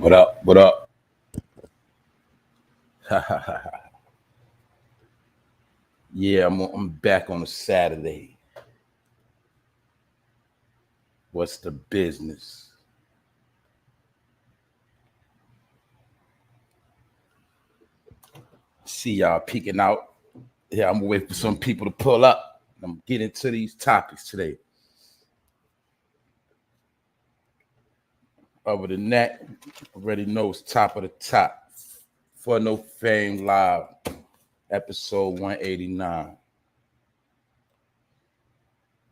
What up? What up? Yeah, I'm back on a Saturday. What's the business? See y'all peeking out. Yeah, I'm waiting for some people to pull up. I'm getting to these topics today. Other than that, already know it's top of the top. For No Fame Live, episode 189.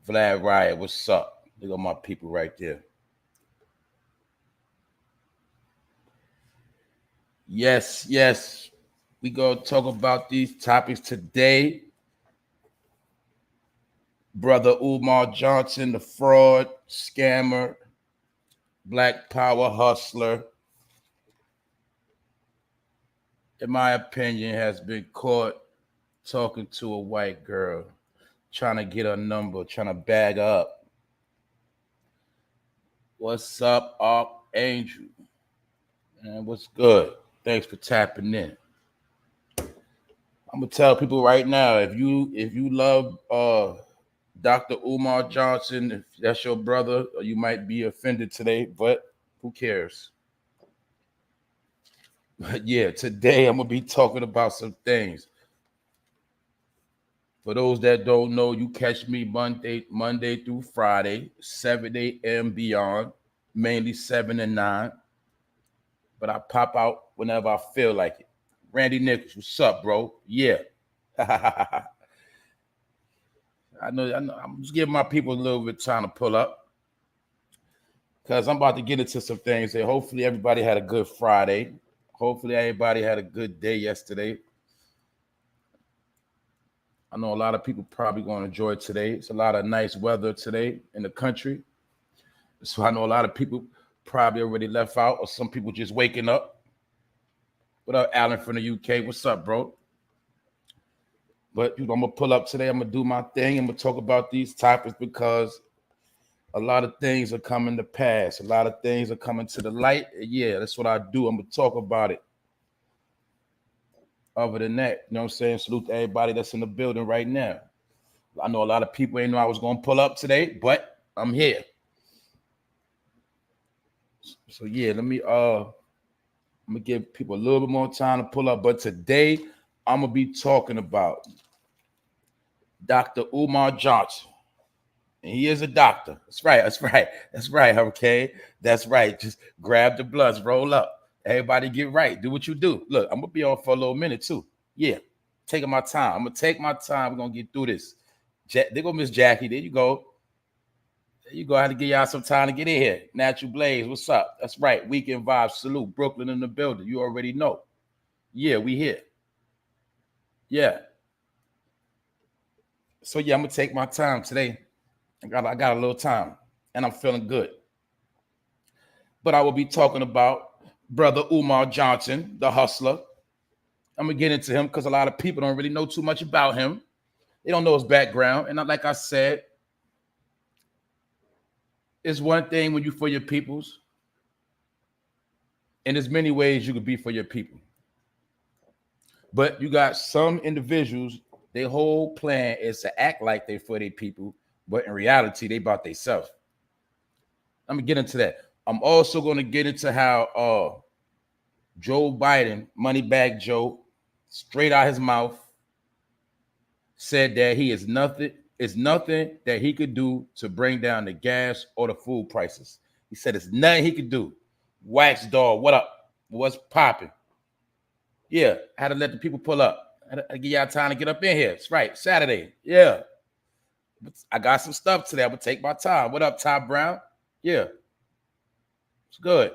Vlad Riot, what's up? Look at my people right there. Yes. We gonna talk about these topics today. Brother UMAR Johnson, the fraud, scammer, black power hustler, in my opinion, has been caught talking to a white girl, trying to get her number, trying to bag her up. What's up, Archangel? Man, what's good? Thanks for tapping in. I'm gonna tell people right now, if you love Dr. Umar Johnson, if that's your brother, you might be offended today, but who cares? But yeah, today I'm gonna be talking about some things. For those that don't know, you catch me Monday through Friday, 7 a.m. beyond, mainly 7 and 9. But I pop out whenever I feel like it. Randy Nichols, what's up, bro? Yeah. I know. I'm just giving my people a little bit of time to pull up, because I'm about to get into some things here. Hopefully everybody had a good Friday. Hopefully everybody had a good day yesterday. I know a lot of people probably going to enjoy today. It's a lot of nice weather today in the country. So I know a lot of people probably already left out, or some people just waking up. What up, Alan from the UK? What's up, bro? But I'm going to pull up today. I'm going to do my thing. I'm going to talk about these topics because a lot of things are coming to pass. A lot of things are coming to the light. Yeah, that's what I do. I'm going to talk about it. Other than that, you know what I'm saying? Salute to everybody that's in the building right now. I know a lot of people ain't know I was going to pull up today, but I'm here. So yeah, I'm gonna give people a little bit more time to pull up. But today I'm gonna be talking about Dr. Umar Johnson. And he is a doctor. That's right, okay? That's right. Just grab the blunts, roll up. Everybody get right. Do what you do. Look, I'm gonna be on for a little minute too. Yeah, taking my time. I'm gonna take my time. We're gonna get through this. There go Miss Jackie. There you go. I had to give y'all some time to get in here. Natural Blaze, what's up? That's right. Weekend Vibes. Salute. Brooklyn in the building. You already know. Yeah, we here. Yeah. So yeah, I'm gonna take my time today. I got a little time, and I'm feeling good. But I will be talking about Brother Umar Johnson, the hustler. I'm gonna get into him because a lot of people don't really know too much about him. They don't know his background. And like I said, it's one thing when you for your peoples, and there's many ways you could be for your people. But you got some individuals, their whole plan is to act like they for their people, but in reality, they about themselves. Let me get into that. I'm also going to get into how Joe Biden, Moneybag Joe, straight out his mouth, said that he is nothing that he could do to bring down the gas or the food prices. He said it's nothing he could do. Wax Dog, what up? What's popping? Yeah, I had to let the people pull up. I had to give y'all time to get up in here. That's right, Saturday. Yeah. I got some stuff today. I'm going to take my time. What up, Ty Brown? Yeah. It's good.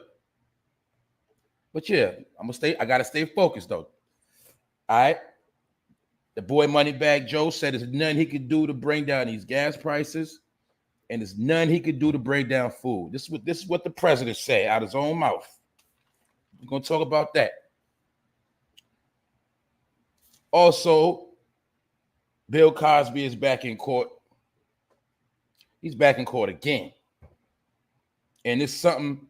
But yeah, I got to stay focused, though. All right? The boy Moneybag Joe said there's nothing he could do to bring down these gas prices, and there's nothing he could do to bring down food. This is what the president said out of his own mouth. We're going to talk about that. Also, Bill Cosby is back in court. He's back in court again. And it's something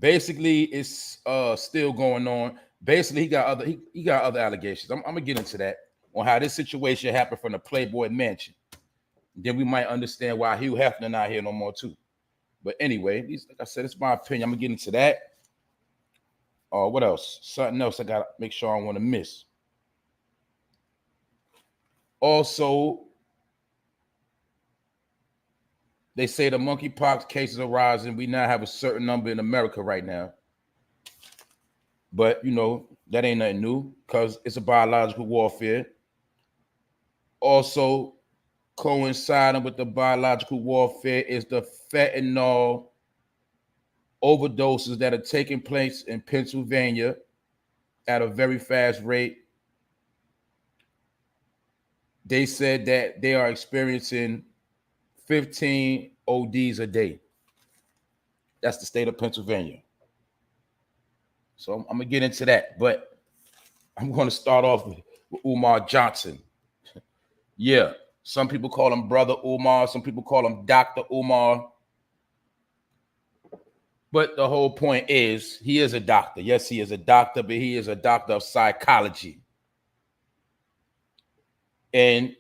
Basically, it's still going on. Basically, he got other allegations. I'm gonna get into that on how this situation happened from the Playboy Mansion. Then we might understand why Hugh Hefner not here no more too. But anyway, like I said, it's my opinion. I'm gonna get into that. What else? Something else I gotta make sure I don't want to miss. Also, they say the monkeypox cases are rising. We now have a certain number in America right now. But, you know, that ain't nothing new because it's a biological warfare. Also, coinciding with the biological warfare is the fentanyl overdoses that are taking place in Pennsylvania at a very fast rate. They said that they are experiencing 15 ODs a day. That's the state of Pennsylvania. So I'm going to get into that, but I'm going to start off with Umar Johnson. Yeah, some people call him Brother Umar. Some people call him Dr. Umar. But the whole point is he is a doctor. Yes, he is a doctor, but he is a doctor of psychology. And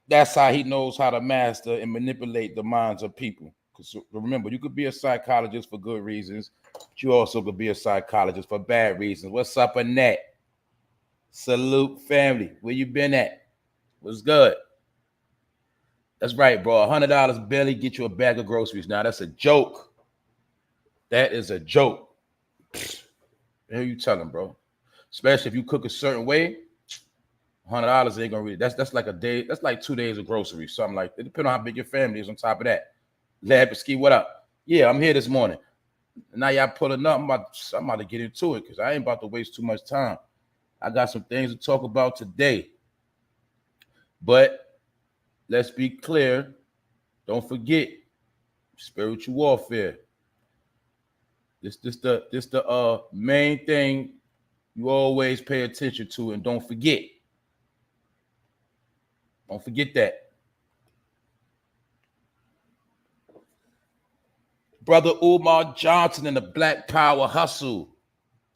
that's how he knows how to master and manipulate the minds of people. Because remember, you could be a psychologist for good reasons, but you also could be a psychologist for bad reasons. What's up, Annette? Salute, family. Where you been at? What's good? That's right, bro. $100 barely get you a bag of groceries. Now, that's a joke. That is a joke. Who you telling, bro? Especially if you cook a certain way, $100 ain't gonna really. That's like a day. That's like 2 days of groceries, something like that. Depending on how big your family is. On top of that, Labisky, what up? Yeah, I'm here this morning. Now y'all pulling up. I'm about to get into it because I ain't about to waste too much time. I got some things to talk about today. But let's be clear. Don't forget spiritual warfare. This the main thing you always pay attention to, and don't forget. Don't forget that. Brother Umar Johnson and the Black Power hustle.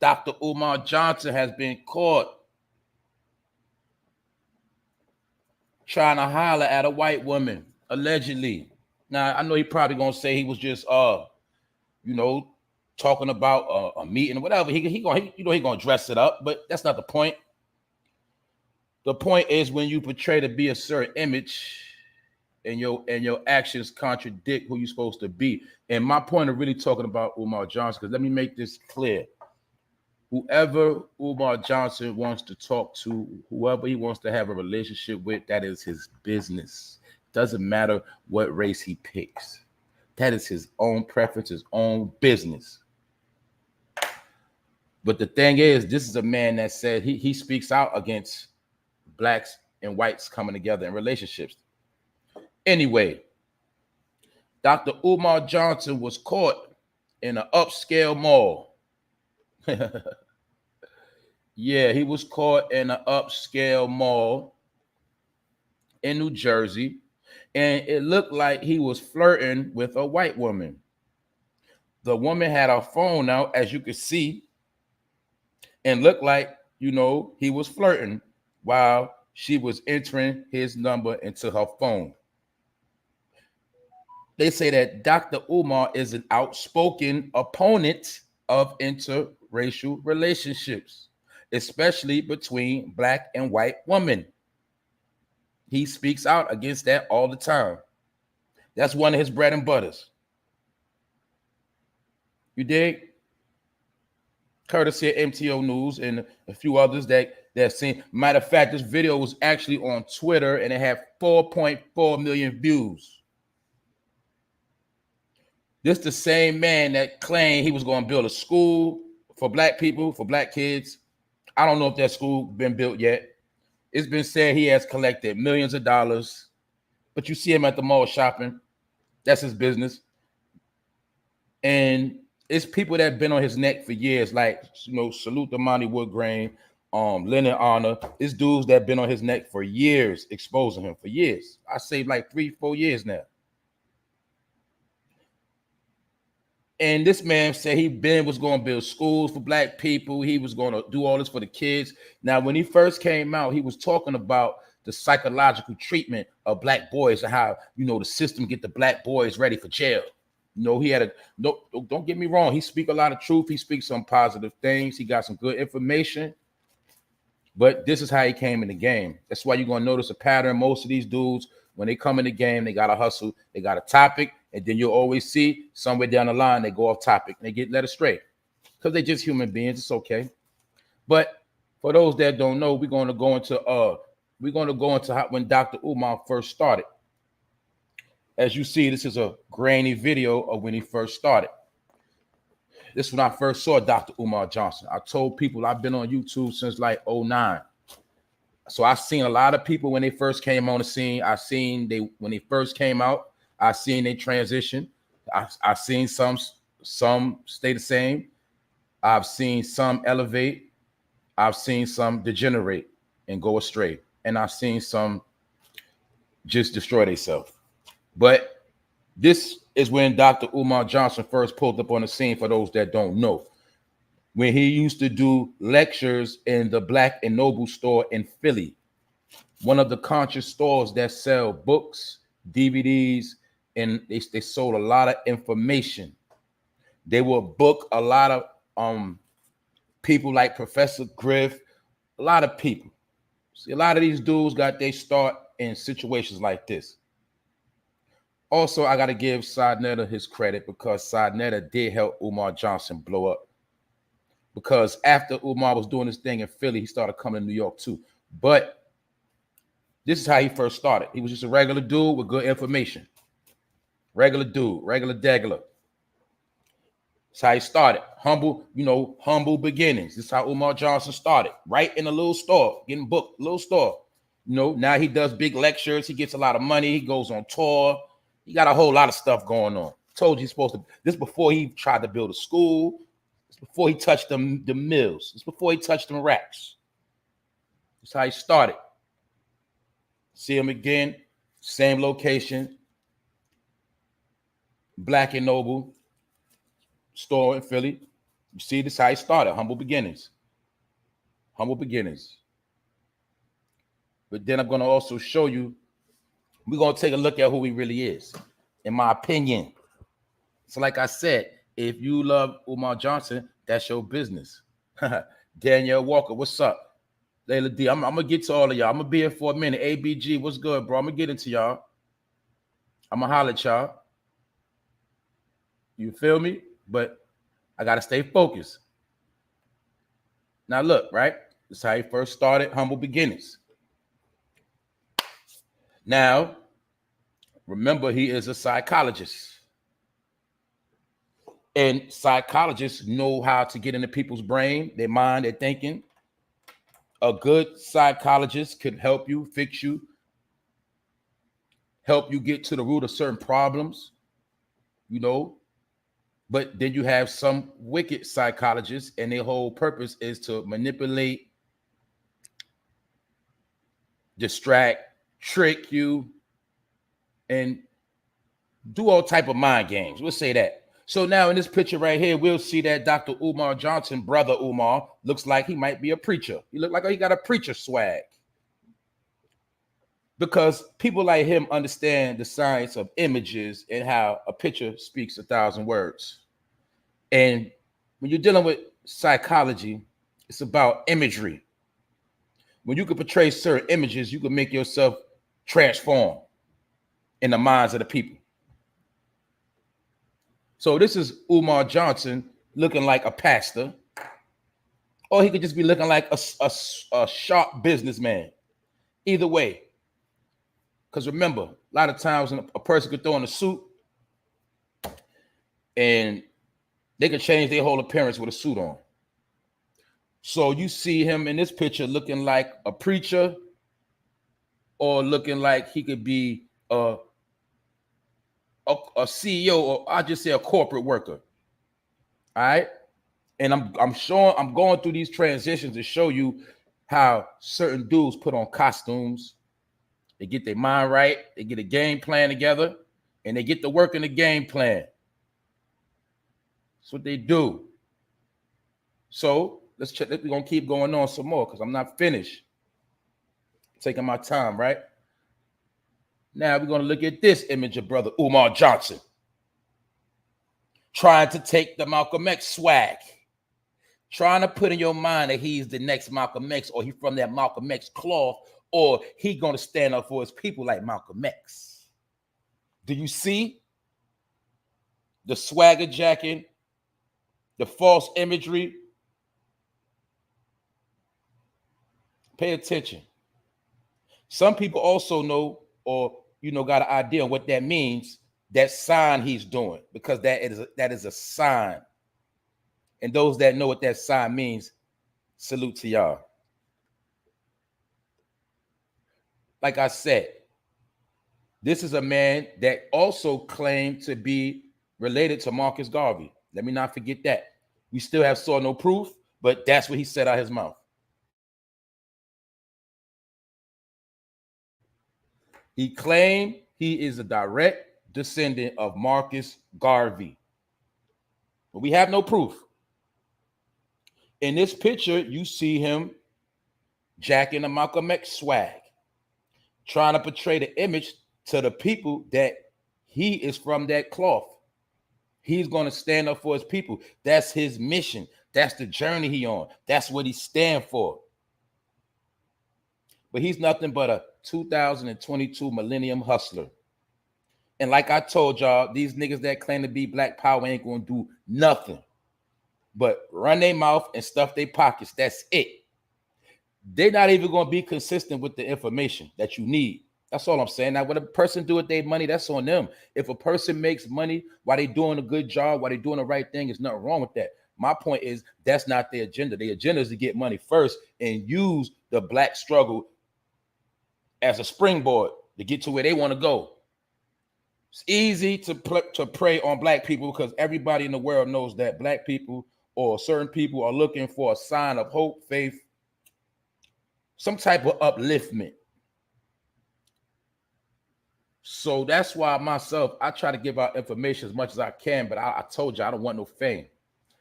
Dr. Umar Johnson has been caught trying to holler at a white woman, allegedly. Now, I know he probably gonna say he was just you know, talking about a meeting or whatever. He gonna dress it up, but that's not the point. The point is when you portray to be a certain image and your actions contradict who you're supposed to be. And my point of really talking about Umar Johnson, because let me make this clear. Whoever Umar Johnson wants to talk to, whoever he wants to have a relationship with, that is his business. Doesn't matter what race he picks. That is his own preference, his own business. But the thing is, this is a man that said he speaks out against blacks and whites coming together in relationships. Anyway, Dr. Umar Johnson was caught in an upscale mall. Yeah, he was caught in an upscale mall in New Jersey, and it looked like he was flirting with a white woman. The woman had her phone out, as you could see, and looked like, you know, he was flirting while she was entering his number into her phone. They say that Dr. Umar is an outspoken opponent of interracial relationships, especially between black and white women. He speaks out against that all the time. That's one of his bread and butters. You dig? Courtesy of MTO News and a few others that seen. Matter of fact, this video was actually on Twitter and it had 4.4 million views. This the same man that claimed he was going to build a school for black people, for black kids. I don't know if that school been built yet. It's been said he has collected millions of dollars, but you see him at the mall shopping. That's his business. And it's people that have been on his neck for years, like, you know, salute to Monty Woodgrain, Leonard Honor. It's dudes that have been on his neck for years, exposing him for years. I say like 3-4 years now. And this man said was going to build schools for black people. He was going to do all this for the kids. Now, when he first came out, he was talking about the psychological treatment of black boys and how, you know, the system get the black boys ready for jail. You know, he had a, no, don't get me wrong. He speaks a lot of truth. He speaks some positive things. He got some good information. But this is how he came in the game. That's why you're going to notice a pattern. Most of these dudes, when they come in the game, they got to hustle. They got a topic. And then you'll always see somewhere down the line, they go off topic. And they get led astray because they're just human beings. It's okay. But for those that don't know, we're going to go into how, when Dr. Umar first started. As you see, this is a grainy video of when he first started. This is when I first saw Dr. Umar Johnson. I told people I've been on YouTube since like 09. So I've seen a lot of people when they first came on the scene. When they first came out, I seen they transition. I've seen some stay the same. I've seen some elevate. I've seen some degenerate and go astray. And I've seen some just destroy themselves. But this is when Dr. Umar Johnson first pulled up on the scene, for those that don't know. When he used to do lectures in the Black and Noble store in Philly, one of the conscious stores that sell books, DVDs, and they sold a lot of information. They would book a lot of people like Professor Griff, a lot of people. See, a lot of these dudes got their start in situations like this. Also, I got to give Sadnetta his credit, because Sadnetta did help Umar Johnson blow up. Because after Umar was doing this thing in Philly, he started coming to New York too. But this is how he first started. He was just a regular dude with good information. Regular dude, regular degular. That's how he started. Humble, you know, humble beginnings. This is how Umar Johnson started. Right in a little store, getting booked, little store. You know, now he does big lectures. He gets a lot of money. He goes on tour. He got a whole lot of stuff going on. Told you he's supposed to. This before he tried to build a school. This before he touched the mills. This before he touched them racks. That's how he started. See him again, same location. Black and Noble store in Philly. You see, this is how he started. Humble beginnings. Humble beginnings. But then I'm going to also show you, we're going to take a look at who he really is, in my opinion. So like I said, if you love Umar Johnson, that's your business. Danielle Walker, what's up? Layla D, I'm going to get to all of y'all. I'm going to be here for a minute. ABG, what's good, bro? I'm going to get into y'all. I'm going to holler at y'all. You feel me? But I got to stay focused. Now look, right? This is how he first started, humble beginnings. Now, remember, he is a psychologist. And psychologists know how to get into people's brain, their mind, their thinking. A good psychologist could help you, fix you, help you get to the root of certain problems, you know. But then you have some wicked psychologists, and their whole purpose is to manipulate, distract, trick you, and do all type of mind games. We'll say that. So now in this picture right here, we'll see that Dr. Umar Johnson, brother Umar, looks like he might be a preacher. He look like he got a preacher swag. Because people like him understand the science of images and how a picture speaks 1,000 words. And when you're dealing with psychology, it's about imagery. When you can portray certain images, you can make yourself transform in the minds of the people. So this is Umar Johnson looking like a pastor, or he could just be looking like a sharp businessman. Either way. Because remember, a lot of times when a person could throw on a suit and they could change their whole appearance with a suit on. So you see him in this picture looking like a preacher, or looking like he could be a CEO, or I just say a corporate worker. All right. And I'm going through these transitions to show you how certain dudes put on costumes. They get their mind right, they get a game plan together, and they get to work in the game plan. That's what they do. So let's check. We're gonna keep going on some more because I'm not finished. Taking my time, right? Now we're gonna look at this image of brother Umar Johnson trying to take the Malcolm X swag, trying to put in your mind that he's the next Malcolm X, or he from that Malcolm X cloth, or he gonna stand up for his people like Malcolm X. Do you see the swagger jacking, the false imagery? Pay attention. Some people also know, or got an idea on what that means. That sign he's doing, because that is a sign. And those that know what that sign means, salute to y'all. Like I said, this is a man that also claimed to be related to Marcus Garvey. Let me not forget that. We still have saw no proof, but that's what he said out his mouth. He claimed he is a direct descendant of Marcus Garvey, but we have no proof. In this picture, you see him jacking the Malcolm X swag, trying to portray the image to the people that he is from that cloth. He's going to stand up for his people. That's his mission. That's the journey he on. That's what he stand for. But he's nothing but a 2022 millennium hustler. And like I told y'all, these niggas that claim to be Black Power ain't going to do nothing but run their mouth and stuff their pockets. That's it. They're not even going to be consistent with the information that you need. That's all I'm saying. Now, what a person do with their money, that's on them. If a person makes money while they're doing a good job, while they're doing the right thing, there's nothing wrong with that. My point is that's not their agenda. Their agenda is to get money first and use the Black struggle as a springboard to get to where they want to go. It's easy to prey on Black people because everybody in the world knows that Black people or certain people are looking for a sign of hope, faith, some type of upliftment. So that's why myself, I try to give out information as much as I can, but I told you I don't want no fame.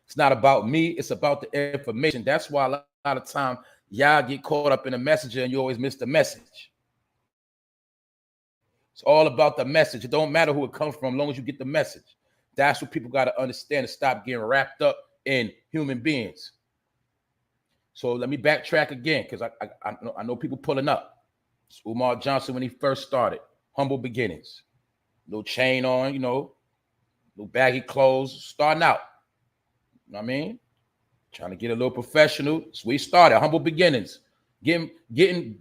It's not about me. It's about the information. That's why a lot of time y'all get caught up in the messenger and you always miss the message. It's all about the message. It don't matter who it comes from, as long as you get the message. That's what people got to understand and stop getting wrapped up in human beings. So let me backtrack again, because I know people pulling up. It's Umar Johnson when he first started. Humble beginnings. No chain on, no baggy clothes. Starting out. You know what I mean? Trying to get a little professional. So we started. Humble beginnings. Doing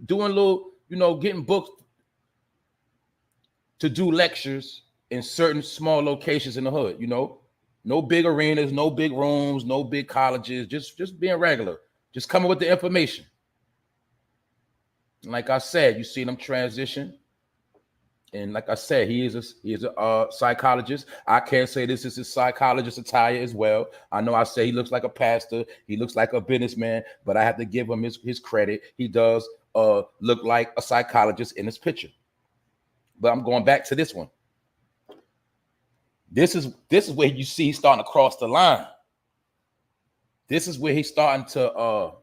little, getting booked to do lectures in certain small locations in the hood, no big arenas, no big rooms, no big colleges, just being regular, just coming with the information. And like I said, you see them transition. And like I said, he is a psychologist. I can't say this is his psychologist attire as well. I know I say he looks like a pastor, he looks like a businessman, but I have to give him his credit. He does look like a psychologist in this picture. But I'm going back to this one. This is where you see he's starting to cross the line. This is where he's starting to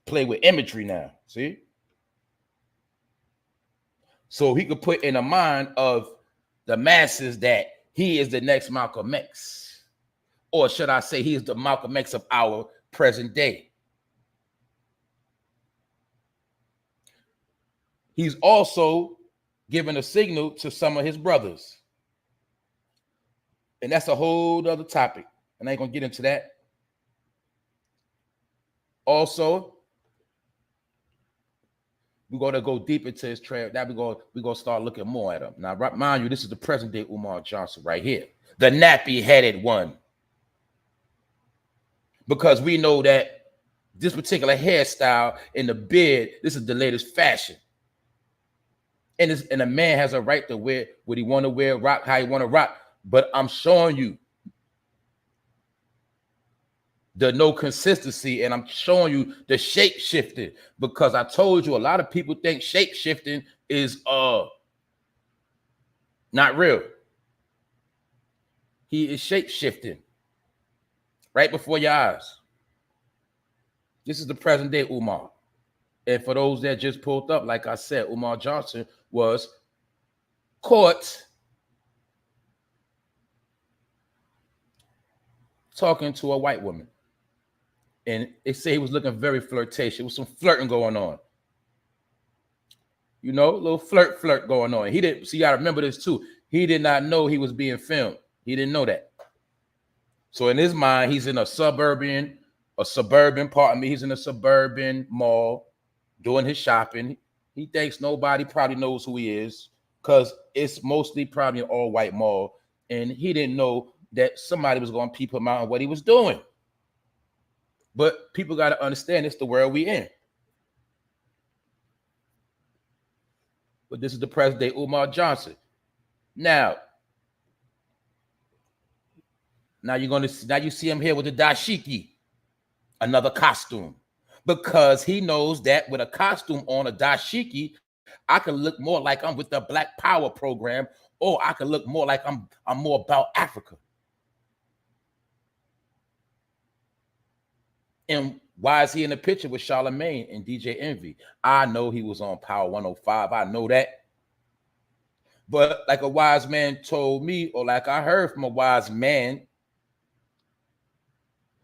play with imagery now. See? So he could put in the mind of the masses that he is the next Malcolm X. Or should I say he is the Malcolm X of our present day. He's also giving a signal to some of his brothers. And that's a whole other topic. And I ain't gonna get into that. Also, we're gonna go deep into his trail. Now we're gonna start looking more at him. Now, mind you, this is the present day Umar Johnson right here, the nappy-headed one. Because we know that this particular hairstyle and the beard, this is the latest fashion. And a man has a right to wear what he want to wear, rock how he want to rock. But I'm showing you the no consistency, and I'm showing you the shape shifting, because I told you a lot of people think shape shifting is not real. He is shape shifting. right before your eyes. This is the present day Umar. And for those that just pulled up, like I said, Umar Johnson was caught talking to a white woman. And they say he was looking very flirtatious. There was some flirting going on. You know, a little flirt going on. He didn't, see, you gotta remember this too. He did not know he was being filmed. He didn't know that. So in his mind, he's in a suburban, pardon me, he's in a suburban mall doing his shopping. He thinks nobody probably knows who he is because it's mostly probably an all-white mall. And he didn't know that somebody was going to peep him out on what he was doing. But people got to understand it's the world we in. But this is the present day Umar Johnson. Now you see him here with the dashiki, another costume, because he knows that with a costume on, a dashiki, I can look more like I'm with the Black Power program, or I can look more like I'm more about Africa. And why is he in the picture with Charlemagne and DJ Envy? I know he was on Power 105. I know that. But like a wise man told me, or like I heard from a wise man,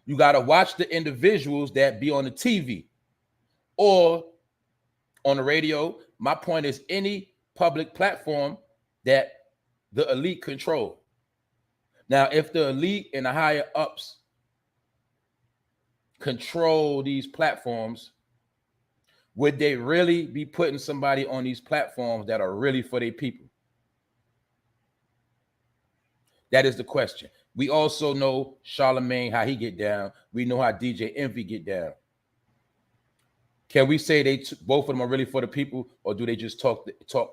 you got to watch the individuals that be on the TV or on the radio. My point is any public platform that the elite control. Now, if the elite and the higher ups control these platforms, would they really be putting somebody on these platforms that are really for their people? That is the question. We also know Charlemagne, how he get down. We know how DJ Envy get down. Can we say both of them are really for the people, or do they just talk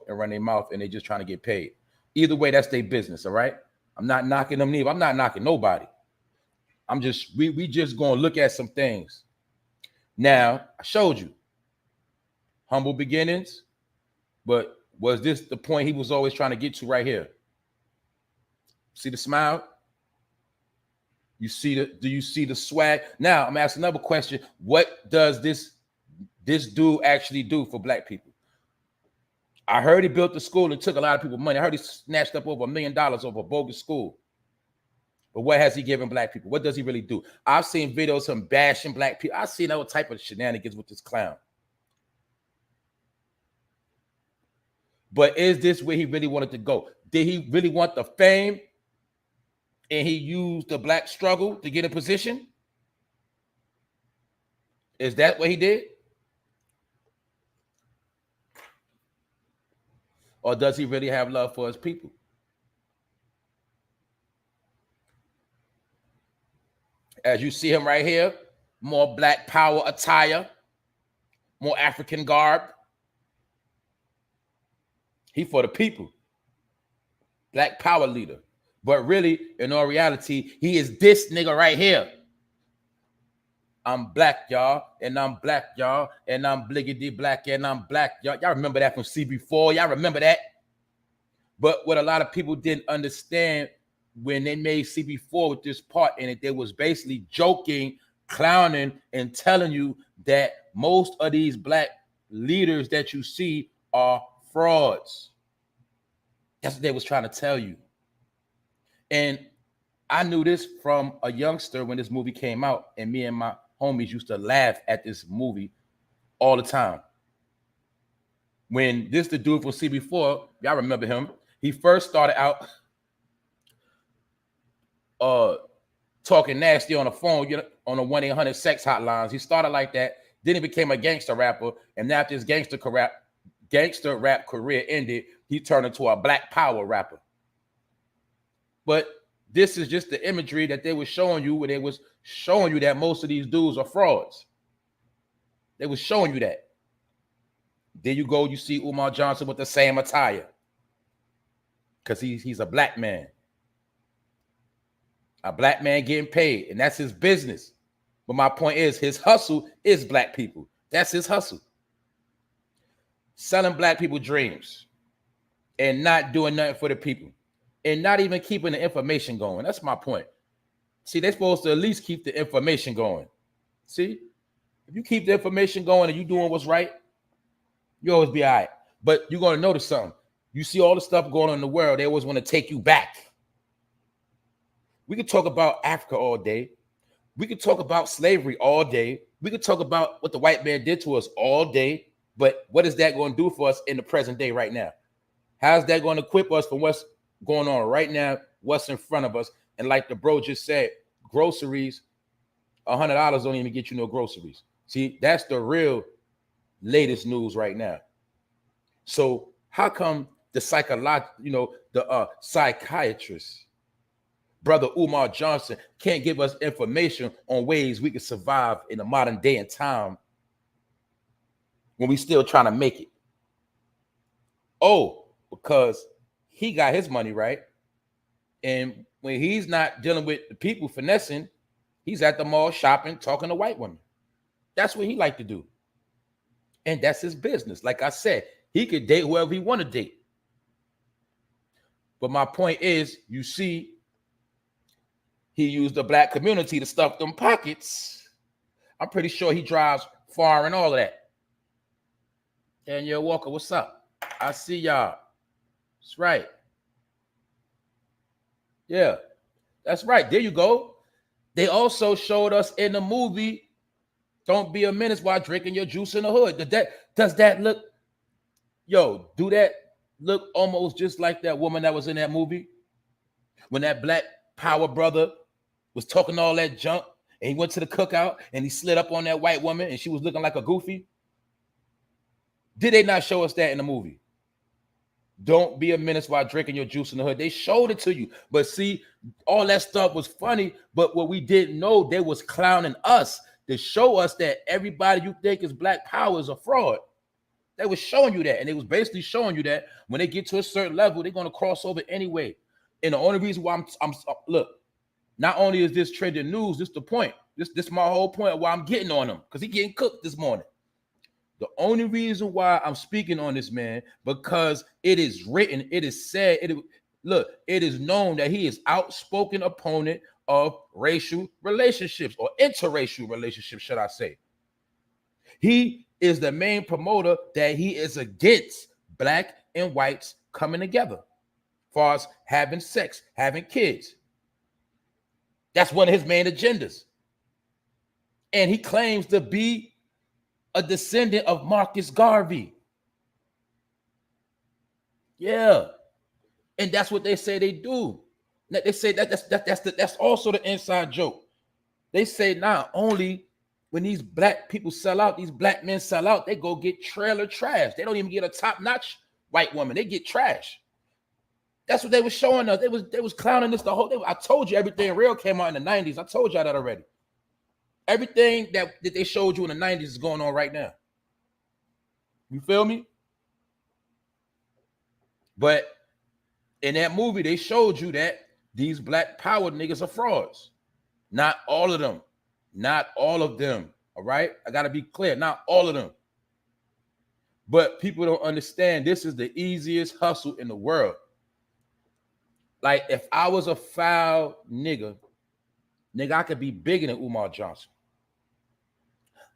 and run their mouth and they just trying to get paid? Either way, that's their business, all right? I'm not knocking them neither. I'm not knocking nobody. I'm just, we just going to look at some things. Now, I showed you humble beginnings, but was this the point he was always trying to get to right here? See the smile? You see do you see the swag? Now, I'm asking another question. What does this dude actually do for black people? I heard he built the school and took a lot of people's money. I heard he snatched up over $1 million over a bogus school. But what has he given black people? What does he really do? I've seen videos of him bashing black people. I've seen all type of shenanigans with this clown. But is this where he really wanted to go? Did he really want the fame? And he used the black struggle to get a position? Is that what he did? Or does he really have love for his people? As you see him right here, more Black Power attire, more African garb. He for the people. Black Power leader. But really, in all reality, he is this nigga right here. I'm black, y'all, and I'm black, y'all, and I'm bliggity black, and I'm black, y'all. Y'all remember that from CB4? Y'all remember that? But what a lot of people didn't understand when they made CB4 with this part in it, they was basically joking, clowning, and telling you that most of these black leaders that you see are frauds. That's what they was trying to tell you. And I knew this from a youngster when this movie came out, and me and my homies used to laugh at this movie all the time. When the dude from CB4, y'all remember him, he first started out talking nasty on the phone, you know, on the 1-800 sex hotlines. He started like that. Then he became a gangster rapper. And after his gangster rap career ended, he turned into a Black Power rapper. But this is just the imagery that they were showing you, where they was showing you that most of these dudes are frauds. They was showing you that. There you go, you see Umar Johnson with the same attire. Because he's a black man. A black man getting paid, and that's his business. But my point is, his hustle is black people. That's his hustle. Selling black people dreams and not doing nothing for the people and not even keeping the information going. That's my point. See, they're supposed to at least keep the information going. See, if you keep the information going and you doing what's right, you always be all right. But you're going to notice something. You see all the stuff going on in the world, they always want to take you back. We could talk about Africa all day. We could talk about slavery all day. We could talk about what the white man did to us all day. But what is that going to do for us in the present day right now? How's that going to equip us for what's going on right now, what's in front of us? And like the bro just said, groceries, $100 don't even get you no groceries. See, that's the real latest news right now. So how come the psychiatrist, Brother Umar Johnson, can't give us information on ways we can survive in the modern day and time when we still trying to make it? Oh, because he got his money right. And when he's not dealing with the people finessing, he's at the mall shopping, talking to white women. That's what he like to do. And that's his business. Like I said, he could date whoever he want to date. But my point is, you see, he used the black community to stuff them pockets. I'm pretty sure he drives far and all of that. Daniel Walker, what's up? I see y'all. That's right. Yeah, that's right. There you go. They also showed us in the movie, Don't Be a Menace While Drinking Your Juice in the Hood. Does that look, do that look almost just like that woman that was in that movie? When that black power brother was talking all that junk and he went to the cookout and he slid up on that white woman and she was looking like a goofy. Did they not show us that in the movie? Don't be a menace while drinking your juice in the hood. They showed it to you. But see, all that stuff was funny. But what we didn't know, they was clowning us to show us that everybody you think is black power is a fraud. They was showing you that. And they was basically showing you that when they get to a certain level, they're going to cross over anyway. And the only reason why I'm look, not only is this trending news, this the point. This my whole point of why I'm getting on him. Because he getting cooked this morning. The only reason why I'm speaking on this man, because it is written, it is said, it is known that he is outspoken opponent of racial relationships or interracial relationships, should I say. He is the main promoter that he is against black and whites coming together as far as having sex, having kids. That's one of his main agendas. And he claims to be a descendant of Marcus Garvey. Yeah. And that's what they say they do. They say that's also the inside joke. They say not only when these black people sell out, these black men sell out, they go get trailer trash. They don't even get a top-notch white woman. They get trash. That's what they were showing us. They was clowning us the whole. I told you everything real came out in the 90s. I told y'all that already. Everything that they showed you in the 90s is going on right now. You feel me? But in that movie, they showed you that these black power niggas are frauds. Not all of them. Not all of them. All right? I got to be clear. Not all of them. But people don't understand this is the easiest hustle in the world. Like, if I was a foul nigga, I could be bigger than Umar Johnson.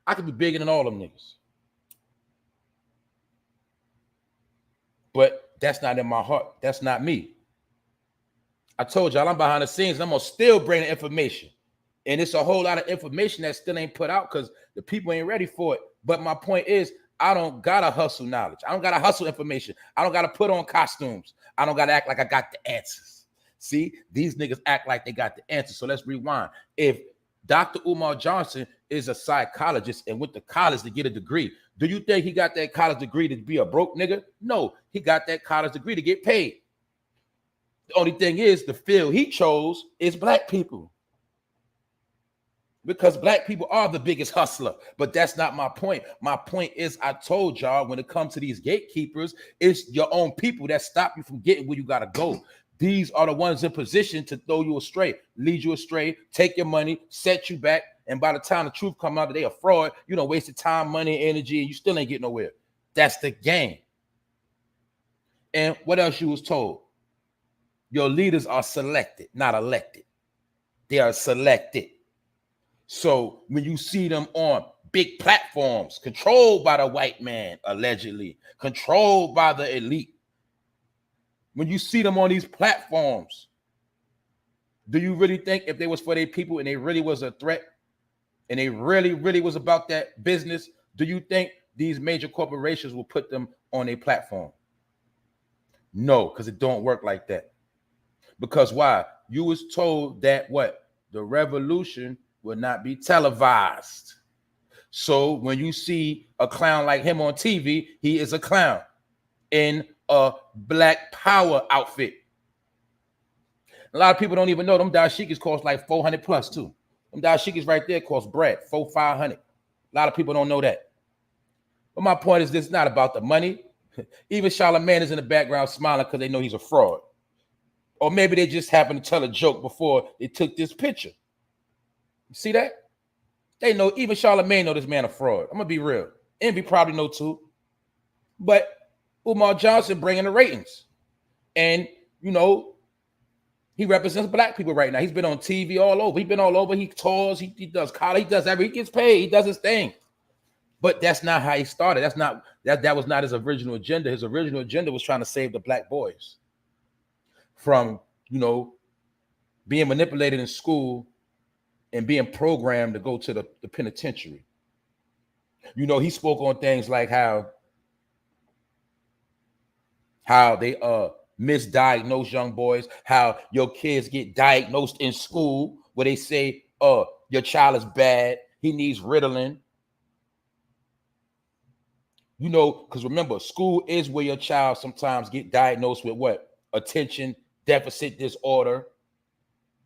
I could be bigger than all them niggas. But that's not in my heart. That's not me. I told y'all I'm behind the scenes and I'm going to still bring the information. And it's a whole lot of information that still ain't put out because the people ain't ready for it. But my point is, I don't got to hustle knowledge. I don't got to hustle information. I don't got to put on costumes. I don't got to act like I got the answers. See, these niggas act like they got the answer. So let's rewind. If Dr. Umar Johnson is a psychologist and went to college to get a degree, do you think he got that college degree to be a broke nigga? No, he got that college degree to get paid. The only thing is the field he chose is black people. Because black people are the biggest hustler. But that's not my point. My point is I told y'all when it comes to these gatekeepers, it's your own people that stop you from getting where you got to go. These are the ones in position to throw you astray, lead you astray, take your money, set you back. And by the time the truth comes out that they a fraud, you don't wasted time, money, energy, and you still ain't getting nowhere. That's the game. And what else you was told? Your leaders are selected, not elected. They are selected. So when you see them on big platforms controlled by the white man, allegedly controlled by the elite, when you see them on these platforms, do you really think if they was for their people and they really was a threat and they really was about that business, do you think these major corporations will put them on a platform? No, because it don't work like that. Because why? You was told that what? The revolution will not be televised. So when you see a clown like him on TV, he is a clown in a Black Power outfit. A lot of people don't even know them dashikis cost like 400 plus too. Them dashikis right there cost bread, 400-500. A lot of people don't know that. But my point is, this is not about the money. Even Charlamagne is in the background smiling because they know he's a fraud. Or maybe they just happened to tell a joke before they took this picture. You see that? They know, even Charlamagne know this man a fraud. I'm gonna be real. Envy probably know too. But Umar Johnson bringing the ratings. And, you know, he represents Black people right now. He's been on TV all over. He's been all over. He tours, he does college, he does everything. He gets paid, he does his thing. But that's not how he started. That was not his original agenda. His original agenda was trying to save the Black boys from, you know, being manipulated in school and being programmed to go to the penitentiary. You know, he spoke on things like how they misdiagnose young boys, how your kids get diagnosed in school where they say, your child is bad, he needs Ritalin. You know, because remember, school is where your child sometimes get diagnosed with what? Attention deficit disorder.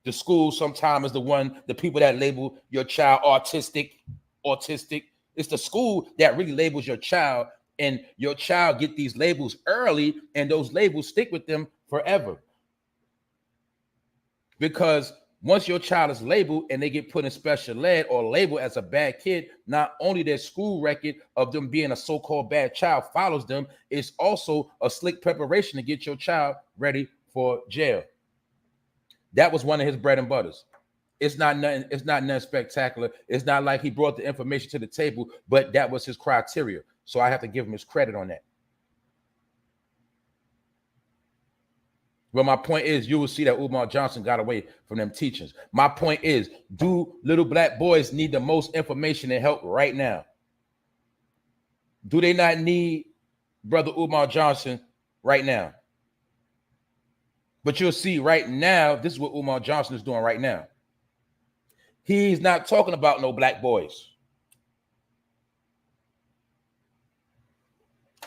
The school sometimes is the people that label your child autistic. It's the school that really labels your child, and your child get these labels early, and those labels stick with them forever. Because once your child is labeled and they get put in special ed or labeled as a bad kid, not only their school record of them being a so-called bad child follows them, it's also a slick preparation to get your child ready for jail. That was one of his bread and butters. It's not nothing spectacular. It's not like he brought the information to the table, but that was his criteria. So I have to give him his credit on that. But my point is, you will see that Umar Johnson got away from them teachings. My point is, do little Black boys need the most information and help right now? Do they not need Brother Umar Johnson right now? But you'll see right now, this is what Umar Johnson is doing right now. He's not talking about no Black boys.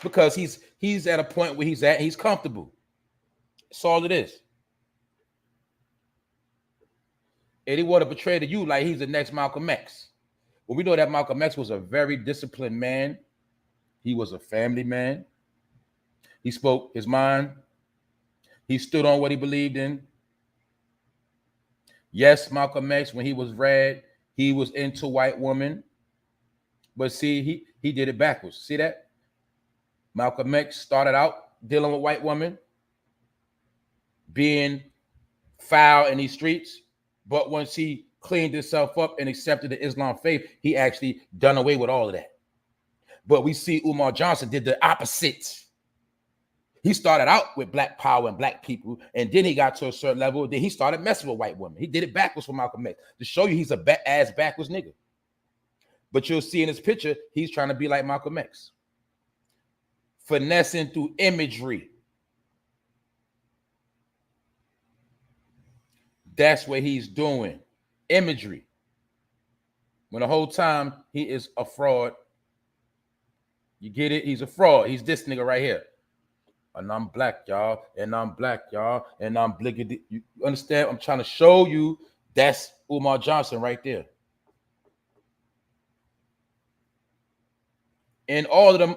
Because he's at a point where he's comfortable. That's all it is. And he want to portray to you like he's the next Malcolm X. Well, we know that Malcolm X was a very disciplined man. He was a family man. He spoke his mind. He stood on what he believed in. Yes, Malcolm X, when he was red, he was into white women. But see, he did it backwards. See that? Malcolm X started out dealing with white women, being foul in these streets. But once he cleaned himself up and accepted the Islam faith, he actually done away with all of that. But we see Umar Johnson did the opposite. He started out with Black power and Black people, and then he got to a certain level. Then he started messing with white women. He did it backwards for Malcolm X to show you he's a ass backwards nigga. But you'll see in his picture, he's trying to be like Malcolm X, finessing through imagery. That's what he's doing, imagery. When the whole time he is a fraud. You get it? He's a fraud. He's this nigga right here. And I'm Black, y'all. And I'm Black, y'all. And I'm bliggity. You understand? I'm trying to show you that's Umar Johnson right there. And all of them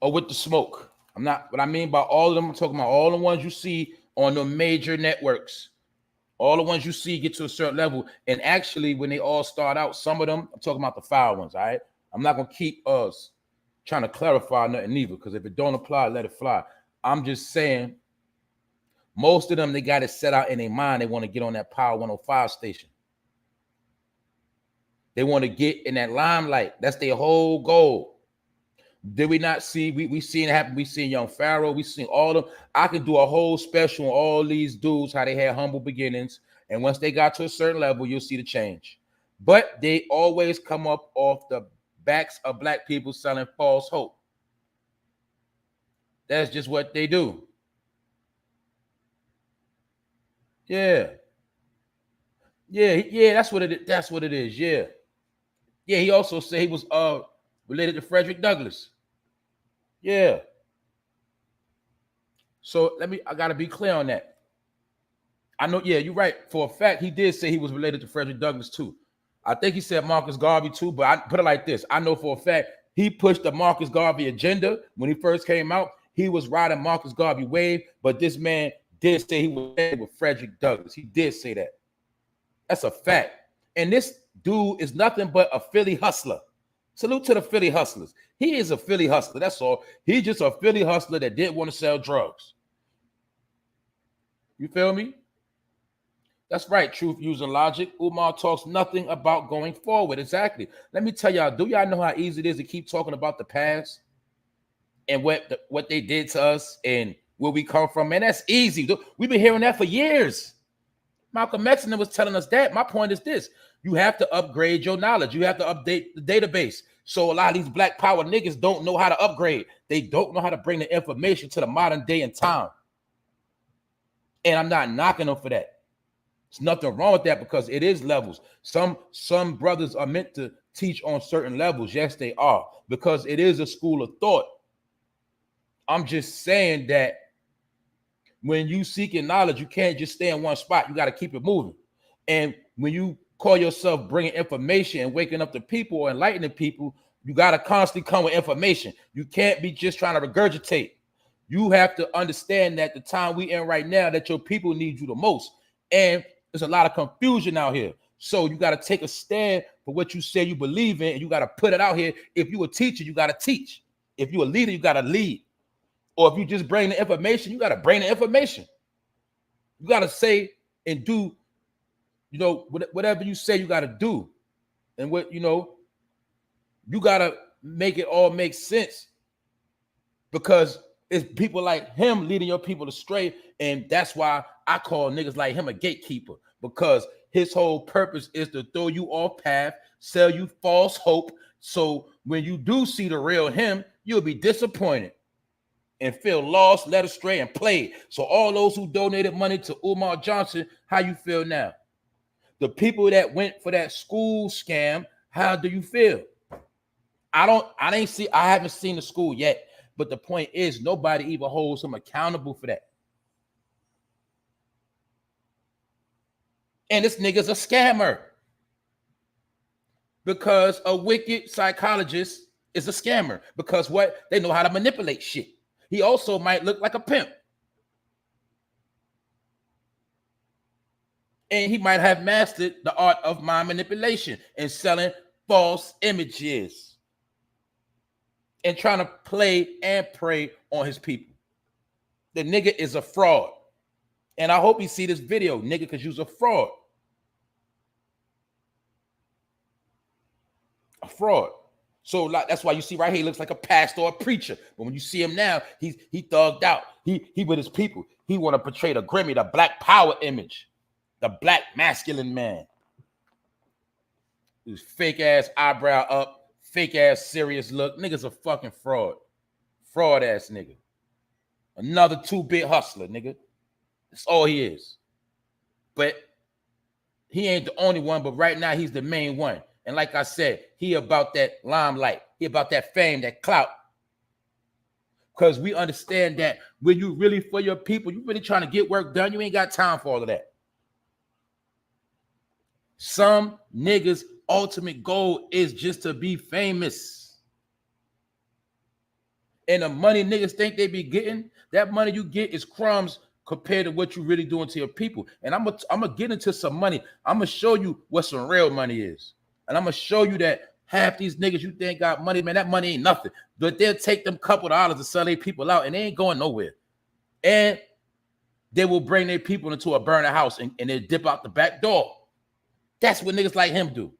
are with the smoke. I'm not, what I mean by all of them, I'm talking about all the ones you see on the major networks. All the ones you see get to a certain level. And actually, when they all start out, some of them, I'm talking about the foul ones, all right? I'm not going to keep us trying to clarify nothing either, because if it don't apply, let it fly. I'm just saying, Most of them, they got it set out in their mind. They want to get on that Power 105 station. They want to get in that limelight. That's their whole goal. Did we not see? We seen it happen. We seen Young Pharaoh. We seen all of them. I could do a whole special on all these dudes, how they had humble beginnings. And once they got to a certain level, you'll see the change. But they always come up off the backs of black people selling false hope. That's just what they do. Yeah. That's what it is. That's what it is. Yeah. He also said he was related to Frederick Douglass. Yeah. So I gotta be clear on that. I know, you're right. For a fact, he did say he was related to Frederick Douglass too. I think he said Marcus Garvey too, but I put it like this. I know for a fact he pushed the Marcus Garvey agenda when he first came out. He was riding Marcus Garvey wave, but this man did say he was with Frederick Douglass. He did say that. That's a fact. And this dude is nothing but a Philly hustler. Salute to the Philly hustlers. He is a Philly hustler. That's all. He's just a Philly hustler that didn't want to sell drugs. You feel me? That's right. Truth using logic. Umar talks nothing about going forward. Exactly. Let me tell y'all, do y'all know how easy it is to keep talking about the past and what they did to us and where we come from? Man, that's easy. We've been hearing that for years. Malcolm X was telling us that. My point is this. You have to upgrade your knowledge. You have to update the database. So a lot of these black power niggas don't know how to upgrade. They don't know how to bring the information to the modern day and time. And I'm not knocking them for that. There's nothing wrong with that because it is levels. Some brothers are meant to teach on certain levels. Yes, they are, because it is a school of thought. I'm just saying that when you seeking knowledge, you can't just stay in one spot. You got to keep it moving. And when you call yourself bringing information and waking up the people or enlightening people, you got to constantly come with information. You can't be just trying to regurgitate. You have to understand that the time we in right now, that your people need you the most. And there's a lot of confusion out here. So you got to take a stand for what you say you believe in, and you got to put it out here. If you a teacher, you got to teach. If you a leader, you got to lead. Or if you just bring the information, you got to bring the information. You got to say and do, whatever you say you got to do. And you got to make it all make sense, because it's people like him leading your people astray. And that's why I call niggas like him a gatekeeper, because his whole purpose is to throw you off path, sell you false hope. So when you do see the real him, you'll be disappointed and feel lost, led astray, and played. So all those who donated money to Umar Johnson, how you feel now? The people that went for that school scam, how do you feel? I haven't seen the school yet, but the point is nobody even holds him accountable for that. And this nigga's a scammer, because a wicked psychologist is a scammer, because they know how to manipulate shit. He also might look like a pimp. And he might have mastered the art of mind manipulation and selling false images and trying to play and prey on his people. The nigga is a fraud. And I hope you see this video, nigga, because you're a fraud. A fraud. So that's why you see right here, he looks like a pastor or a preacher. But when you see him now, he thugged out. He with his people. He want to portray the Grimmy, the black power image, the black masculine man. His fake ass eyebrow up, fake ass serious look. Nigga's a fucking fraud. Fraud ass nigga. Another 2-bit hustler, nigga. That's all he is. But he ain't the only one, but right now he's the main one. And like I said, he about that limelight. He about that fame, that clout. Because we understand that when you really for your people, you really trying to get work done, you ain't got time for all of that. Some niggas' ultimate goal is just to be famous. And the money niggas think they be getting, that money you get is crumbs compared to what you really doing to your people. And I'm gonna get into some money. I'm gonna show you what some real money is. And I'm gonna show you that half these niggas you think got money, man, that money ain't nothing. But they'll take them couple of dollars to sell their people out, and they ain't going nowhere. And they will bring their people into a burner house and they dip out the back door. That's what niggas like him do.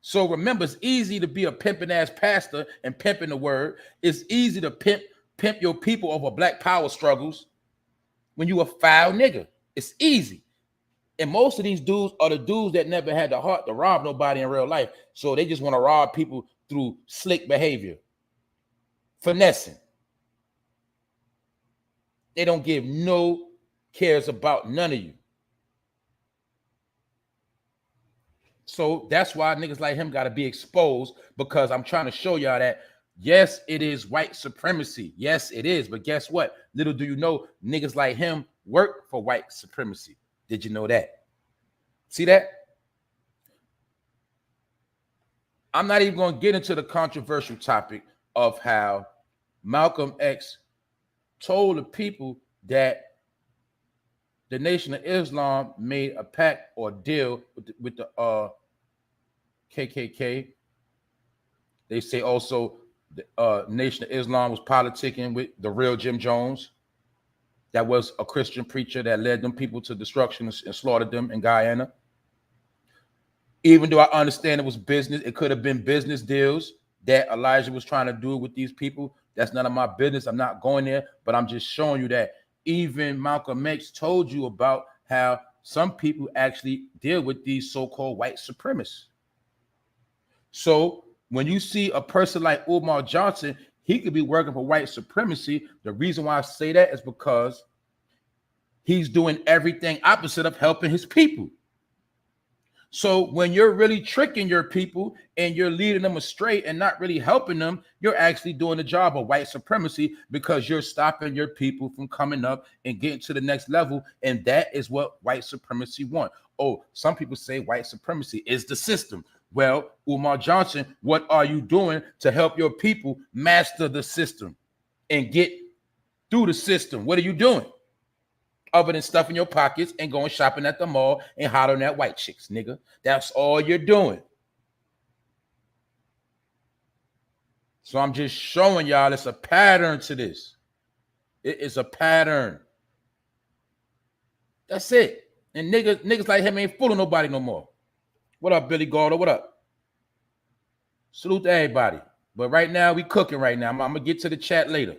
So remember, it's easy to be a pimping ass pastor and pimping the word. It's easy to pimp your people over black power struggles when you a foul nigga. It's easy. And most of these dudes are the dudes that never had the heart to rob nobody in real life. So they just want to rob people through slick behavior, finessing. They don't give no cares about none of you. So that's why niggas like him got to be exposed, because I'm trying to show y'all that, yes, it is white supremacy. Yes, it is. But guess what? Little do you know, niggas like him work for white supremacy. Did you know that? See that? I'm not even going to get into the controversial topic of how Malcolm X told the people that the Nation of Islam made a pact or deal with the KKK. They say also the Nation of Islam was politicking with the real Jim Jones. That was a Christian preacher that led them people to destruction and slaughtered them in Guyana. Even though I understand it was business, it could have been business deals that Elijah was trying to do with these people. That's none of my business. I'm not going there, but I'm just showing you that even Malcolm X told you about how some people actually deal with these so-called white supremacists. So when you see a person like UMAR Johnson, he could be working for white supremacy. The reason why I say that is because he's doing everything opposite of helping his people. So when you're really tricking your people and you're leading them astray and not really helping them, you're actually doing the job of white supremacy, because you're stopping your people from coming up and getting to the next level. And that is what white supremacy want. Oh, some people say white supremacy is the system. Well, UMAR Johnson, what are you doing to help your people master the system and get through the system? What are you doing? Other than stuffing your pockets and going shopping at the mall and hollering at white chicks, nigga. That's all you're doing. So I'm just showing y'all it's a pattern to this. It is a pattern. That's it. And niggas like him ain't fooling nobody no more. What up, Billy Gauder? What up? Salute to everybody. But right now, we cooking right now. I'm going to get to the chat later.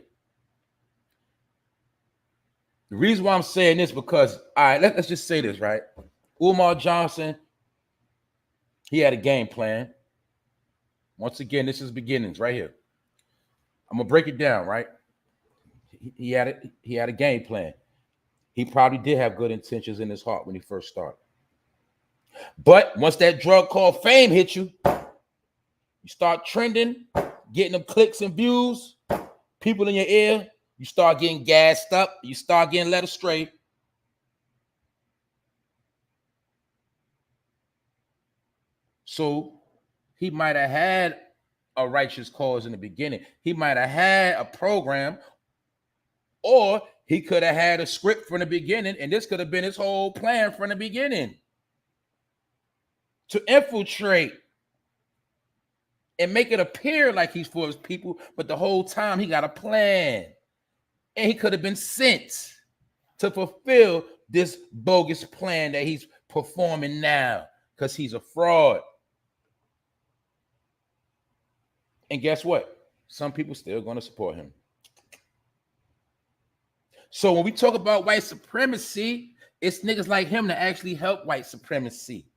The reason why I'm saying this, because, all right, let's just say this, right? UMAR Johnson, he had a game plan. Once again, this is beginnings right here. I'm going to break it down, right? He had a game plan. He probably did have good intentions in his heart when he first started. But once that drug called fame hit you, you start trending, getting them clicks and views, people in your ear, you start getting gassed up, you start getting led astray. So he might have had a righteous cause in the beginning. He might have had a program, or he could have had a script from the beginning, and this could have been his whole plan from the beginning. To infiltrate and make it appear like he's for his people, but the whole time he got a plan. And he could have been sent to fulfill this bogus plan that he's performing now, because he's a fraud. And guess what? Some people still going to support him. So when we talk about white supremacy, it's niggas like him that actually help white supremacy.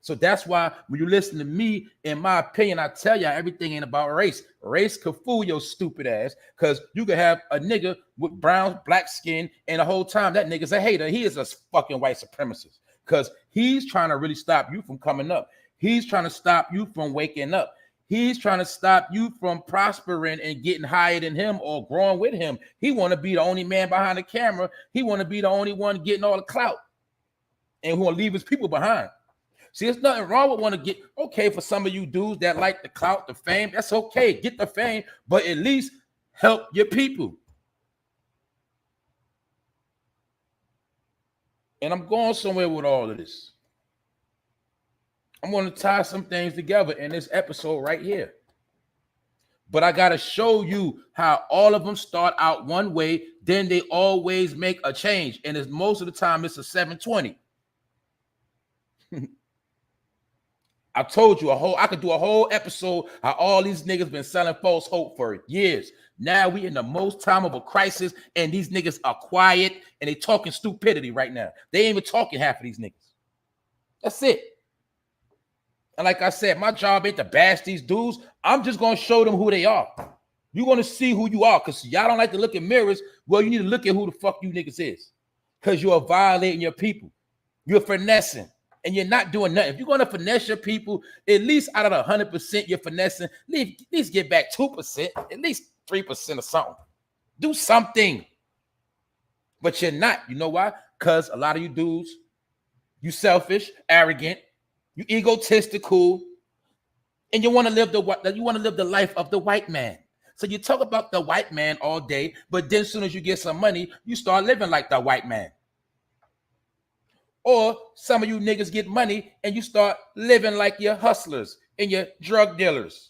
So that's why when you listen to me, in my opinion, I tell y'all everything ain't about race. Race could fool your stupid ass, because you could have a nigga with brown, black skin, and the whole time that nigga's a hater. He is a fucking white supremacist, because he's trying to really stop you from coming up. He's trying to stop you from waking up. He's trying to stop you from prospering and getting higher than him or growing with him. He want to be the only man behind the camera. He want to be the only one getting all the clout, and who will leave his people behind. See, there's nothing wrong with want to get, okay, for some of you dudes that like the clout, the fame, that's okay. Get the fame, but at least help your people. And I'm going somewhere with all of this. I'm going to tie some things together in this episode right here. But I got to show you how all of them start out one way, then they always make a change. And it's most of the time, it's a 720. I told you I could do a whole episode how all these niggas been selling false hope for years. Now we in the most time of a crisis, and these niggas are quiet and they talking stupidity right now. They ain't even talking, half of these niggas. That's it. And like I said, my job ain't to bash these dudes. I'm just going to show them who they are. You're going to see who you are, because y'all don't like to look in mirrors. Well, you need to look at who the fuck you niggas is, because you are violating your people. You're finessing, and you're not doing nothing. If you're going to finesse your people, at least out of the 100% you're finessing, at least get back 2%, at least 3% or something. Do something. But you're not. You know why? Because a lot of you dudes, you selfish, arrogant, you egotistical, and you want to live the life of the white man. So you talk about the white man all day, but then as soon as you get some money, you start living like the white man. Or some of you niggas get money and you start living like your hustlers and your drug dealers.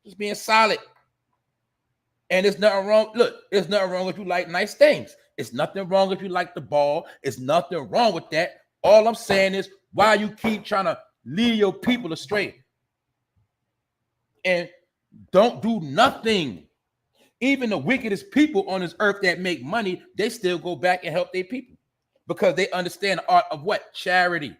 Just being solid. And there's nothing wrong. Look, there's nothing wrong if you like nice things. It's nothing wrong if you like the ball. It's nothing wrong with that. All I'm saying is, why you keep trying to lead your people astray and don't do nothing. Even the wickedest people on this earth that make money, they still go back and help their people, because they understand the art of what? Charity.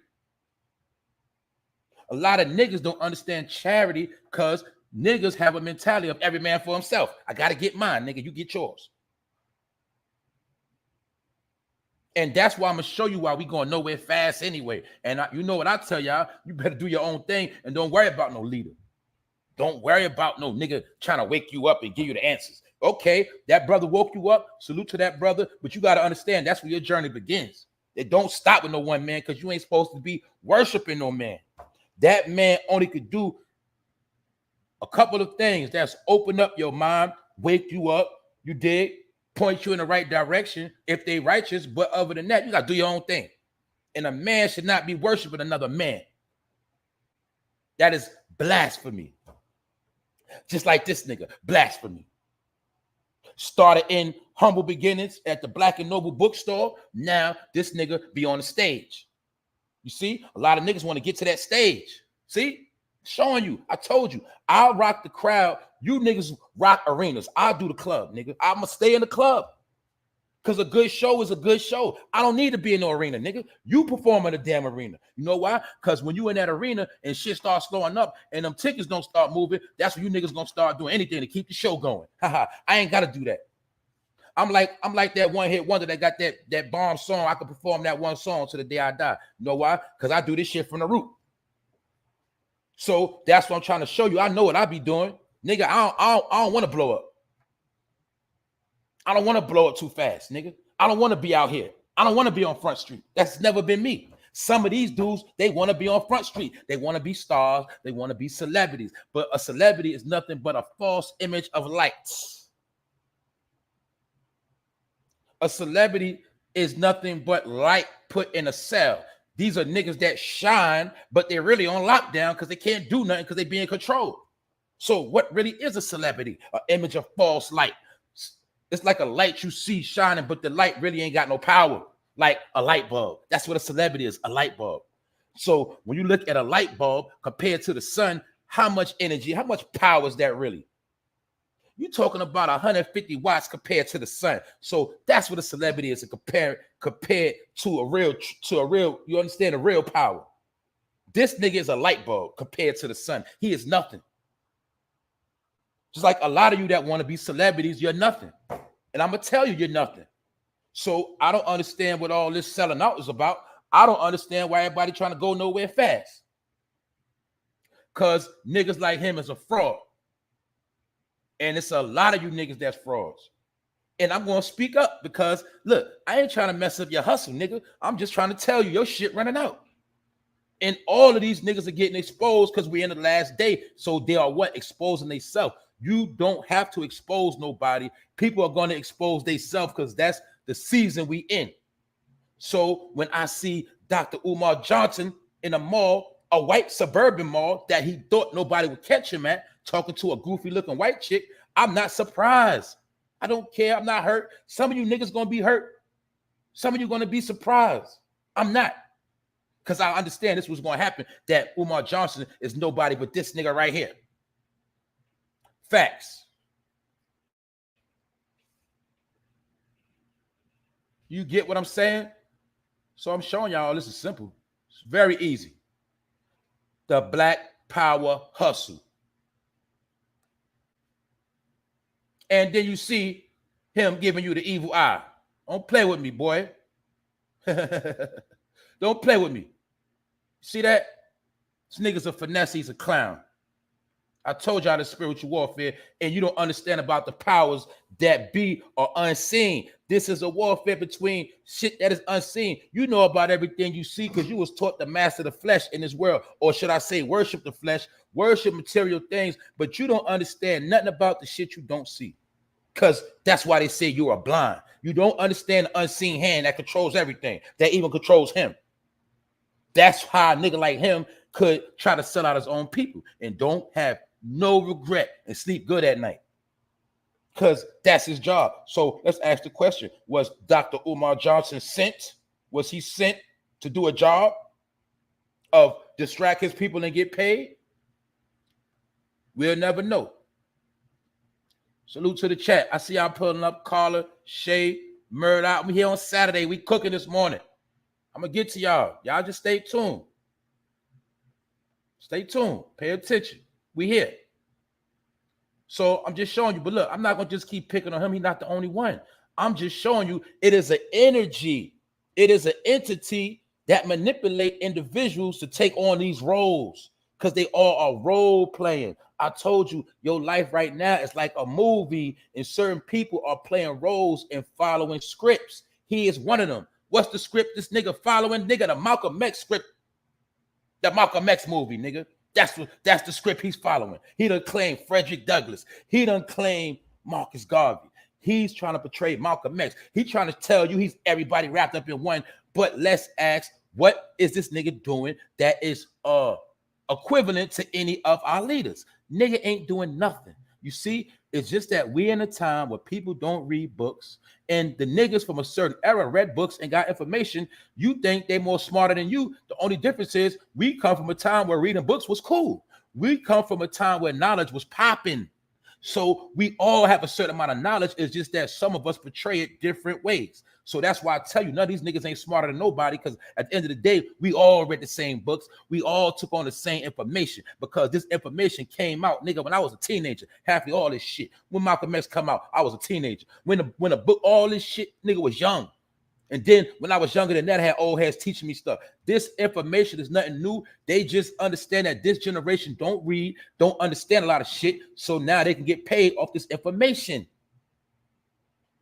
A lot of niggas don't understand charity because niggas have a mentality of every man for himself. I got to get mine, nigga. You get yours. And that's why I'm going to show you why we going nowhere fast anyway. And you know what I tell y'all? You better do your own thing and don't worry about no leader. Don't worry about no nigga trying to wake you up and give you the answers. Okay, that brother woke you up. Salute to that brother. But you got to understand, that's where your journey begins. It don't stop with no one man, because you ain't supposed to be worshiping no man. That man only could do a couple of things. That's open up your mind, wake you up, you dig, point you in the right direction if they righteous. But other than that, you got to do your own thing. And a man should not be worshiping another man. That is blasphemy. Just like this nigga, blasphemy. Started in humble beginnings at the Black and Noble bookstore. Now this nigga be on the stage. You see, a lot of niggas want to get to that stage. See, showing you. I told you, I'll rock the crowd. You niggas rock arenas. I'll do the club, nigga. I'm gonna stay in the club, because a good show is a good show. I don't need to be in no arena, nigga. You perform in a damn arena. You know why? Because when you in that arena and shit starts slowing up and them tickets don't start moving, that's when you niggas gonna start doing anything to keep the show going. Haha, I ain't gotta do that. I'm like that one hit wonder that got that bomb song. I could perform that one song to the day I die. You know why? Because I do this shit from the root. So that's what I'm trying to show you. I know what I be doing. Nigga, I don't want to blow up. I don't want to blow up too fast, nigga. I don't want to be out here. I don't want to be on Front Street. That's never been me. Some of these dudes, they want to be on Front Street. They want to be stars. They want to be celebrities. But a celebrity is nothing but a false image of lights. A celebrity is nothing but light put in a cell. These are niggas that shine, but they're really on lockdown because they can't do nothing because they being controlled. So what really is a celebrity? An image of false light. It's like a light you see shining, but the light really ain't got no power. Like a light bulb. That's what a celebrity is, a light bulb. So when you look at a light bulb compared to the sun, how much energy, how much power is that really? You're talking about 150 watts compared to the sun. So that's what a celebrity is, compared to a real, you understand, the real power. This nigga is a light bulb compared to the sun. He is nothing. Just like a lot of you that want to be celebrities, you're nothing. And I'm going to tell you, you're nothing. So I don't understand what all this selling out is about. I don't understand why everybody trying to go nowhere fast. Because niggas like him is a fraud. And it's a lot of you niggas that's frauds. And I'm going to speak up because, look, I ain't trying to mess up your hustle, nigga. I'm just trying to tell you your shit running out. And all of these niggas are getting exposed because we're in the last day. So they are what? Exposing themselves. You don't have to expose nobody. People are going to expose themselves because that's the season we in. So when I see Dr. Umar Johnson in a mall, a white suburban mall that he thought nobody would catch him at, talking to a goofy looking white chick, I'm not surprised. I don't care. I'm not hurt. Some of you niggas gonna be hurt. Some of you gonna be surprised. I'm not. Because I understand this was gonna happen, that Umar Johnson is nobody but this nigga right here. Facts. You get what I'm saying? So I'm showing y'all this is simple. It's very easy. The Black Power hustle. And then you see him giving you the evil eye. Don't play with me, boy. Don't play with me. See that? This nigga's a finesse. He's a clown. I told y'all the spiritual warfare, and you don't understand about the powers that be or unseen. This is a warfare between shit that is unseen. You know about everything you see because you was taught to master the flesh in this world, or should I say worship the flesh, worship material things, but you don't understand nothing about the shit you don't see, because that's why they say you are blind. You don't understand the unseen hand that controls everything, that even controls him. That's how a nigga like him could try to sell out his own people and don't have no regret and sleep good at night, because that's his job. So let's ask the question: was Dr. Umar Johnson sent? Was he sent to do a job of distract his people and get paid? We'll never know. Salute to the chat. I see y'all pulling up. Carla, Shay, Murdoch. We here on Saturday. We cooking this morning. I'm gonna get to y'all. Y'all just stay tuned. Stay tuned. Pay attention. We here. So I'm just showing you, but look, I'm not gonna just keep picking on him. He's not the only one. I'm just showing you it is an energy. It is an entity that manipulate individuals to take on these roles because they all are role playing. I told you your life right now is like a movie, and certain people are playing roles and following scripts. He is one of them. What's the script this nigga following? Nigga, the Malcolm X script. The Malcolm X movie, nigga. That's the script he's following. He done claim Frederick Douglass. He done claim Marcus Garvey. He's trying to portray Malcolm X. He's trying to tell you he's everybody wrapped up in one. But let's ask, what is this nigga doing that is equivalent to any of our leaders? Nigga ain't doing nothing. You see, it's just that we in a time where people don't read books, and the niggas from a certain era read books and got information. You think they more smarter than you. The only difference is we come from a time where reading books was cool. We come from a time where knowledge was popping. So we all have a certain amount of knowledge. It's just that some of us portray it different ways. So that's why I tell you, none of these niggas ain't smarter than nobody, because at the end of the day, we all read the same books. We all took on the same information, because this information came out, nigga, when I was a teenager. Half of all this shit. When Malcolm X come out, I was a teenager. When a book, all this shit, nigga was young. And then when I was younger than that, I had old heads teaching me stuff. This information is nothing new. They just understand that this generation don't read, don't understand a lot of shit. So now they can get paid off this information.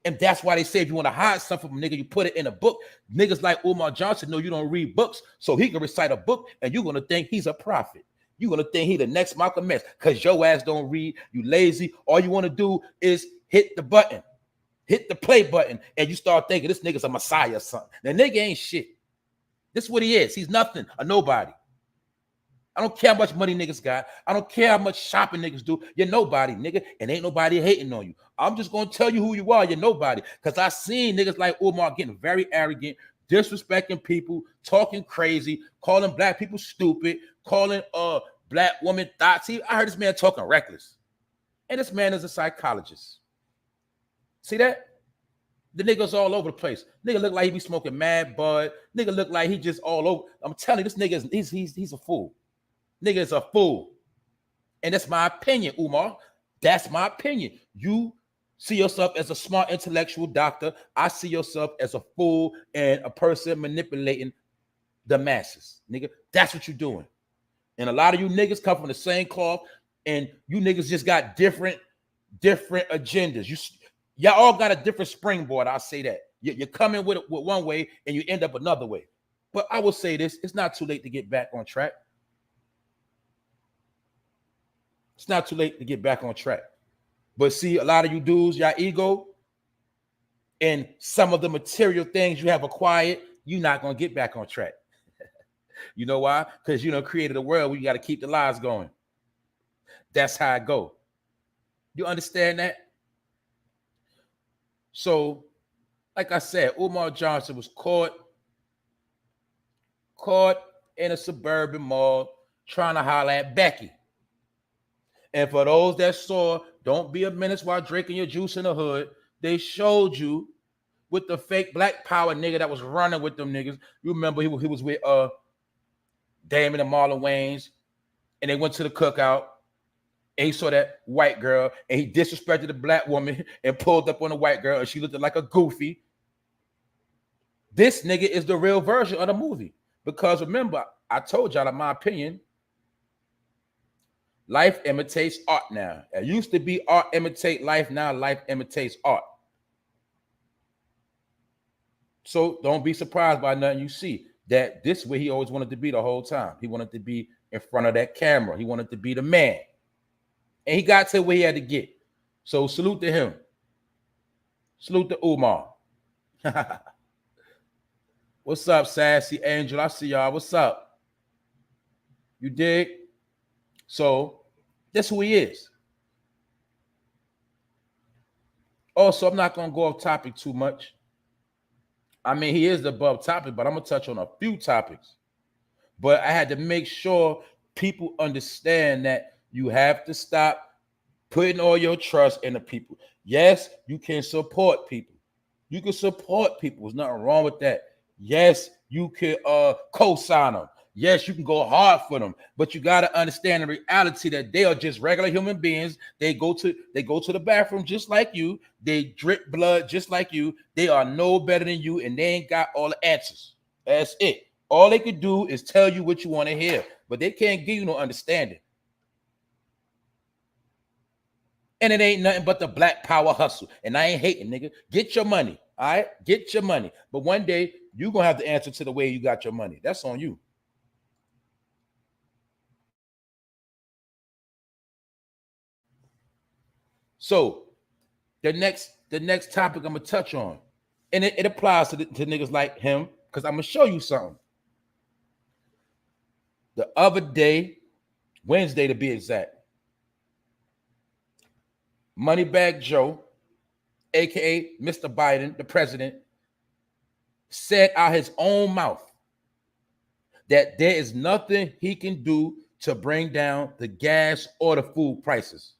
And that's why they say if you want to hide something from a nigga, you put it in a book. Niggas like Umar Johnson know you don't read books, so he can recite a book and you're going to think he's a prophet. You're going to think he the next Malcolm X because your ass don't read, you lazy. All you want to do is hit the button. Hit the play button, and you start thinking this nigga's a messiah or something. The nigga ain't shit. This is what he is. He's nothing, a nobody. I don't care how much money niggas got. I don't care how much shopping niggas do. You're nobody, nigga, and ain't nobody hating on you. I'm just going to tell you who you are. You're nobody, because I seen niggas like Umar getting very arrogant, disrespecting people, talking crazy, calling black people stupid, calling black women thoughts. I heard this man talking reckless, and this man is a psychologist. See that? The nigga's all over the place. Nigga look like he be smoking mad bud. Nigga look like he just all over. I'm telling you, this nigga is he's a fool. Nigga is a fool. And that's my opinion, Umar. That's my opinion. You see yourself as a smart intellectual doctor. I see yourself as a fool and a person manipulating the masses. Nigga, that's what you're doing. And a lot of you niggas come from the same cloth, and you niggas just got different agendas. Y'all all got a different springboard. I'll say that. You're coming with one way and you end up another way. But I will say this, it's not too late to get back on track. It's not too late to get back on track. But see, a lot of you dudes, y'all ego and some of the material things you have acquired, you're not going to get back on track. You know why? Because you know created a world where you got to keep the lies going. That's how it go. You understand that? So, like I said, Umar Johnson was caught in a suburban mall trying to holler at Becky. And for those that saw, don't be a menace while drinking your juice in the hood, they showed you with the fake black power nigga that was running with them niggas. You remember he was with Damon and Marlon Wayans, and they went to the cookout, and he saw that white girl, and he disrespected the black woman and pulled up on the white girl, and she looked like a goofy. This nigga is the real version of the movie. Because remember, I told y'all, in my opinion, life imitates art now. It used to be art imitate life. Now life imitates art. So don't be surprised by nothing you see. That this way he always wanted to be the whole time. He wanted to be in front of that camera. He wanted to be the man. And he got to where he had to get. So salute to him. Salute to Umar. What's up, Sassy Angel? I see y'all. What's up? You dig? So that's who he is. Also, I'm not going to go off topic too much. I mean, he is the above topic, but I'm going to touch on a few topics. But I had to make sure people understand that you have to stop putting all your trust in the people. Yes, you can support people. You can support people. There's nothing wrong with that. Yes, you can co-sign them. Yes, you can go hard for them, but you got to understand the reality that they are just regular human beings. They go to the bathroom just like you. They drip blood just like you. They are no better than you, and they ain't got all the answers. That's it. All they could do is tell you what you want to hear, but they can't give you no understanding. And it ain't nothing but the black power hustle. And I ain't hating, nigga. Get your money, all right? Get your money. But one day, you're going to have to answer to the way you got your money. That's on you. So the next topic I'm going to touch on, and it applies to niggas like him, because I'm going to show you something. The other day, Wednesday to be exact, Moneybag Joe, aka Mr. Biden, the president, said out his own mouth that there is nothing he can do to bring down the gas or the food prices.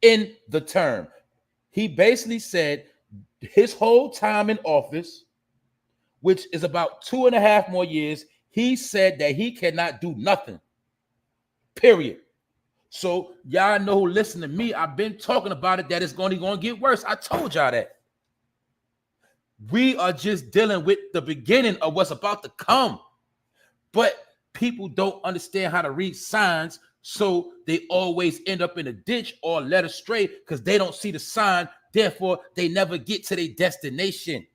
In the term, he basically said his whole time in office, which is about 2.5 more years, he said that he cannot do nothing, period. So y'all know who listen to me. I've been talking about it, that it's going to get worse. I told y'all that. We are just dealing with the beginning of what's about to come. But people don't understand how to read signs, so they always end up in a ditch or led astray because they don't see the sign. Therefore, they never get to their destination.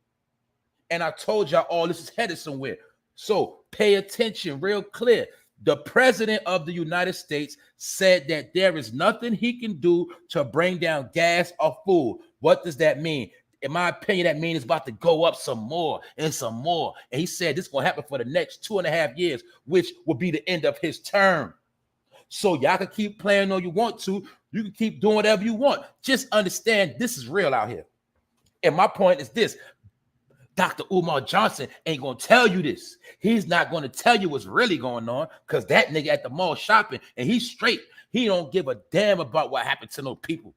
And I told y'all all this is headed somewhere. So pay attention real clear. The president of the United States said that there is nothing he can do to bring down gas or food. What does that mean? In my opinion, that means it's about to go up some more and some more. And he said this is going to happen for the next 2.5 years, which will be the end of his term. So y'all can keep playing all you want to. You can keep doing whatever you want. Just understand this is real out here. And my point is this. Dr. Umar Johnson ain't going to tell you this. He's not going to tell you what's really going on because that nigga at the mall shopping and he's straight. He don't give a damn about what happened to no people.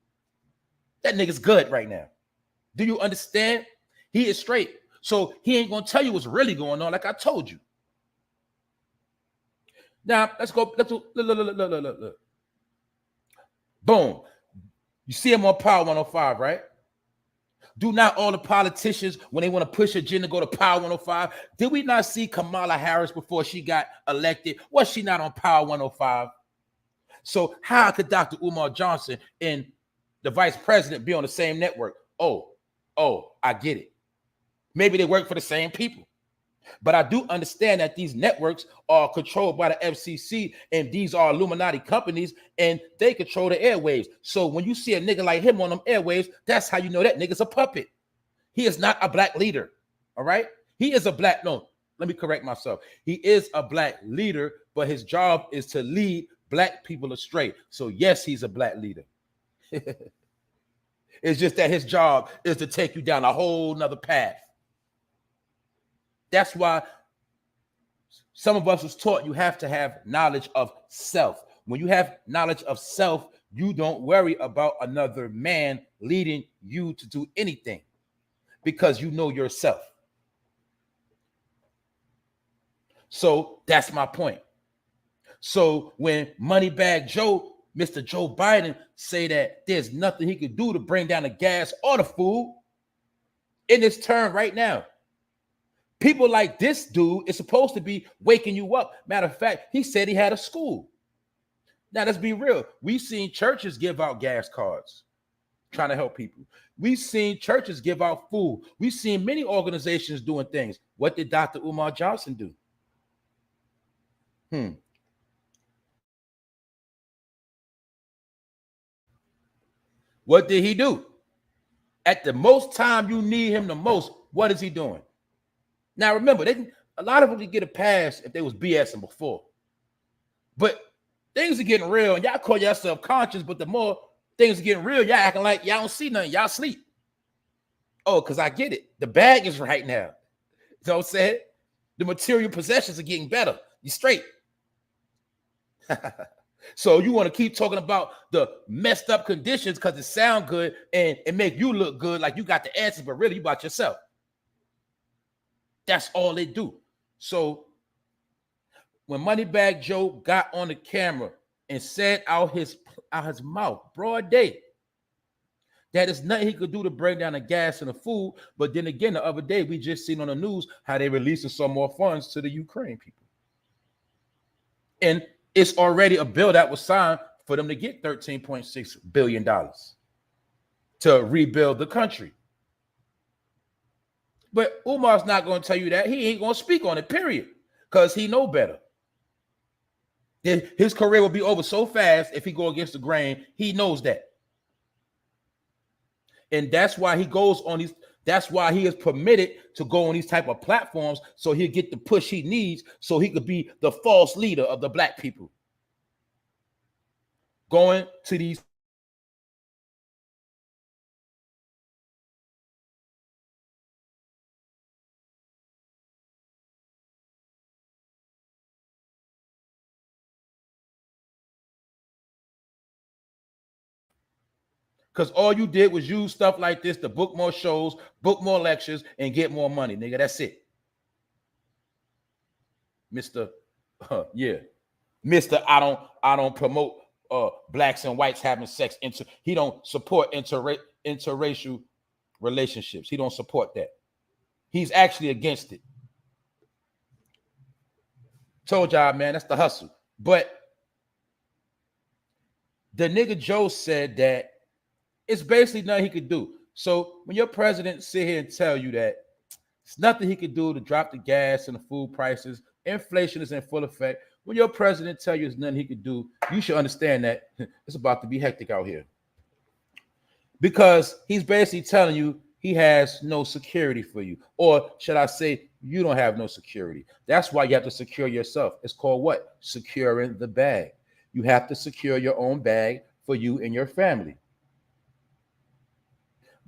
That nigga's good right now. Do you understand? He is straight. So he ain't going to tell you what's really going on like I told you. Now, let's go. Look. Boom. You see him on Power 105, right? Do not all the politicians, when they want to push agenda, go to Power 105? Did we not see Kamala Harris before she got elected? Was she not on Power 105? So how could Dr. Umar Johnson and the vice president be on the same network? Oh, I get it. Maybe they work for the same people. But I do understand that these networks are controlled by the FCC, and these are Illuminati companies, and they control the airwaves. So when you see a nigga like him on them airwaves, that's how you know that nigga's a puppet. He is not a black leader, all right? He is a black, no. let me correct myself. He is a black leader, but his job is to lead black people astray. So yes, he's a black leader. It's just that his job is to take you down a whole nother path. That's why some of us was taught you have to have knowledge of self. When you have knowledge of self, you don't worry about another man leading you to do anything because you know yourself. So that's my point. So when Moneybag Joe, Mr. Joe Biden, say that there's nothing he could do to bring down the gas or the food in this term right now, people like this dude is supposed to be waking you up. Matter of fact, he said he had a school. Now, let's be real. We've seen churches give out gas cards trying to help people. We've seen churches give out food. We've seen many organizations doing things. What did Dr. Umar Johnson do? What did he do? At the most time you need him the most, what is he doing? Now, remember, a lot of them could get a pass if they was BSing before. But things are getting real, and y'all call yourself conscious, but the more things are getting real, y'all acting like y'all don't see nothing. Y'all sleep. Oh, because I get it. The bag is right now. You know what I'm saying? The material possessions are getting better. You straight. So you want to keep talking about the messed up conditions because it sound good and it make you look good like you got the answers, but really you about yourself. That's all they do. So when Moneybag Joe got on the camera and said out his mouth, broad day, that is nothing he could do to bring down the gas and the food. But then again, the other day, we just seen on the news how they releasing some more funds to the Ukraine people. And it's already a bill that was signed for them to get $13.6 billion to rebuild the country. But Umar's not going to tell you that. He ain't going to speak on it, period, because he know better. His career will be over so fast if he go against the grain. He knows that. And that's why he goes on these. That's why he is permitted to go on these type of platforms, so he'll get the push he needs, so he could be the false leader of the black people. Going to these because all you did was use stuff like this to book more shows, book more lectures, and get more money, nigga. That's it. Mr. Mr. I don't promote blacks and whites having sex. He don't support interracial relationships. He don't support that. He's actually against it. Told y'all, man, that's the hustle. But the nigga Joe said that it's basically nothing he could do. So when your president sit here and tell you that it's nothing he could do to drop the gas and the food prices, inflation is in full effect. When your president tell you there's nothing he could do, you should understand that it's about to be hectic out here. Because he's basically telling you he has no security for you. Or should I say, you don't have no security. That's why you have to secure yourself. It's called what? Securing the bag. You have to secure your own bag for you and your family.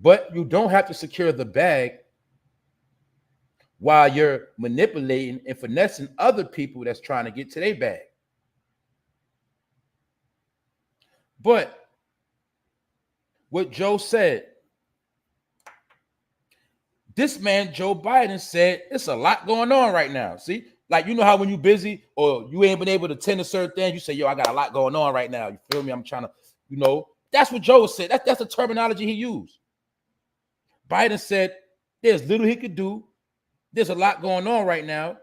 But you don't have to secure the bag while you're manipulating and finessing other people that's trying to get to their bag. But what Joe said, this man, Joe Biden, said it's a lot going on right now. See, like, you know how when you're busy or you ain't been able to attend to certain things, you say, yo, I got a lot going on right now. You feel me? I'm trying to, that's what Joe said. That's the terminology he used. Biden said there's little he could do. There's a lot going on right now.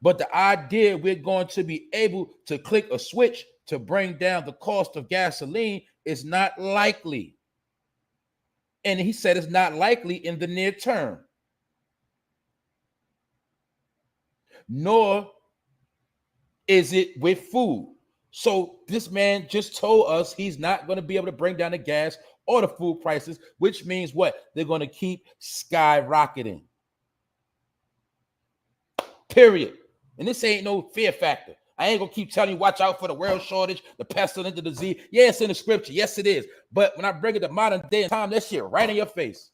But the idea we're going to be able to click a switch to bring down the cost of gasoline is not likely. And he said it's not likely in the near term. Nor is it with food. So this man just told us he's not going to be able to bring down the gas or the food prices, which means what? They're going to keep skyrocketing. period. And this ain't no fear factor. I ain't gonna keep telling you, watch out for the world shortage, the pestilence, the disease. Yeah, it's in the scripture. Yes, it is. But when I bring it to modern day and time, that shit right in your face.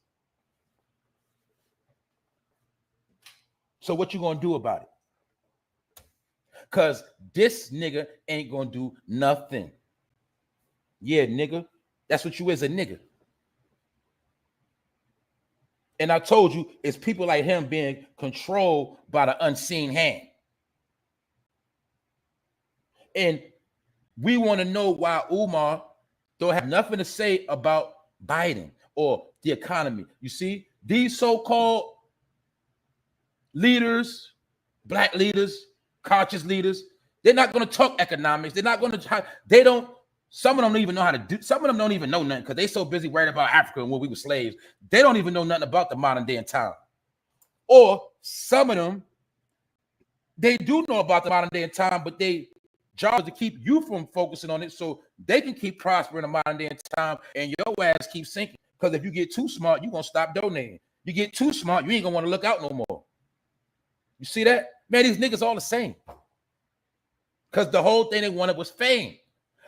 So what you gonna do about it? Because this nigga ain't gonna do nothing. Yeah, nigga. That's what you is, a nigga. And I told you, it's people like him being controlled by the unseen hand. And we want to know why Umar don't have nothing to say about Biden or the economy. You see, these so-called leaders, black leaders, conscious leaders, they're not going to talk economics. They're not going to, they don't, some of them don't even know how to do, some of them don't even know nothing because they so busy worried about Africa and when we were slaves. They don't even know nothing about the modern day and time. Or some of them, they do know about the modern day and time, but they job is to keep you from focusing on it so they can keep prospering in the modern day and time and your ass keeps sinking. Because if you get too smart, you're going to stop donating. You get too smart, you ain't going to want to look out no more. You see that? Man, these niggas all the same. Because the whole thing they wanted was fame.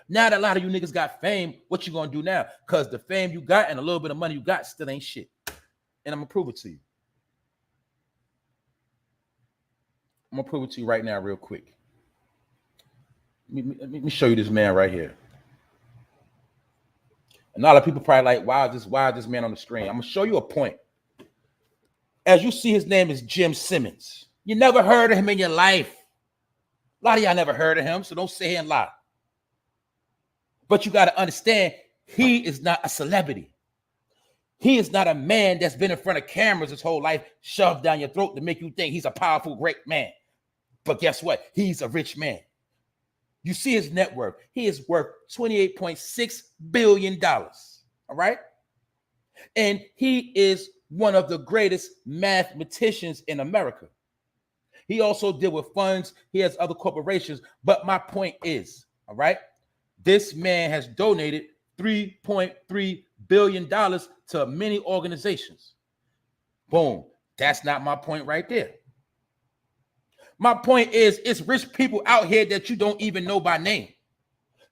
Now that a lot of you niggas got fame, what you going to do now? Because the fame you got and a little bit of money you got still ain't shit. And I'm going to prove it to you. I'm going to prove it to you right now real quick. Let me show you this man right here. And a lot of people probably like, why is this man on the screen? I'm going to show you a point. As you see, his name is Jim Simmons. You never heard of him in your life. A lot of y'all never heard of him, so don't sit here and lie. But you got to understand, he is not a celebrity. He is not a man that's been in front of cameras his whole life, shoved down your throat to make you think he's a powerful, great man. But guess what? He's a rich man. You see his net worth. He is worth $28.6 billion. All right. And he is one of the greatest mathematicians in America. He also deals with funds. He has other corporations. But my point is, all right, this man has donated $3.3 billion to many organizations. Boom. That's not my point right there. My point is, it's rich people out here that you don't even know by name.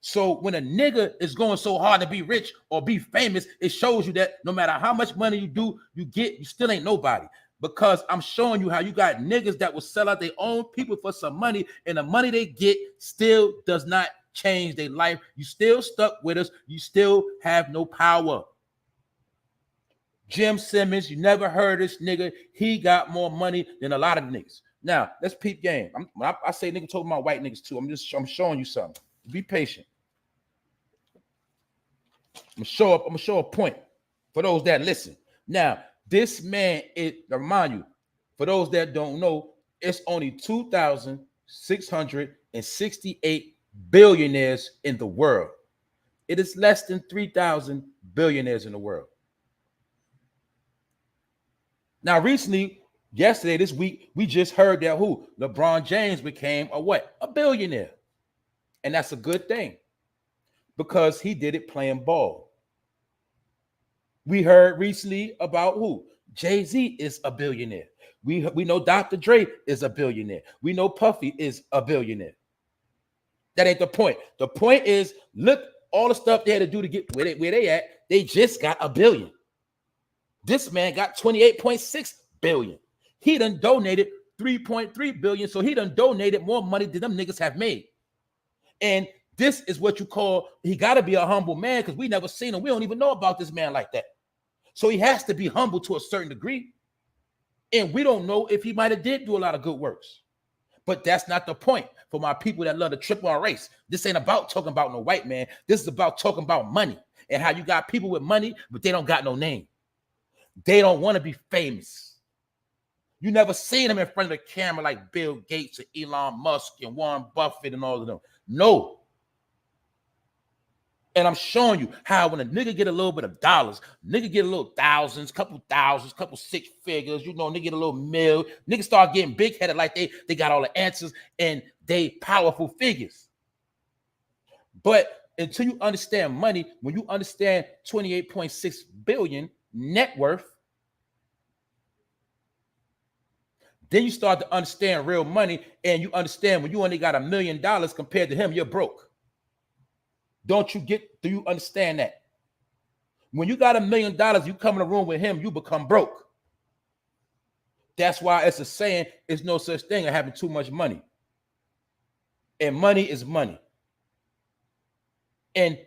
So when a nigga is going so hard to be rich or be famous, it shows you that no matter how much money you get, you still ain't nobody. Because I'm showing you how you got niggas that will sell out their own people for some money, and the money they get still does not change their life. You still stuck with us. You still have no power. Jim Simmons, you never heard this nigga. He got more money than a lot of niggas. Now, let's peep game. When I say nigga, talking about white niggas too. I'm showing you something. Be patient. I'm gonna show a point for those that listen. Now, this man, remind you, for those that don't know, it's only 2,668 billionaires in the world. It is less than 3,000 billionaires in the world. Now, recently, yesterday, this week, we just heard that LeBron James became a what? A billionaire. And that's a good thing because he did it playing ball. We heard recently about Jay-Z is a billionaire. We know Dr. Dre is a billionaire. We know Puffy is a billionaire. That ain't the point. The point is, look, all the stuff they had to do to get where they at. They just got $1 billion. This man got 28.6 billion. He done donated 3.3 billion. So he done donated more money than them niggas have made. And this is what you call, he got to be a humble man because we never seen him. We don't even know about this man like that. So he has to be humble to a certain degree. And we don't know if he might have did do a lot of good works. But that's not the point for my people that love to trip on race. This ain't about talking about no white man. This is about talking about money and how you got people with money, but they don't got no name. They don't want to be famous. You never seen them in front of the camera like Bill Gates and Elon Musk and Warren Buffett and all of them. No. And I'm showing you how when a nigga get a little bit of dollars, nigga get a little thousands, couple six figures, nigga get a little mil, nigga start getting big-headed like they got all the answers and they powerful figures. But until you understand money, when you understand 28.6 billion net worth, Then you start to understand real money, and you understand when you only got $1 million compared to him, you're broke. Do you understand that? When you got $1 million, you come in a room with him, you become broke. That's why it's a saying, there's no such thing as having too much money. And money is money. And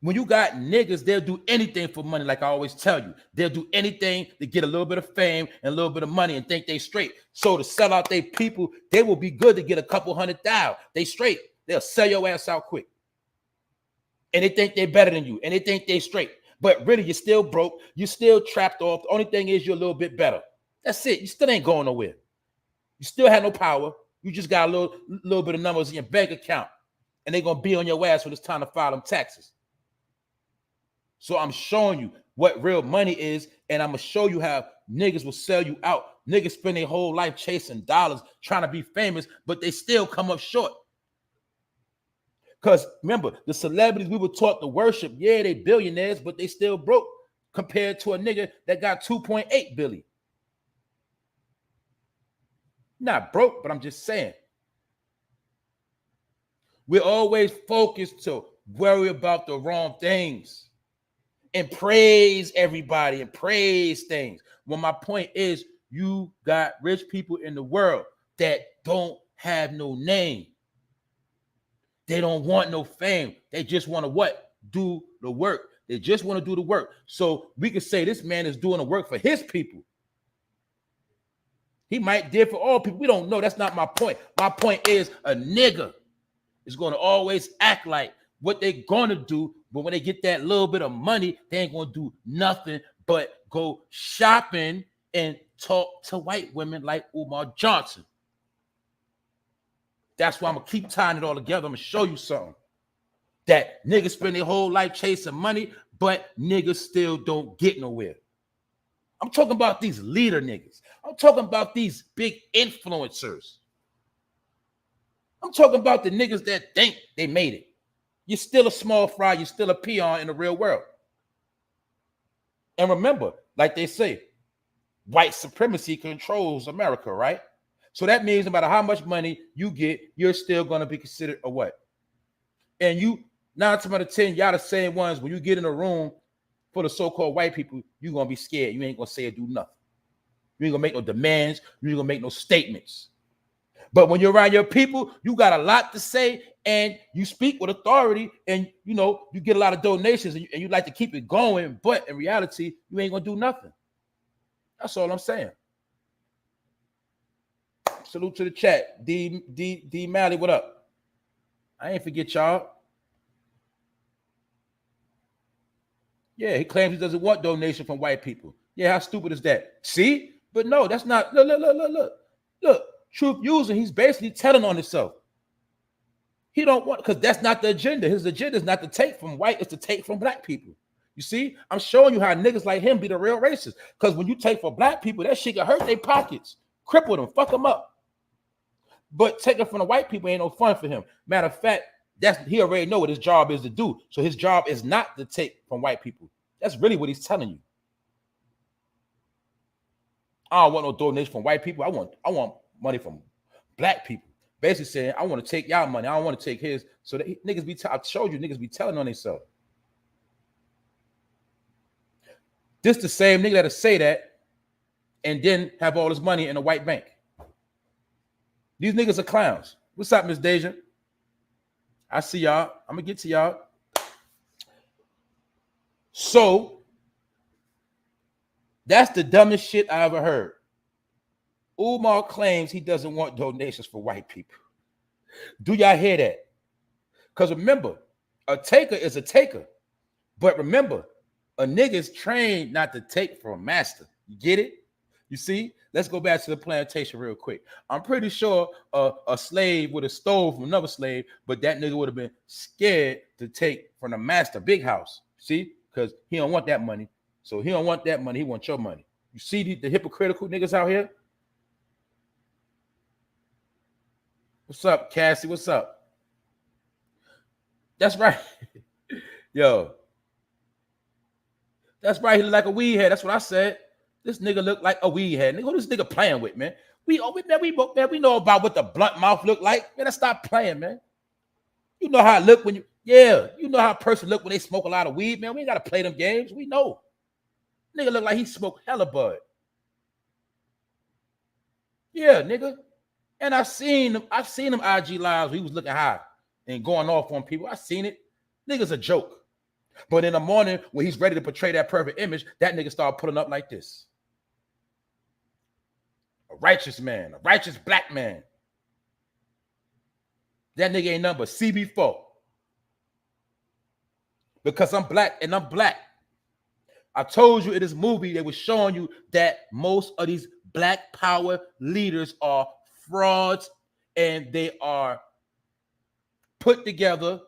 when you got niggas, they'll do anything for money, like I always tell you. They'll do anything to get a little bit of fame and a little bit of money and think they straight. So to sell out their people, they will be good to get a couple $100,000. They straight. They'll sell your ass out quick. And they think they're better than you. And they think they straight. But really, you're still broke. You're still trapped off. The only thing is you're a little bit better. That's it. You still ain't going nowhere. You still have no power. You just got a little bit of numbers in your bank account. And they're going to be on your ass when it's time to file them taxes. So I'm showing you what real money is, and I'm going to show you how niggas will sell you out. Niggas spend their whole life chasing dollars, trying to be famous, but they still come up short. Because remember, the celebrities we were taught to worship, yeah, they billionaires, but they still broke compared to a nigga that got 2.8 billion. Not broke, but I'm just saying. We're always focused to worry about the wrong things and praise everybody and praise things. Well, my point is, you got rich people in the world that don't have no name. They don't want no fame. They just want to what? Do the work. They just want to do the work. So we could say this man is doing the work for his people. He might did for all people. We don't know. That's not my point. My point is a nigga is going to always act like what they're going to do, but when they get that little bit of money, they ain't going to do nothing but go shopping and talk to white women like Umar Johnson. That's why I'm going to keep tying it all together. I'm going to show you something. That niggas spend their whole life chasing money, but niggas still don't get nowhere. I'm talking about these leader niggas. I'm talking about these big influencers. I'm talking about the niggas that think they made it. You're still a small fry. You're still a peon in the real world. And remember, like they say, white supremacy controls America, right? So that means no matter how much money you get, you're still going to be considered a what? And you, 9 times out of 10, y'all the same ones. When you get in a room for the so-called white people, you're going to be scared. You ain't going to say or do nothing. You ain't going to make no demands. You ain't going to make no statements. But when you're around your people, you got a lot to say, and you speak with authority, and you know you get a lot of donations, and you like to keep it going. But in reality, you ain't gonna do nothing. That's all I'm saying. Salute to the chat, D Malley, what up? I ain't forget y'all. Yeah, he claims he doesn't want donation from white people. Yeah, how stupid is that? See, but no, that's not. Look. Truth using, he's basically telling on himself. He don't want, because that's not the agenda. His agenda is not to take from white, it's to take from black people. You see, I'm showing you how niggas like him be the real racists. Because when you take for black people, that shit can hurt their pockets, cripple them, fuck them up. But taking from the white people ain't no fun for him. Matter of fact, he already know what his job is to do. So his job is not to take from white people. That's really what he's telling you. I don't want no donation from white people. I want money from black people. Basically saying, I want to take y'all money. I don't want to take his. So that niggas be, I showed you niggas be telling on themselves. This the same nigga that'll say that and then have all his money in a white bank. These niggas are clowns. What's up, Miss Deja? I see y'all. I'm going to get to y'all. So, that's the dumbest shit I ever heard. Umar claims he doesn't want donations for white people. Do y'all hear that? Because remember, a taker is a taker. But remember, a nigga is trained not to take from a master. You get it? You see? Let's go back to the plantation real quick. I'm pretty sure a slave would have stole from another slave, but that nigga would have been scared to take from the master, big house. See? Because he don't want that money. So he don't want that money. He wants your money. You see the hypocritical niggas out here? What's up, Cassie? What's up? That's right. Yo. That's right. He look like a weed head. That's what I said. This nigga look like a weed head. Nigga, who this nigga playing with, man? We know about what the blunt mouth look like. Man, let's stop playing, man. You know how it look when you know how a person look when they smoke a lot of weed, man. We ain't gotta play them games. We know. Nigga look like he smoked hella bud. Yeah, nigga. And I've seen them IG lives where he was looking high and going off on people. I seen it. Nigga's a joke. But in the morning, when he's ready to portray that perfect image, that nigga start pulling up like this. A righteous man, a righteous black man. That nigga ain't nothing but CB4. Because I'm black and I'm black. I told you in this movie, they were showing you that most of these black power leaders are frauds and they are put together.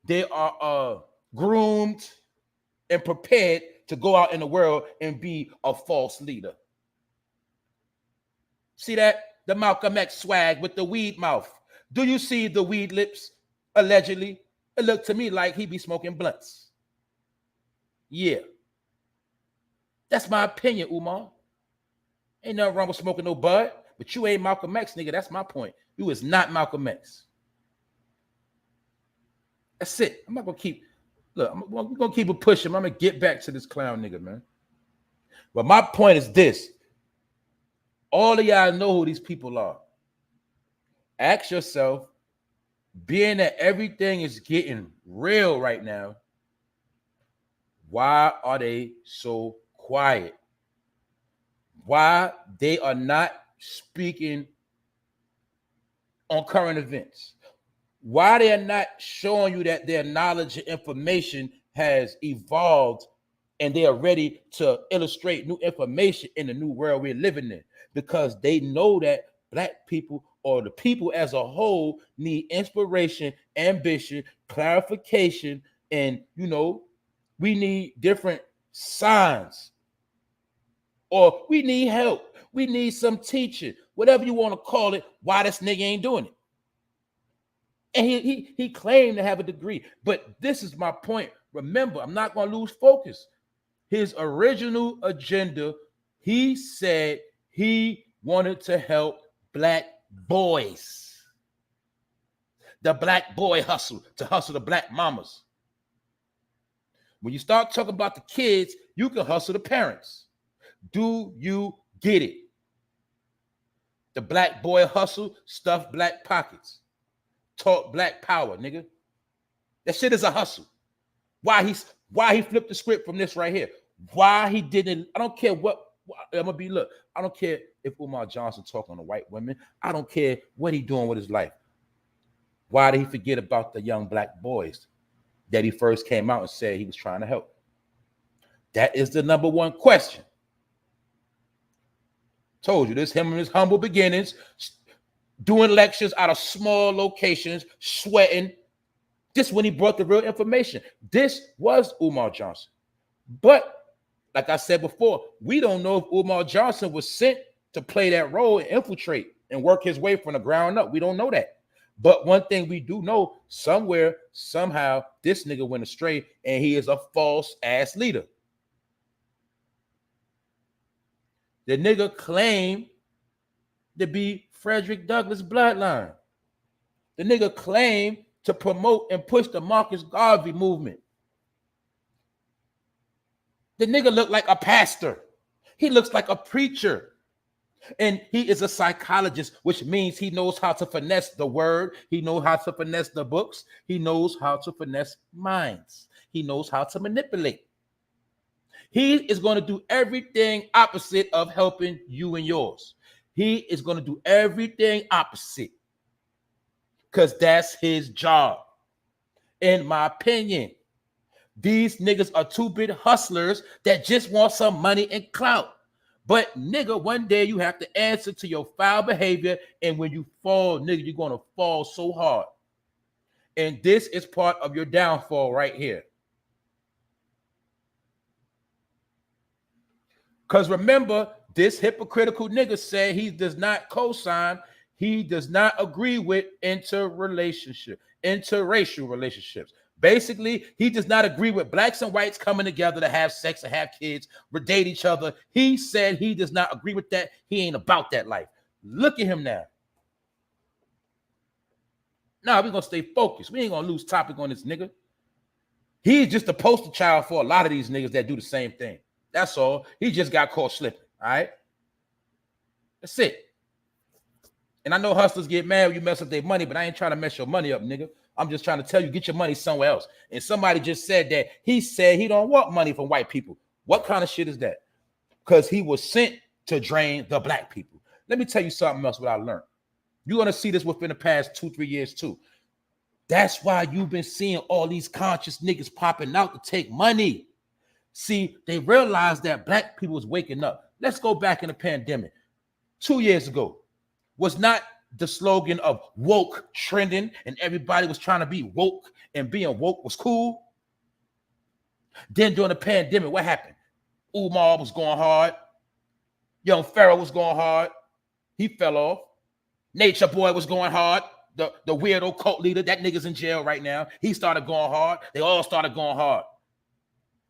They are groomed and prepared to go out in the world and be a false leader. See that? The Malcolm X swag with the weed mouth. Do you see the weed lips? Allegedly. It looked to me like he be smoking blunts. Yeah. That's my opinion, Umar. Ain't nothing wrong with smoking no bud, but you ain't Malcolm X, nigga. That's my point. You is not Malcolm X. That's it. I'm not gonna keep. Look, we're gonna keep it pushing. I'm gonna get back to this clown nigga, man. But my point is this: all of y'all know who these people are. Ask yourself, being that everything is getting real right now, why are they so quiet? Why they are not speaking on current events? Why they are not showing you that their knowledge and information has evolved and they are ready to illustrate new information in the new world we're living in? Because they know that black people or the people as a whole need inspiration, ambition, clarification, and, you know, we need different signs, or we need help. We need some teaching, whatever you want to call it, why this nigga ain't doing it. And he claimed to have a degree. But this is my point. Remember, I'm not going to lose focus. His original agenda, he said he wanted to help black boys. The black boy hustle, to hustle the black mamas. When you start talking about the kids, you can hustle the parents. Do you get it? The black boy hustle, stuff black pockets. Talk black power, nigga. That shit is a hustle. Why he flipped the script from this right here? Why he didn't? I don't care what. I'm gonna be. Look, I don't care if Umar Johnson talking to white women. I don't care what he doing with his life. Why did he forget about the young black boys that he first came out and said he was trying to help? That is the number one question. Told you this, him in his humble beginnings, doing lectures out of small locations, sweating. This when he brought the real information. This was Umar Johnson. But like I said before, we don't know if Umar Johnson was sent to play that role and infiltrate and work his way from the ground up. We don't know that. But one thing we do know, somewhere, somehow, this nigga went astray and he is a false ass leader. The nigga claimed to be Frederick Douglass bloodline. The nigga claimed to promote and push the Marcus Garvey movement. The nigga looked like a pastor. He looks like a preacher. And he is a psychologist, which means he knows how to finesse the word. He knows how to finesse the books. He knows how to finesse minds. He knows how to manipulate. He is going to do everything opposite of helping you and yours. He is going to do everything opposite because that's his job. In my opinion, these niggas are two big hustlers that just want some money and clout. But nigga, one day you have to answer to your foul behavior. And when you fall, nigga, you're going to fall so hard. And this is part of your downfall right here. Because remember, this hypocritical nigga said he does not co-sign, he does not agree with interracial relationships. Basically, he does not agree with blacks and whites coming together to have sex and have kids, date each other. He said he does not agree with that. He ain't about that life. Look at him now. Nah, we're going to stay focused. We ain't going to lose topic on this nigga. He's just a poster child for a lot of these niggas that do the same thing. That's all. He just got caught slipping, all right? That's it. And I know hustlers get mad when you mess up their money, but I ain't trying to mess your money up, nigga. I'm just trying to tell you, get your money somewhere else. And somebody just said that he said he don't want money from white people. What kind of shit is that? Because he was sent to drain the black people. Let me tell you something else what I learned. You're going to see this within the past 2-3 years too. That's why you've been seeing all these conscious niggas popping out to take money. See, they realized that black people was waking up. Let's go back in the pandemic. 2 years ago, was not the slogan of woke trending and everybody was trying to be woke and being woke was cool? Then during the pandemic, what happened? Umar was going hard. Young Pharaoh was going hard. He fell off. Nature Boy was going hard. The weirdo cult leader, that nigga's in jail right now. He started going hard. They all started going hard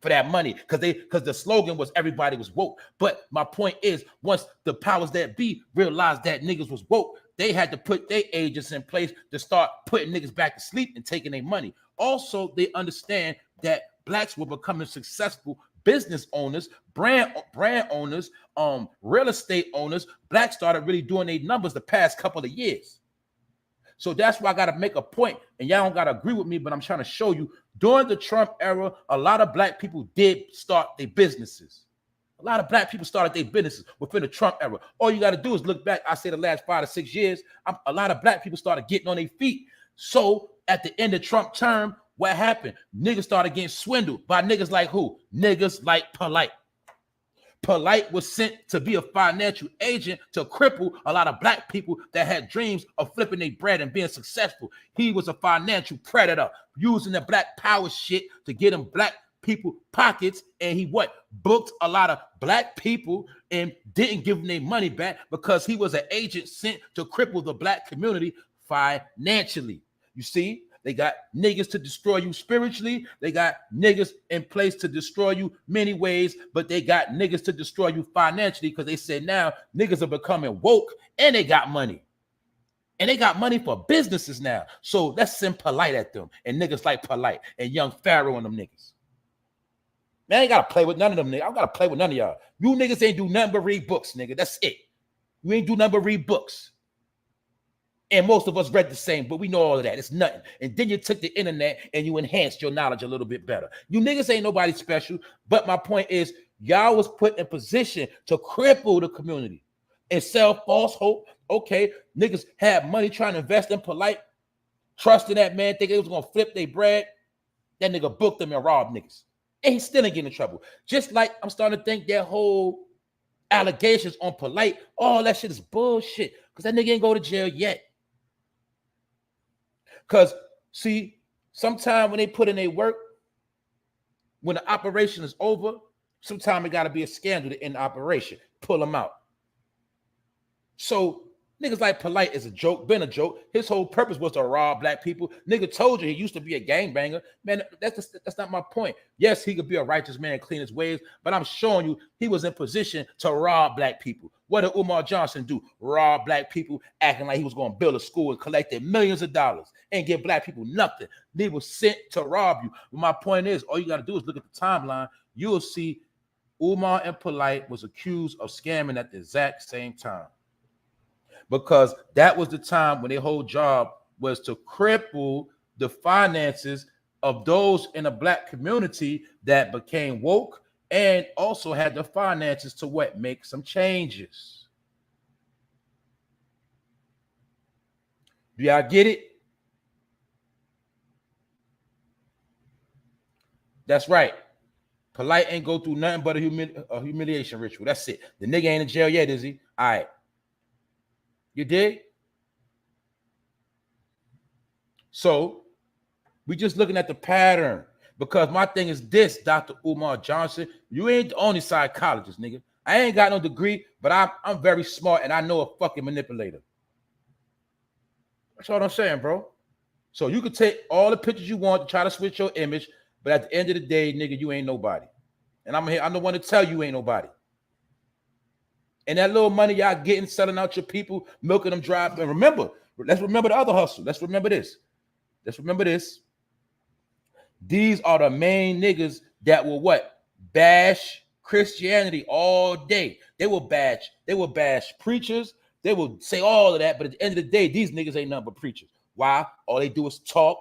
for that money because the slogan was everybody was woke. But my point is, once the powers that be realized that niggas was woke, they had to put their agents in place to start putting niggas back to sleep and taking their money. Also, they understand that blacks were becoming successful business owners, brand owners, real estate owners. Blacks started really doing their numbers the past couple of years. So that's why I got to make a point, and y'all don't got to agree with me, but I'm trying to show you during the Trump era, a lot of black people did start their businesses. A lot of black people started their businesses within the Trump era. All you got to do is look back, I say the last 5 to 6 years, a lot of black people started getting on their feet. So at the end of Trump term, what happened? Niggas started getting swindled by niggas like who? Niggas like Polite. Polite was sent to be a financial agent to cripple a lot of black people that had dreams of flipping their bread and being successful. He was a financial predator using the black power shit to get in black people pockets, and he booked a lot of black people and didn't give them their money back because he was an agent sent to cripple the black community financially. You see? They got niggas to destroy you spiritually. They got niggas in place to destroy you many ways, but they got niggas to destroy you financially because they said now niggas are becoming woke and they got money. And they got money for businesses now. So let's send Polite at them and niggas like Polite and Young Pharaoh and them niggas. Man, I ain't got to play with none of them niggas. I don't got to play with none of y'all. You niggas ain't do nothing but read books, nigga. That's it. You ain't do nothing but read books. And most of us read the same, but we know all of that. It's nothing. And then you took the internet and you enhanced your knowledge a little bit better. You niggas ain't nobody special. But my point is, y'all was put in position to cripple the community and sell false hope. Okay, niggas had money trying to invest in Polite, trusting that man, thinking they was going to flip their bread. That nigga booked them and robbed niggas. And he still ain't getting in trouble. Just like I'm starting to think that whole allegations on Polite, all that shit is bullshit because that nigga ain't go to jail yet. Because, see, sometimes when they put in their work, when the operation is over, sometimes it got to be a scandal to end the operation. Pull them out. So niggas like Polite is a joke, been a joke. His whole purpose was to rob black people. Nigga told you he used to be a gangbanger. Man, that's not my point. Yes, he could be a righteous man, clean his ways, but I'm showing you he was in position to rob black people. What did Umar Johnson do? Rob black people, acting like he was going to build a school and collected millions of dollars and give black people nothing. They were sent to rob you. But my point is, all you got to do is look at the timeline. You will see Umar and Polite was accused of scamming at the exact same time. Because that was the time when their whole job was to cripple the finances of those in the black community that became woke and also had the finances to make some changes. Do y'all get it? That's right. Polite ain't go through nothing but a humiliation ritual. That's it. The nigga ain't in jail yet, is he? All right. You dig? So we just looking at the pattern. Because my thing is this, Dr. Umar Johnson, you ain't the only psychologist, nigga. I ain't got no degree, but I'm very smart and I know a fucking manipulator. That's all I'm saying, bro. So you can take all the pictures you want to try to switch your image, but at the end of the day, nigga, you ain't nobody. And I'm here, I'm the one to tell you ain't nobody. And that little money y'all getting, selling out your people, milking them dry. And remember, let's remember the other hustle. Let's remember this. Let's remember this. These are the main niggas that will what? Bash Christianity all day. They will bash preachers. They will say all of that, but at the end of the day, these niggas ain't nothing but preachers. Why? All they do is talk,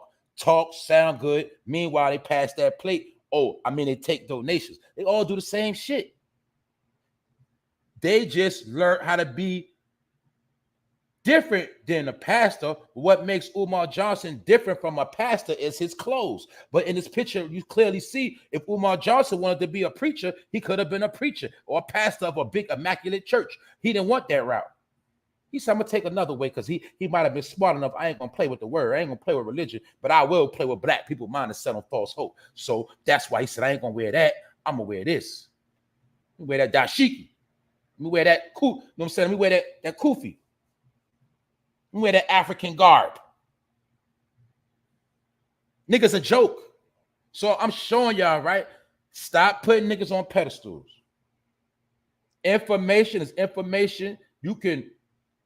sound good. Meanwhile, they pass that plate. Oh, I mean, they take donations. They all do the same shit. They just learn how to be different than a pastor. What makes Umar Johnson different from a pastor is his clothes. But in this picture, you clearly see if Umar Johnson wanted to be a preacher, he could have been a preacher or a pastor of a big immaculate church. He didn't want that route. He said, I'm gonna take another way because he might have been smart enough. I ain't gonna play with the word. I ain't gonna play with religion, but I will play with black people mind and set on false hope. So that's why he said, I ain't gonna wear that. I'm gonna wear this. I'm gonna wear that dashiki. Let me wear that, you know what I'm saying? Let me wear that kufi. Let me wear that African garb. Niggas a joke. So I'm showing y'all, right? Stop putting niggas on pedestals. Information is information. You can,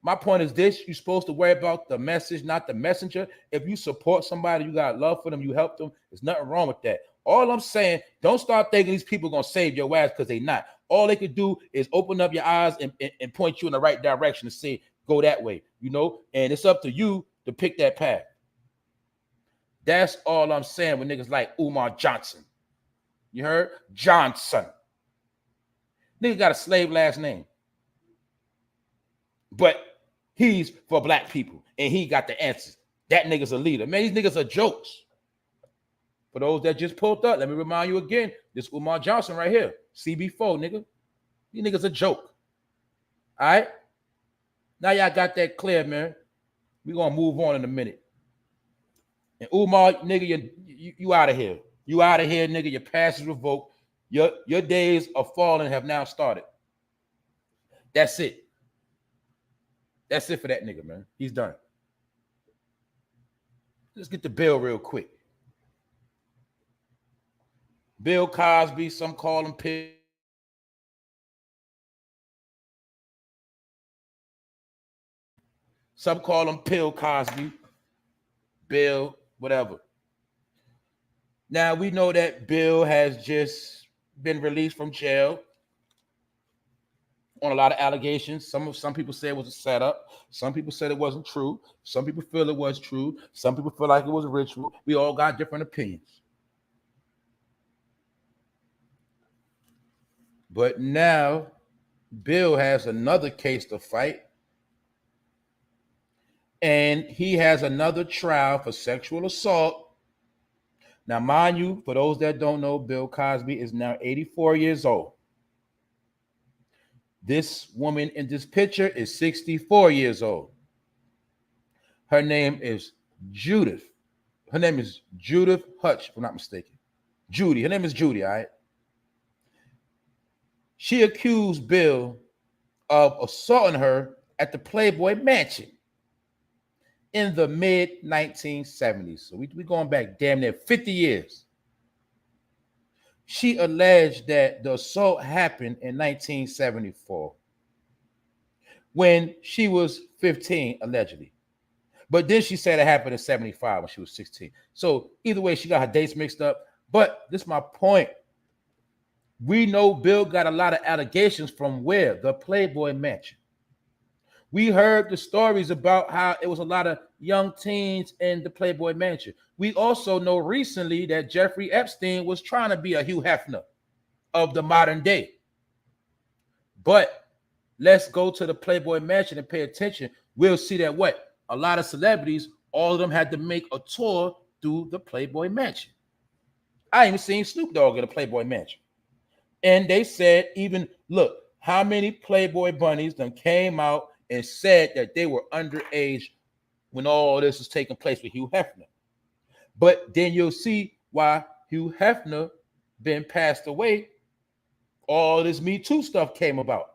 my point is this, you're supposed to worry about the message, not the messenger. If you support somebody, you got love for them, you help them, there's nothing wrong with that. All I'm saying, don't start thinking these people are going to save your ass because they not. All they could do is open up your eyes and point you in the right direction and say, go that way, you know? And it's up to you to pick that path. That's all I'm saying with niggas like Umar Johnson. You heard? Johnson. Nigga got a slave last name. But he's for black people, and he got the answers. That nigga's a leader. Man, these niggas are jokes. For those that just pulled up, let me remind you again, this Umar Johnson right here, CB4, nigga. These niggas a joke. All right? Now y'all got that clear, man. We're going to move on in a minute. And Umar, nigga, you out of here. You out of here, nigga. Your pass is revoked. Your days of falling have now started. That's it. That's it for that nigga, man. He's done. Let's get the bill real quick. Bill Cosby, some call him Pill. Some call him Pill Cosby. Bill, whatever. Now we know that Bill has just been released from jail on a lot of allegations. Some people say it was a setup. Some people said it wasn't true. Some people feel it was true. Some people feel like it was a ritual. We all got different opinions. But now Bill has another case to fight. And he has another trial for sexual assault. Now, mind you, for those that don't know, Bill Cosby is now 84 years old. This woman in this picture is 64 years old. Her name is Judith. Her name is Judith Hutch, if I'm not mistaken. Judy. Her name is Judy, all right? She accused Bill of assaulting her at the Playboy Mansion in the mid-1970s. So we going back damn near 50 years. She alleged that the assault happened in 1974 when she was 15, allegedly. But then she said it happened in 75 when she was 16. So either way, she got her dates mixed up. But this is my point. We know Bill got a lot of allegations from where? The Playboy Mansion. We heard the stories about how it was a lot of young teens in the Playboy Mansion. We also know recently that Jeffrey Epstein was trying to be a Hugh Hefner of the modern day. But let's go to the Playboy Mansion and pay attention. We'll see that what? A lot of celebrities, all of them had to make a tour through the Playboy Mansion. I even seen Snoop Dogg at a Playboy Mansion. And they said even, look, how many Playboy bunnies done came out and said that they were underage when all this was taking place with Hugh Hefner. But then you'll see why Hugh Hefner been passed away. All this Me Too stuff came about.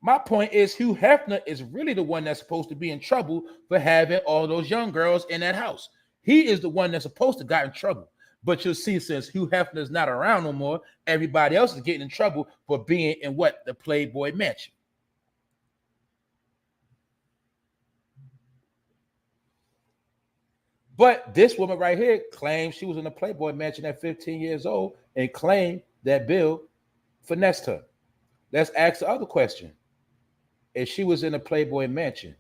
My point is Hugh Hefner is really the one that's supposed to be in trouble for having all those young girls in that house. He is the one that's supposed to got in trouble. But you'll see, since Hugh Hefner is not around no more, everybody else is getting in trouble for being in what? The Playboy Mansion. But this woman right here claims she was in the Playboy Mansion at 15 years old and claimed that Bill finessed her. Let's ask the other question. If she was in the Playboy Mansion,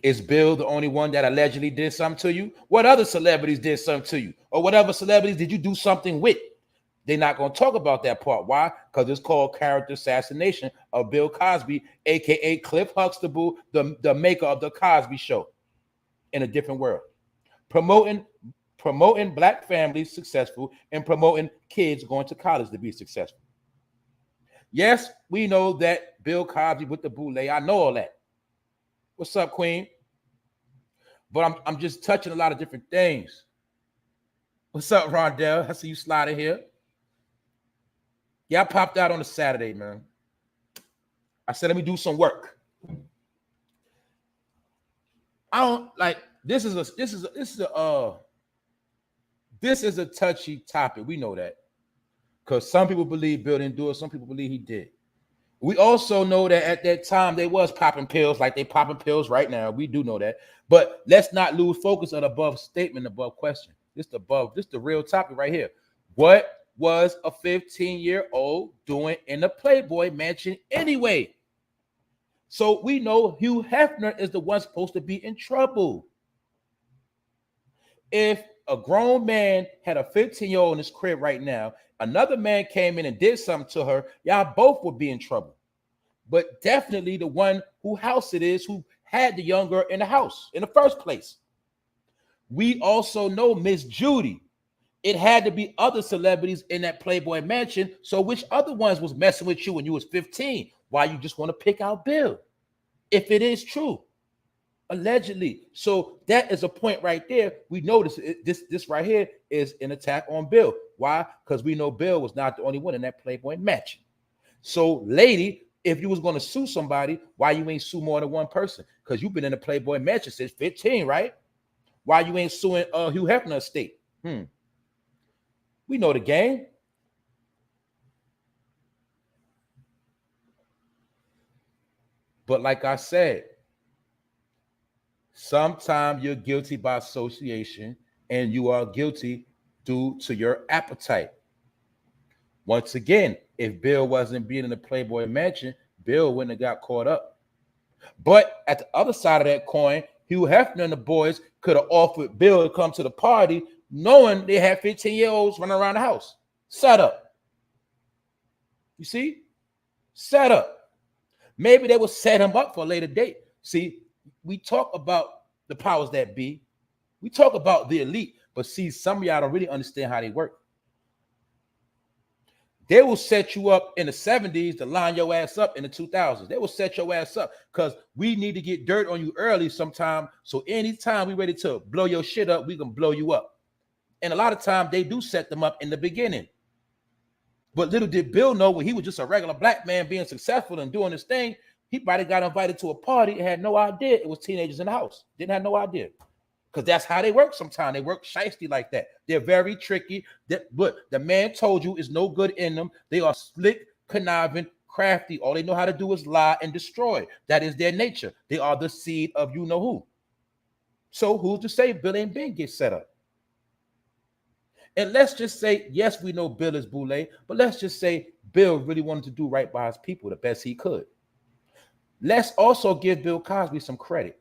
is Bill the only one that allegedly did something to you? What other celebrities did something to you? Or whatever celebrities did you do something with? They're not going to talk about that part. Why? Because it's called character assassination of Bill Cosby, a.k.a. Cliff Huxtable, the maker of the Cosby Show, in a different world. Promoting black families successful and promoting kids going to college to be successful. Yes, we know that Bill Cosby with the boule. I know all that. What's up, Queen? But I'm just touching a lot of different things. What's up, Rondell? I see you sliding here. Yeah, I popped out on a Saturday, man. I said, let me do some work. I don't like this is a touchy topic. We know that. Because some people believe Bill didn't do it, some people believe he did. We also know that at that time they was popping pills like they popping pills right now. We do know that. But let's not lose focus on above statement, above question. This the real topic right here. What was a 15-year-old doing in the Playboy Mansion anyway? So we know Hugh Hefner is the one supposed to be in trouble. If a grown man had a 15-year-old in his crib right now, another man came in and did something to her, y'all both would be in trouble. But definitely the one who house it is who had the young girl in the house in the first place. We also know Miss Judy. It had to be other celebrities in that Playboy Mansion. So which other ones was messing with you when you was 15? Why you just want to pick out Bill? If it is true. Allegedly. So that is a point right there. We notice this right here is an attack on Bill. Why? Because we know Bill was not the only one in that Playboy Mansion. So, lady, if you was going to sue somebody, why you ain't sue more than one person? Because you've been in the Playboy Mansion since 15, right? Why you ain't suing Hugh Hefner estate? We know the game. But like I said, sometimes you're guilty by association and you are guilty due to your appetite. Once again, if Bill wasn't being in the Playboy Mansion, Bill wouldn't have got caught up. But at the other side of that coin, Hugh Hefner and the boys could have offered Bill to come to the party knowing they had 15-year-olds running around the house. Set up. You see? Set up. Maybe they would set him up for a later date. See, we talk about the powers that be. We talk about the elite, but see, some of y'all don't really understand how they work. They will set you up in the 70s to line your ass up in the 2000s. They will set your ass up because we need to get dirt on you early sometime. So anytime we're ready to blow your shit up, we can blow you up. And a lot of times they do set them up in the beginning. But little did Bill know when he was just a regular black man being successful and doing his thing, he probably got invited to a party and had no idea it was teenagers in the house. Didn't have no idea. Because that's how they work sometimes. They work shiesty like that. They're very tricky. But the man told you is no good in them. They are slick, conniving, crafty. All they know how to do is lie and destroy. That is their nature. They are the seed of you know who. So who's to say Bill ain't been get set up? And let's just say, yes, we know Bill is boule, but let's just say Bill really wanted to do right by his people the best he could. Let's also give Bill Cosby some credit.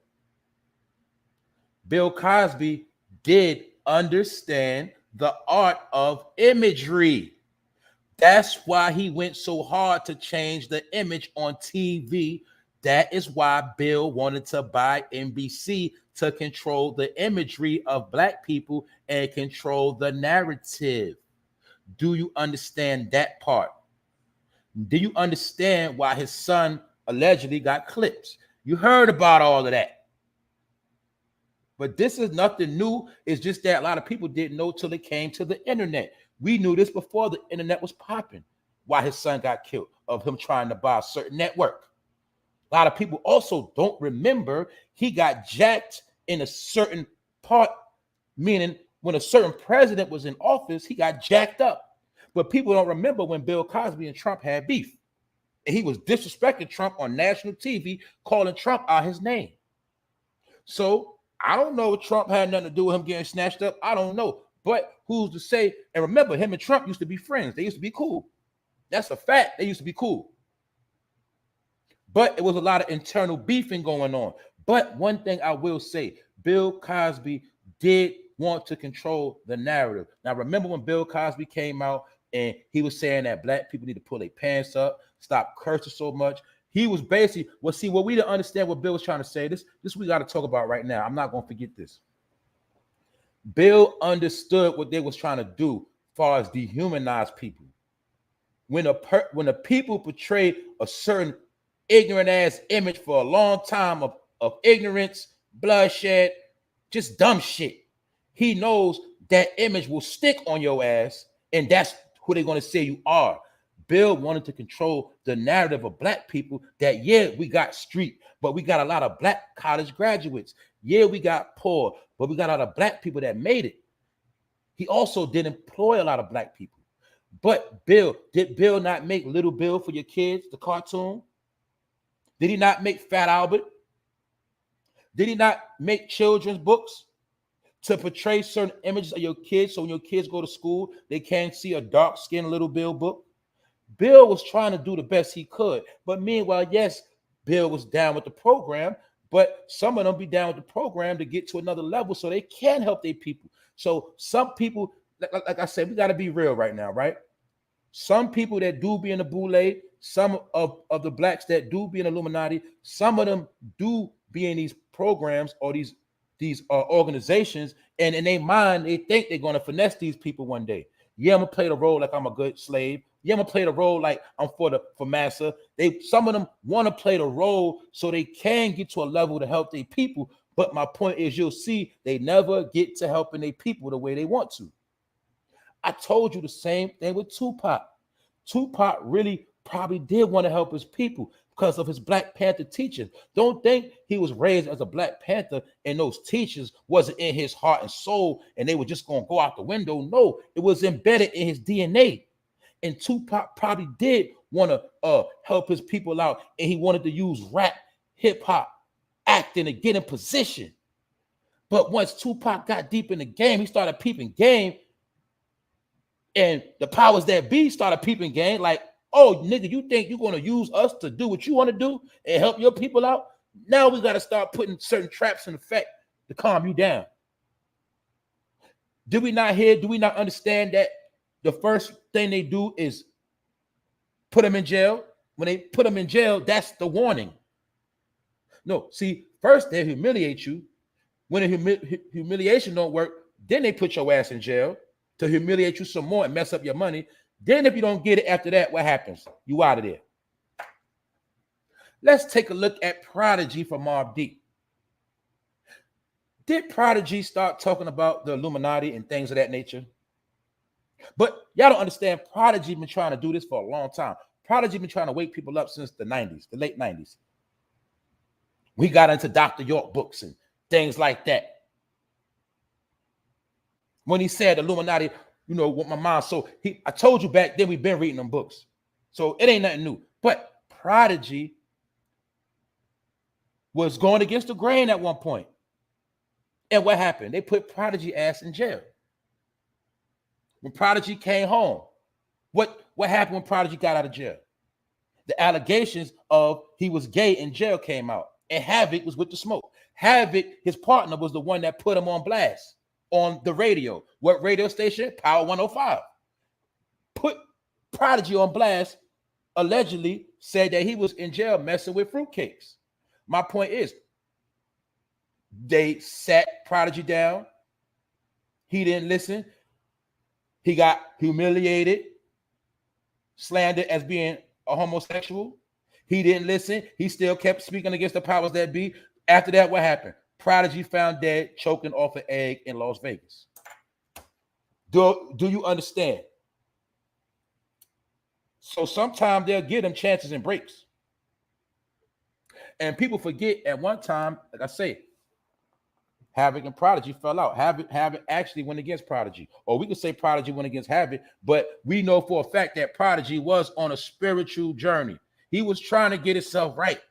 Bill Cosby did understand the art of imagery. That's why he went so hard to change the image on TV. That is why Bill wanted to buy NBC to control the imagery of black people and control the narrative. Do you understand that part? Do you understand why his son allegedly got clips? You heard about all of that. But this is nothing new. It's just that a lot of people didn't know till it came to the internet. We knew this before the internet was popping, why his son got killed. of him trying to buy a certain network. A lot of people also don't remember he got jacked in a certain part, meaning when a certain president was in office, he got jacked up. But people don't remember when Bill Cosby and Trump had beef. And he was disrespecting Trump on national TV, calling Trump out his name. So I don't know if Trump had nothing to do with him getting snatched up. I don't know. But who's to say? And remember, him and Trump used to be friends. They used to be cool. That's a fact. They used to be cool. But it was a lot of internal beefing going on. But one thing I will say, Bill Cosby did want to control the narrative. Now, remember when Bill Cosby came out and he was saying that black people need to pull their pants up, stop cursing so much. He was basically, well, see, what we didn't understand what Bill was trying to say, this we got to talk about right now. I'm not going to forget this. Bill understood what they was trying to do as far as dehumanize people. When the people portray a certain ignorant ass image for a long time of ignorance, bloodshed, just dumb shit, he knows that image will stick on your ass, and that's who they're going to say you are. Bill wanted to control the narrative of black people that, yeah, we got street, but we got a lot of black college graduates. Yeah, we got poor, but we got a lot of black people that made it. He also did employ a lot of black people. But did Bill not make Little Bill for your kids, the cartoon? Did he not make Fat Albert? Did he not make children's books to portray certain images of your kids so when your kids go to school, they can't see a dark-skinned Little Bill book? Bill was trying to do the best he could. But meanwhile, yes, Bill was down with the program, but some of them be down with the program to get to another level so they can help their people. So some people, like I said, we got to be real right now, right? Some people that do be in the boule, some of the blacks that do be in Illuminati, some of them do be in these programs or these organizations, and in their mind, they think they're going to finesse these people one day. Yeah, I'm going to play the role like I'm a good slave. Yeah, I'm going to play the role like I'm for massa. Some of them want to play the role so they can get to a level to help their people. But my point is, you'll see they never get to helping their people the way they want to. I told you the same thing with Tupac. Tupac really probably did want to help his people because of his Black Panther teachings. Don't think he was raised as a Black Panther and those teachings wasn't in his heart and soul and they were just going to go out the window. No, it was embedded in his DNA. And Tupac probably did want to help his people out, and he wanted to use rap, hip-hop, acting to get in position. But once Tupac got deep in the game, he started peeping game, and the powers that be started peeping game like, oh, nigga, you think you're going to use us to do what you want to do and help your people out? Now we got to start putting certain traps in effect to calm you down. Do we not understand that the first thing they do is put them in jail? When they put them in jail, that's the warning. No, see, first they humiliate you. When the humiliation don't work, then they put your ass in jail to humiliate you some more and mess up your money. Then if you don't get it after that, what happens? You out of there. Let's take a look at Prodigy from Mobb Deep. Did Prodigy start talking about the Illuminati and things of that nature? But y'all don't understand, Prodigy been trying to do this for a long time. Prodigy been trying to wake people up since the 90s, the late 90s. We got into Dr. York books and things like that. When he said Illuminati, you know, what my mom, I told you back then we've been reading them books. So it ain't nothing new. But Prodigy was going against the grain at one point. And what happened? They put Prodigy ass in jail. When Prodigy came home, what happened when Prodigy got out of jail? The allegations of he was gay in jail came out, and Havoc was with the smoke. Havoc, his partner, was the one that put him on blast on the radio. What radio station? Power 105. Put Prodigy on blast, allegedly said that he was in jail messing with fruitcakes. My point is, they sat Prodigy down. He didn't listen. He got humiliated, slandered as being a homosexual. He didn't listen. He still kept speaking against the powers that be. After that, what happened? Prodigy found dead, choking off an egg in Las Vegas. Do you understand? So sometimes they'll give them chances and breaks. And people forget at one time, like I say, Havoc and Prodigy fell out. Havoc actually went against Prodigy. Or we could say Prodigy went against Havoc, but we know for a fact that Prodigy was on a spiritual journey. He was trying to get himself right.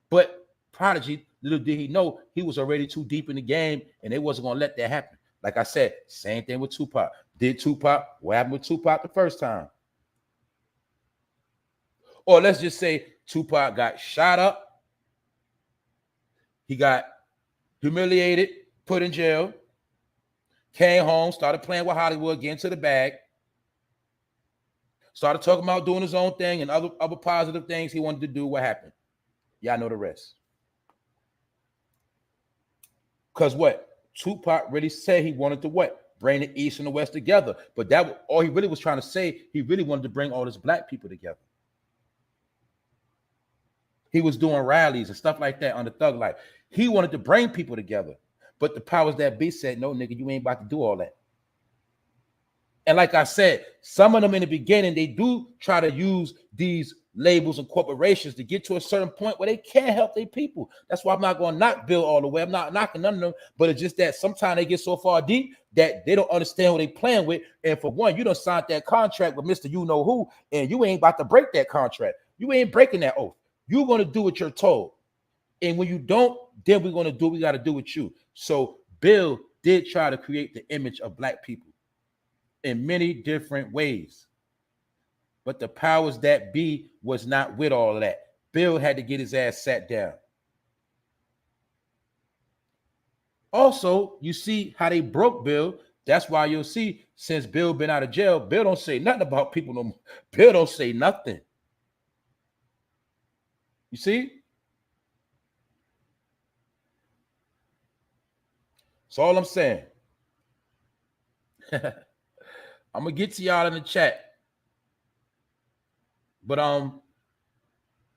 But Prodigy, little did he know, he was already too deep in the game, and they wasn't going to let that happen. Like I said, same thing with Tupac. Did Tupac, what happened with Tupac the first time? Or let's just say Tupac got shot up. He got humiliated, put in jail, came home, started playing with Hollywood, getting to the bag, started talking about doing his own thing and other positive things he wanted to do. What happened? Y'all know the rest. Because what? Tupac really said he wanted to what? Bring the East and the West together. But that all he really was trying to say, he really wanted to bring all his black people together. He was doing rallies and stuff like that under Thug Life. He wanted to bring people together. But the powers that be said, no, nigga, you ain't about to do all that. And like I said, some of them in the beginning, they do try to use these labels and corporations to get to a certain point where they can't help their people. That's why I'm not going to knock Bill all the way. I'm not knocking none of them, but it's just that sometimes they get so far deep that they don't understand what they're playing with. And for one, you done signed that contract with Mr. You-know-who, and you ain't about to break that contract. You ain't breaking that oath. You're going to do what you're told. And when you don't, then we're going to do what we got to do with you. So Bill did try to create the image of black people in many different ways. But the powers that be was not with all of that. Bill had to get his ass sat down. Also, you see how they broke Bill. That's why you'll see since Bill been out of jail, Bill don't say nothing about people no more. Bill don't say nothing. You see? That's all I'm saying. I'm gonna get to y'all in the chat. But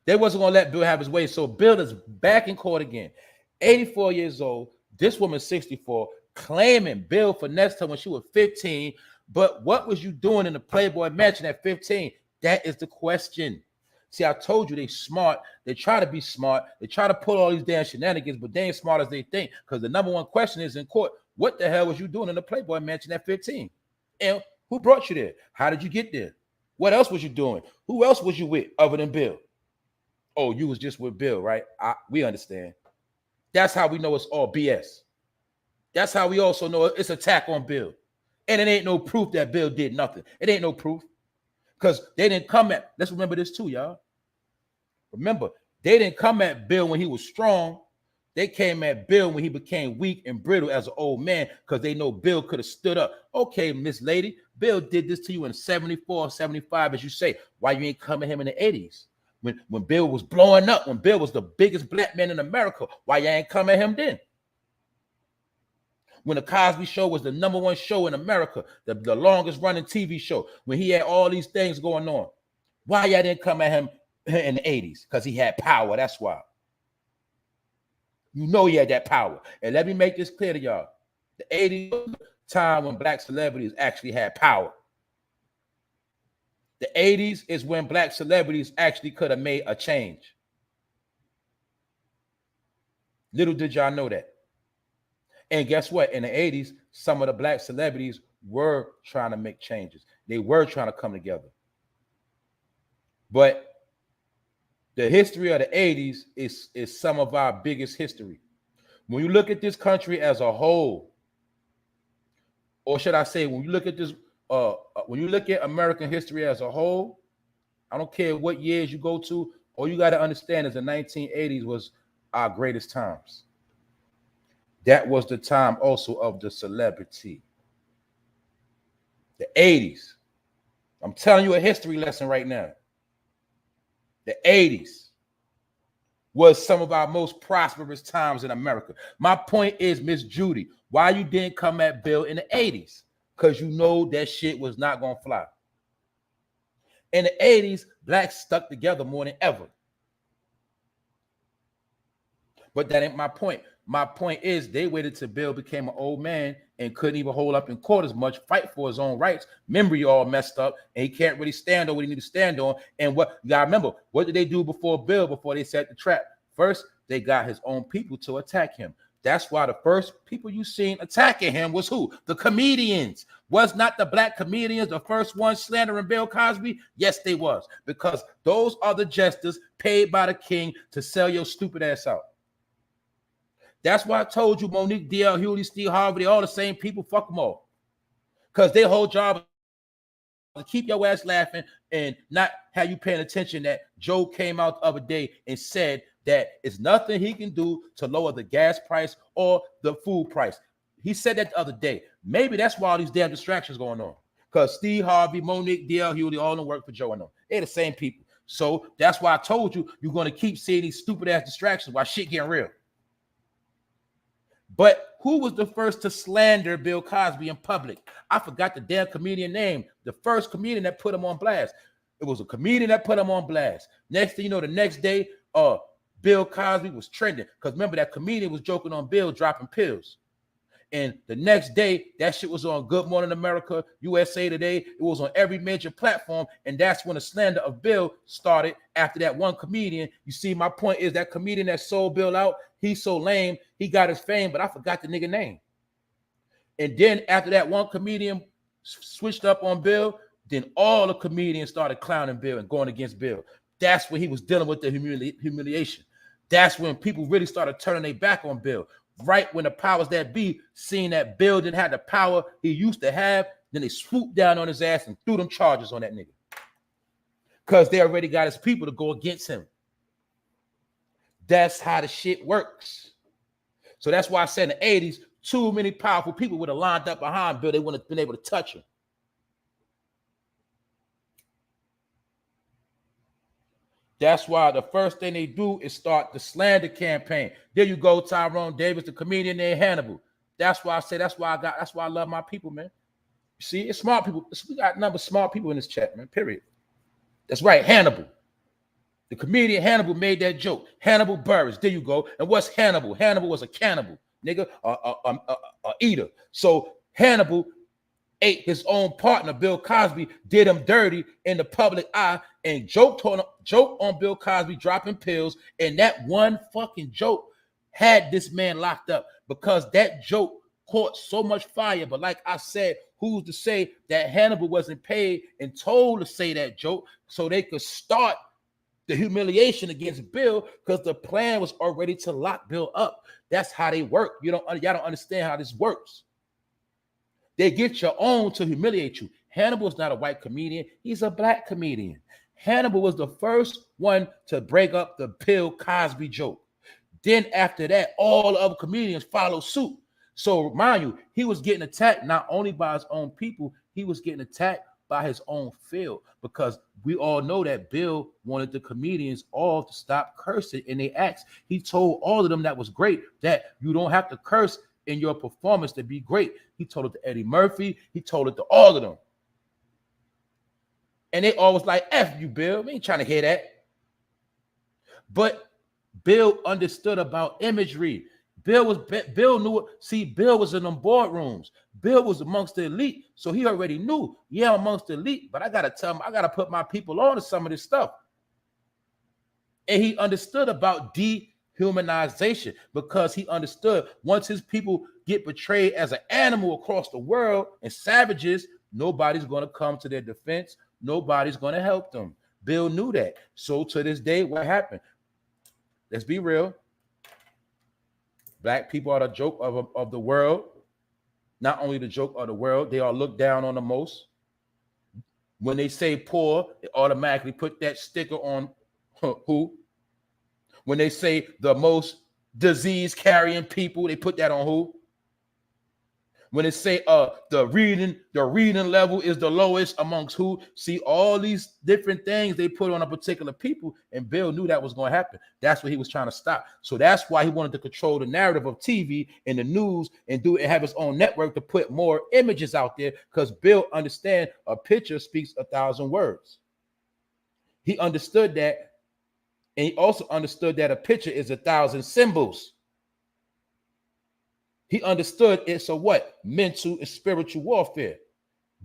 they wasn't gonna let Bill have his way. So Bill is back in court again. 84 years old. This woman's 64, claiming Bill finessed her when she was 15. But what was you doing in the Playboy Mansion at 15? That is the question. See, I told you they smart. They try to be smart. They try to pull all these damn shenanigans, but they ain't smart as they think. Because the number one question is in court, what the hell was you doing in the Playboy Mansion at 15? And who brought you there? How did you get there? What else was you doing? Who else was you with other than Bill? Oh, you was just with Bill, right? We understand. That's how we know it's all BS. That's how we also know it's attack on Bill. And it ain't no proof that Bill did nothing. It ain't no proof. Because they didn't come at, let's remember this too, y'all. Remember, they didn't come at Bill when he was strong. They came at Bill when he became weak and brittle as an old man because they know Bill could have stood up. Okay, Miss Lady, Bill did this to you in 74, 75, as you say. Why you ain't come at him in the 80s? When Bill was blowing up, when Bill was the biggest black man in America, why you ain't come at him then? When the Cosby Show was the #1 show in America, the longest running TV show, when he had all these things going on, why y'all didn't come at him in the 80s? Because he had power, that's why. You know he had that power. And let me make this clear to y'all. The 80s was the time when black celebrities actually had power. The 80s is when black celebrities actually could have made a change. Little did y'all know that. And guess what? In the 80s, some of the black celebrities were trying to make changes. They were trying to come together. But the history of the 80s is some of our biggest history. When you look at this country as a whole, or should I say, when you look at this, when you look at American history as a whole, I don't care what years you go to, all you got to understand is the 1980s was our greatest times. That was the time also of the celebrity. The 80s. I'm telling you a history lesson right now. The 80s was some of our most prosperous times in America. My point is, Miss Judy, why you didn't come at Bill in the 80s? Because you know that shit was not going to fly. In the 80s, blacks stuck together more than ever. But that ain't my point. My point is, they waited till Bill became an old man and couldn't even hold up in court as much, fight for his own rights. Remember, you all messed up, and he can't really stand on what he need to stand on. And what you gotta remember, what did they do before Bill? Before they set the trap, first they got his own people to attack him. That's why the first people you seen attacking him was who? The comedians. Was not the black comedians the first ones slandering Bill Cosby? Yes, they was, because those are the jesters paid by the king to sell your stupid ass out. That's why I told you Monique, D.L. Hewley, Steve Harvey, they all the same people. Fuck them all. Because their whole job is to keep your ass laughing and not have you paying attention that Joe came out the other day and said that it's nothing he can do to lower the gas price or the food price. He said that the other day. Maybe that's why all these damn distractions going on. Because Steve Harvey, Monique, D.L. Hewley, all don't work for Joe and them. They're the same people. So that's why I told you you're going to keep seeing these stupid ass distractions while shit getting real. But who was the first to slander Bill Cosby in public? I forgot the damn comedian name. The first comedian that put him on blast. It was a comedian that put him on blast. Next thing you know, the next day, Bill Cosby was trending. Because remember, that comedian was joking on Bill dropping pills. And the next day, that shit was on Good Morning America, USA Today. It was on every major platform. And that's when the slander of Bill started after that one comedian. You see, my point is that comedian that sold Bill out, he's so lame. He got his fame, but I forgot the nigga name. And then after that one comedian switched up on Bill, then all the comedians started clowning Bill and going against Bill. That's when he was dealing with the humiliation. That's when people really started turning their back on Bill. Right when the powers that be seen that Bill didn't have the power he used to have, then they swooped down on his ass and threw them charges on that nigga. Because they already got his people to go against him. That's how the shit works. So that's why I said in the 80s, too many powerful people would have lined up behind Bill. They wouldn't have been able to touch him. That's why the first thing they do is start the slander campaign. There you go, Tyrone Davis, the comedian named Hannibal. That's why I say that's why I love my people, man. You see, it's smart people. We got a number of smart people in this chat, man. Period. That's right, Hannibal. The comedian Hannibal made that joke. Hannibal Buress. There you go. And what's Hannibal? Hannibal was a cannibal, nigga, a eater. So Hannibal ate his own partner, Bill Cosby, did him dirty in the public eye, and joked on Bill Cosby dropping pills. And that one fucking joke had this man locked up because that joke caught so much fire. But like I said, who's to say that Hannibal wasn't paid and told to say that joke so they could start the humiliation against Bill, because the plan was already to lock Bill up. That's how they work. Y'all don't understand how this works. They get your own to humiliate you. Hannibal's not a white comedian. He's a black comedian. Hannibal was the first one to break up the Bill Cosby joke. Then after that, all the other comedians follow suit. So mind you, he was getting attacked not only by his own people, he was getting attacked by his own field, because we all know that Bill wanted the comedians all to stop cursing in their acts. He told all of them that was great, that you don't have to curse in your performance to be great. He told it to Eddie Murphy. He told it to all of them. And they always like, F you, Bill. We ain't trying to hear that. But Bill understood about imagery. Bill knew it. See, Bill was in them boardrooms. Bill was amongst the elite. So he already knew, yeah, I'm amongst the elite, but I got to tell him, I got to put my people on to some of this stuff. And he understood about dehumanization, because he understood once his people get betrayed as an animal across the world and savages, nobody's going to come to their defense. Nobody's going to help them. Bill knew that. So to this day, what happened? Let's be real. Black people are the joke of the world. Not only the joke of the world, they are looked down on the most. When they say poor, they automatically put that sticker on who? When they say the most disease-carrying people, they put that on who? When they say the reading level is the lowest amongst who? See, all these different things they put on a particular people, and Bill knew that was going to happen. That's what he was trying to stop. So that's why he wanted to control the narrative of TV and the news and have his own network to put more images out there, because Bill understands a picture speaks 1,000 words. He understood that, and he also understood that a picture is 1,000 symbols. He understood it's a what? Mental and spiritual warfare.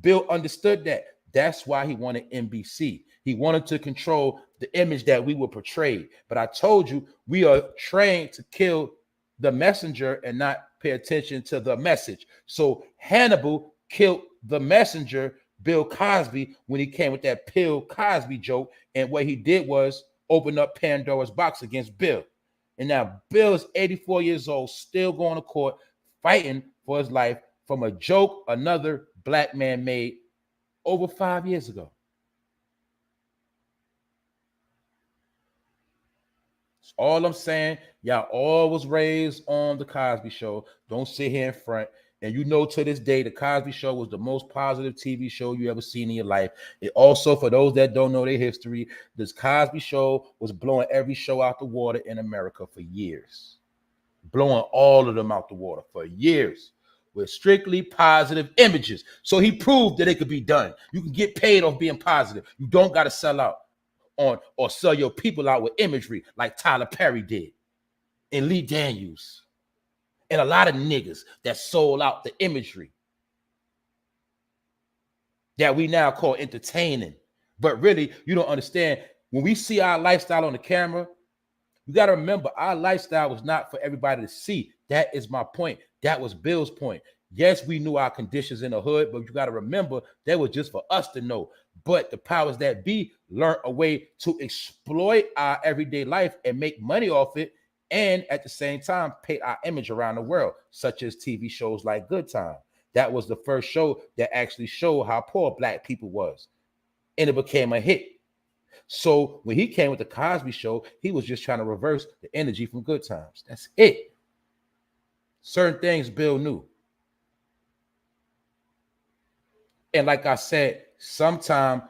Bill understood that. That's why he wanted NBC. He wanted to control the image that we would portray. But I told you, we are trained to kill the messenger and not pay attention to the message. So Hannibal killed the messenger, Bill Cosby, when he came with that pill Cosby joke. And what he did was open up Pandora's box against Bill. And now Bill is 84 years old, still going to court, fighting for his life from a joke another black man made over 5 years ago. That's all I'm saying. Y'all all was raised on the Cosby Show. Don't sit here in front. And you know, to this day, the Cosby Show was the most positive TV show you ever seen in your life. It also, for those that don't know their history, this Cosby Show was blowing every show out the water in America for years. Blowing all of them out the water for years with strictly positive images. So he proved that it could be done. You can get paid off being positive. You don't got to sell out on or sell your people out with imagery like Tyler Perry did and Lee Daniels and a lot of niggas that sold out the imagery that we now call entertaining. But really, you don't understand. When we see our lifestyle on the camera, you got to remember, our lifestyle was not for everybody to see. That is my point. That was Bill's point. Yes, we knew our conditions in the hood, but you got to remember, that was just for us to know. But the powers that be learned a way to exploit our everyday life and make money off it, and at the same time, paint our image around the world, such as TV shows like Good Time. That was the first show that actually showed how poor black people was, and it became a hit. So when he came with the Cosby Show, he was just trying to reverse the energy from Good Times. That's it. Certain things Bill knew. And like I said, sometimes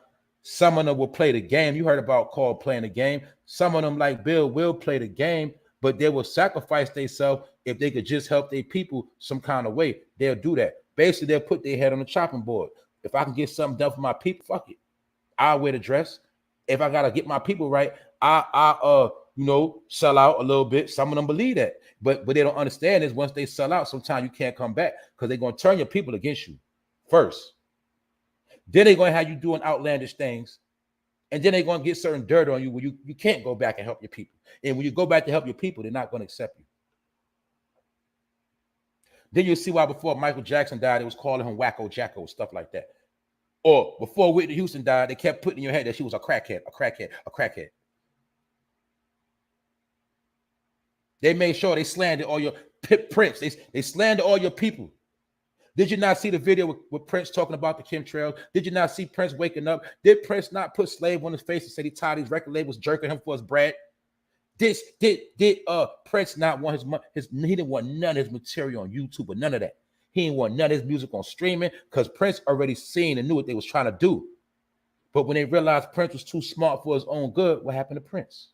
some of them will play the game. You heard about called playing the game. Some of them, like Bill, will play the game, but they will sacrifice themselves if they could just help their people some kind of way. They'll do that. Basically, they'll put their head on the chopping board. If I can get something done for my people, fuck it. I'll wear the dress. If I gotta get my people right, I sell out a little bit. Some of them believe that, but they don't understand is once they sell out, sometimes you can't come back because they're gonna turn your people against you first. Then they're gonna have you doing outlandish things, and then they're gonna get certain dirt on you where you can't go back and help your people. And when you go back to help your people, they're not gonna accept you. Then you'll see why before Michael Jackson died, it was calling him Wacko Jacko, stuff like that. Or before Whitney Houston died, they kept putting in your head that she was a crackhead, a crackhead, a crackhead. They made sure they slandered all your Prince. They slandered all your people. Did you not see the video with Prince talking about the chemtrails? Did you not see Prince waking up? Did Prince not put slave on his face and said he tired his record labels jerking him for his bread? Did Prince not want his he didn't want none of his material on YouTube or none of that. He didn't want none of his music on streaming because Prince already seen and knew what they was trying to do. But when they realized Prince was too smart for his own good, what happened to Prince?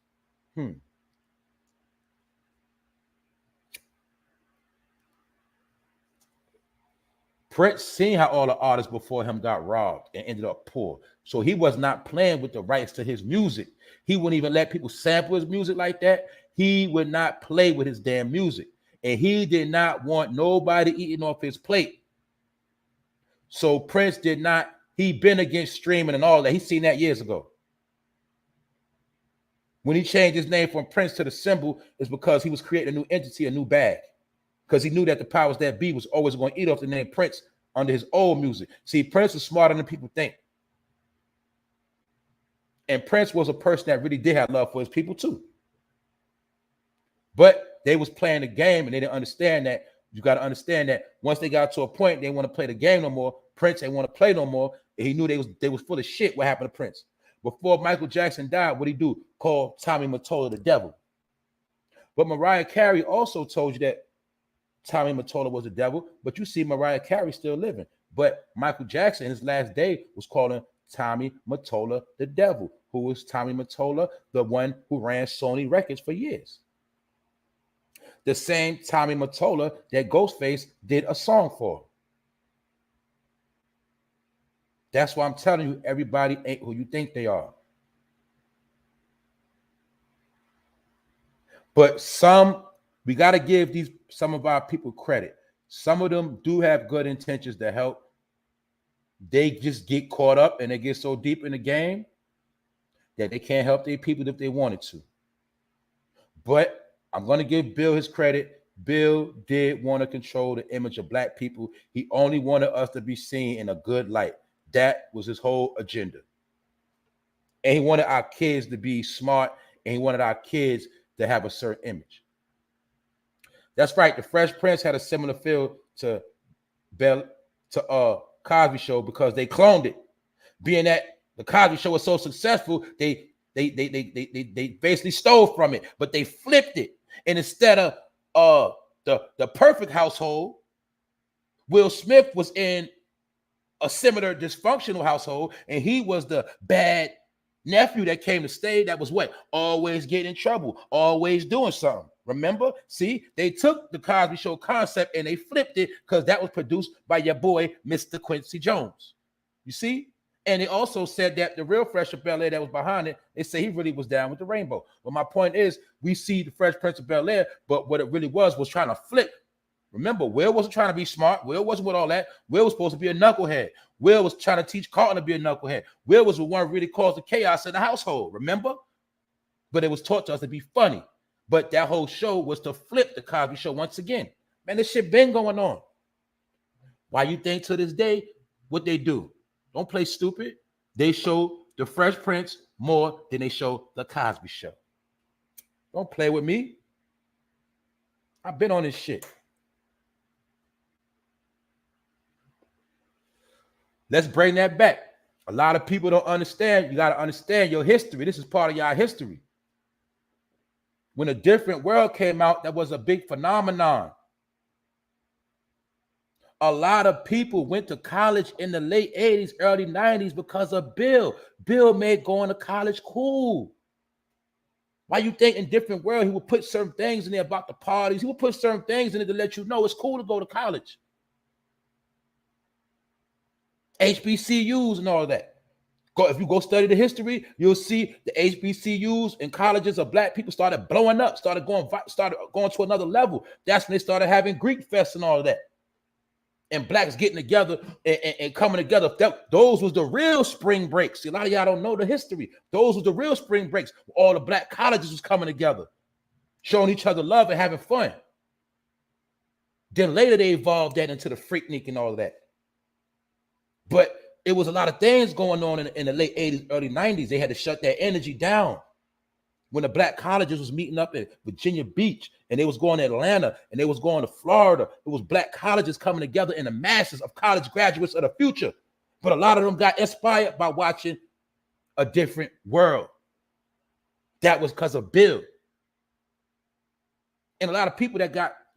Prince seen how all the artists before him got robbed and ended up poor. So he was not playing with the rights to his music. He wouldn't even let people sample his music like that. He would not play with his damn music. And he did not want nobody eating off his plate. So Prince did not, he been against streaming and all that. He seen that years ago. When he changed his name from Prince to the symbol, is because he was creating a new entity, a new bag. Because he knew that the powers that be was always going to eat off the name Prince under his old music. See, Prince is smarter than people think. And Prince was a person that really did have love for his people too. But they was playing the game and they didn't understand that. You got to understand that once they got to a point, they want to play the game no more. Prince ain't want to play no more. And he knew they was full of shit. What happened to Prince? Before Michael Jackson died, what did he do? Call Tommy Mottola the devil. But Mariah Carey also told you that Tommy Mottola was the devil, but you see Mariah Carey still living. But Michael Jackson, in his last day, was calling Tommy Mottola the devil. Who was Tommy Mottola? The one who ran Sony Records for years. The same Tommy Mottola that Ghostface did a song for. That's why I'm telling you, everybody ain't who you think they are. But we got to give some of our people credit. Some of them do have good intentions to help. They just get caught up and they get so deep in the game that they can't help their people if they wanted to. But I'm going to give Bill his credit. Bill did want to control the image of black people. He only wanted us to be seen in a good light. That was his whole agenda. And he wanted our kids to be smart, and he wanted our kids to have a certain image. That's right. The Fresh Prince had a similar feel to Cosby Show because they cloned it. Being that the Cosby Show was so successful, they basically stole from it, but they flipped it. And instead of the perfect household, Will Smith was in a similar dysfunctional household, and he was the bad nephew that came to stay. That was what? Always getting in trouble, always doing something. Remember? See, they took the Cosby Show concept and they flipped it because that was produced by your boy, Mr. Quincy Jones. You see? And they also said that the real Fresh of Bel-Air that was behind it, they say he really was down with the rainbow. But my point is, we see the Fresh Prince of Bel-Air, but what it really was trying to flip. Remember, Will wasn't trying to be smart. Will wasn't with all that. Will was supposed to be a knucklehead. Will was trying to teach Carlton to be a knucklehead. Will was the one who really caused the chaos in the household, remember? But it was taught to us to be funny. But that whole show was to flip the Cosby Show once again. Man, this shit been going on. Why you think to this day, what they do? Don't play stupid. They show the Fresh Prince more than they show the Cosby Show. Don't play with me. I've been on this shit. Let's bring that back. A lot of people don't understand. You got to understand your history. This is part of your history. When A Different World came out, that was a big phenomenon. A lot of people went to college in the late 80s, early 90s because of Bill. Bill made going to college cool. Why you think in Different World he would put certain things in there about the parties? He would put certain things in it to let you know it's cool to go to college. HBCUs and all that. If you go study the history, you'll see the HBCUs and colleges of black people started blowing up, started going to another level. That's when they started having Greek fests and all of that. And blacks getting together and coming together. Those was the real spring breaks. See, a lot of y'all don't know the history. Those was the real spring breaks. All the black colleges was coming together, showing each other love and having fun. Then later they evolved that into the Freaknik and all of that. But it was a lot of things going on in the late 80s, early 90s. They had to shut that energy down. When the black colleges was meeting up at Virginia Beach, and they was going to Atlanta, and they was going to Florida, it was black colleges coming together in the masses of college graduates of the future. But a lot of them got inspired by watching A Different World. That was because of Bill. And a lot of people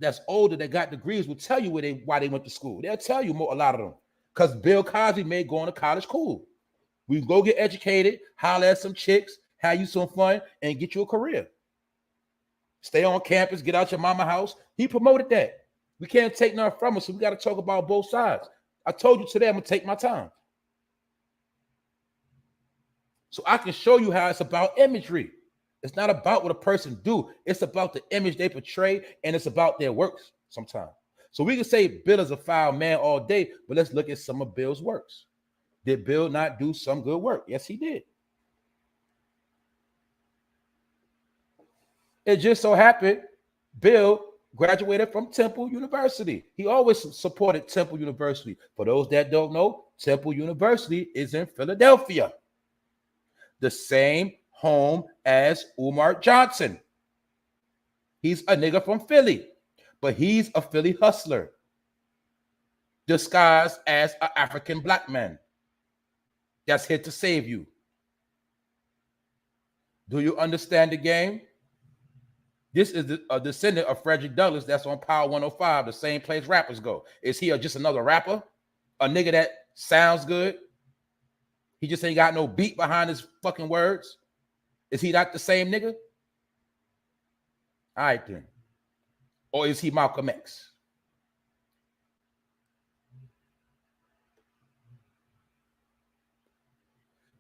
that's older, that got degrees, will tell you why they went to school. They'll tell you more, a lot of them. Because Bill Cosby made going to college cool. We go get educated, holler at some chicks, have you some fun, and get you a career. Stay on campus, get out your mama house. He promoted that. We can't take nothing from us, so we got to talk about both sides. I told you today I'm going to take my time. So I can show you how it's about imagery. It's not about what a person do. It's about the image they portray, and it's about their works sometimes. So we can say Bill is a foul man all day, but let's look at some of Bill's works. Did Bill not do some good work? Yes, he did. It just so happened Bill graduated from Temple University. He always supported Temple University. For those that don't know, Temple University is in Philadelphia, the same home as Umar Johnson. He's a nigga from Philly, but he's a Philly hustler disguised as an African black man that's here to save you. Do you understand the game? This is a descendant of Frederick Douglass that's on Power 105, the same place rappers go. Is he just another rapper? A nigga that sounds good? He just ain't got no beat behind his fucking words? Is he not the same nigga? All right then. Or is he Malcolm X?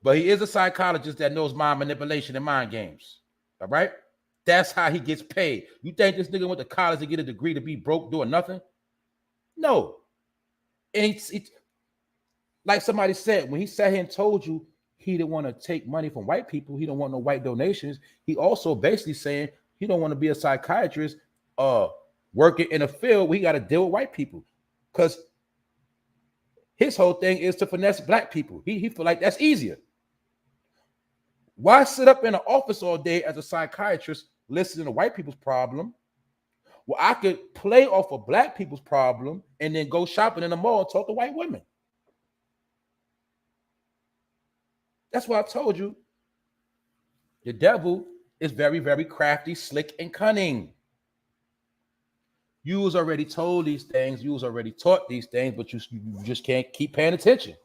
But he is a psychologist that knows mind manipulation and mind games. All right? That's how he gets paid. You think this nigga went to college to get a degree to be broke doing nothing? No. And it's like somebody said, when he sat here and told you he didn't want to take money from white people, he don't want no white donations, he also basically saying he don't want to be a psychiatrist working in a field where he got to deal with white people. Because his whole thing is to finesse black people. He feel like that's easier. Why sit up in an office all day as a psychiatrist listening to white people's problem? Well, I could play off of black people's problem and then go shopping in the mall and talk to white women. That's why I told you the devil is very, very crafty, slick, and cunning. You was already told these things. You was already taught these things, but you just can't keep paying attention.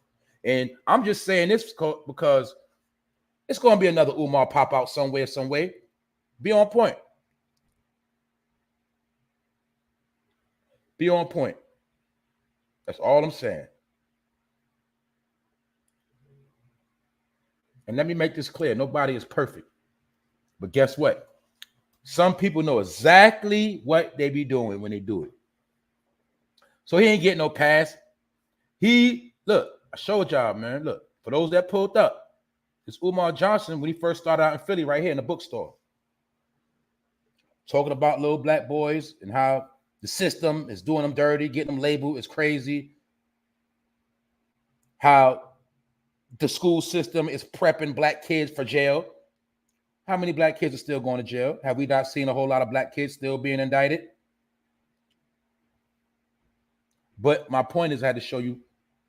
And I'm just saying this because it's going to be another Umar pop out somewhere, some way. Be on point. Be on point. That's all I'm saying. And let me make this clear. Nobody is perfect. But guess what? Some people know exactly what they be doing when they do it. So he ain't getting no pass. Look, I showed y'all, man. Look, for those that pulled up, it's Umar Johnson when he first started out in Philly right here in the bookstore. Talking about little black boys and how the system is doing them dirty, getting them labeled as crazy. How the school system is prepping black kids for jail. How many black kids are still going to jail? Have we not seen a whole lot of black kids still being indicted? But my point is I had to show you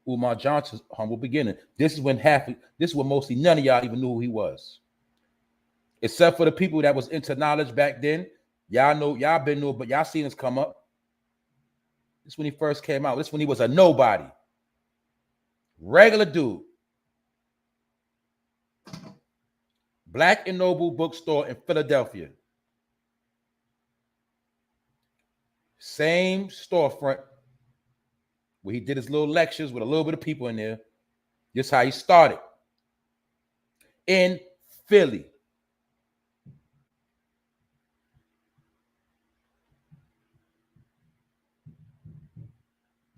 Umar Johnson's humble beginning. This is when mostly none of y'all even knew who he was. Except for the people that was into knowledge back then. Y'all know, y'all been new, but y'all seen us come up. This is when he first came out. This is when he was a nobody. Regular dude. Black and Noble bookstore in Philadelphia. Same storefront where he did his little lectures with a little bit of people in there. This is how he started. In Philly.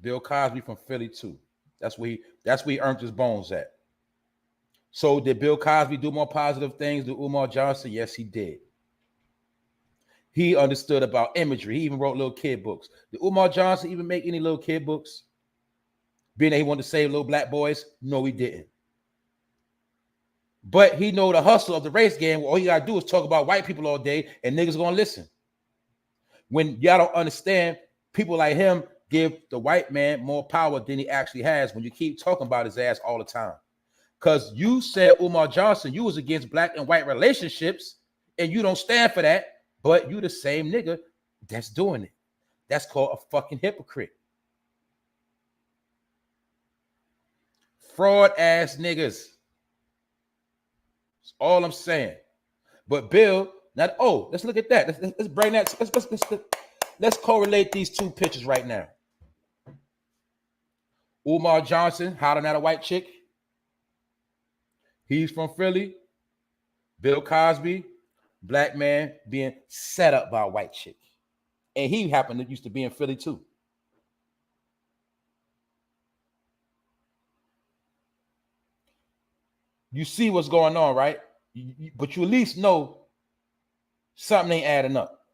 Bill Cosby from Philly too. That's where he earned his bones at. So did Bill Cosby do more positive things than Umar Johnson? Yes, he did. He understood about imagery. He even wrote little kid books. Did Umar Johnson even make any little kid books? Being that he wanted to save little black boys? No, he didn't. But he know the hustle of the race game. All you gotta do is talk about white people all day and niggas gonna listen. When y'all don't understand, people like him give the white man more power than he actually has when you keep talking about his ass all the time. Because you said, Umar Johnson, you was against black and white relationships, and you don't stand for that, but you the same nigga that's doing it. That's called a fucking hypocrite. Fraud ass niggas. That's all I'm saying. But Bill, let's look at that. Let's bring that. Let's correlate these two pictures right now. Umar Johnson hollering at a white chick. He's from Philly. Bill Cosby, black man being set up by a white chick. And he happened to used to be in Philly too. You see what's going on, right? But you at least know something ain't adding up.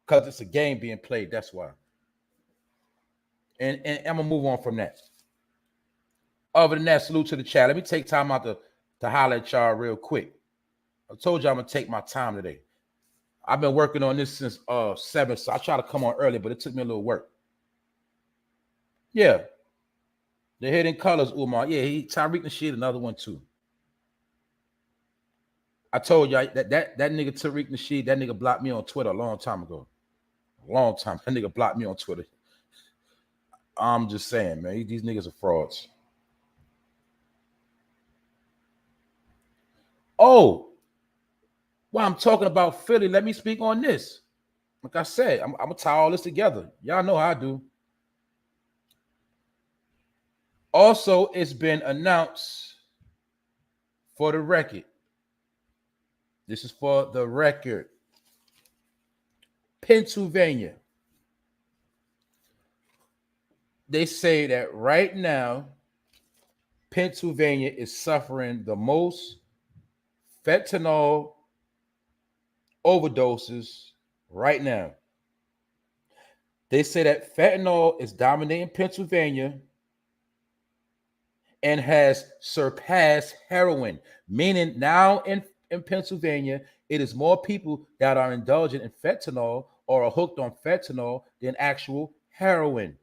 Because it's a game being played, that's why. And I'm going to move on from that. Other than that, salute to the chat. Let me take time out to holler at y'all real quick. I told you I'm going to take my time today. I've been working on this since 7, so I try to come on early, but it took me a little work. Yeah. The Hidden Colors, Umar. Yeah, Tariq Nasheed, another one too. I told y'all that nigga Tariq Nasheed, that nigga blocked me on Twitter a long time ago. A long time. That nigga blocked me on Twitter. I'm just saying, man, these niggas are frauds. Oh, while I'm talking about Philly, let me speak on this. Like I said, I'm going to tie all this together. Y'all know how I do. Also, it's been announced for the record. This is for the record. Pennsylvania. They say that right now, Pennsylvania is suffering the most fentanyl overdoses right now. They say that fentanyl is dominating Pennsylvania and has surpassed heroin, meaning now in Pennsylvania, it is more people that are indulgent in fentanyl or are hooked on fentanyl than actual heroin.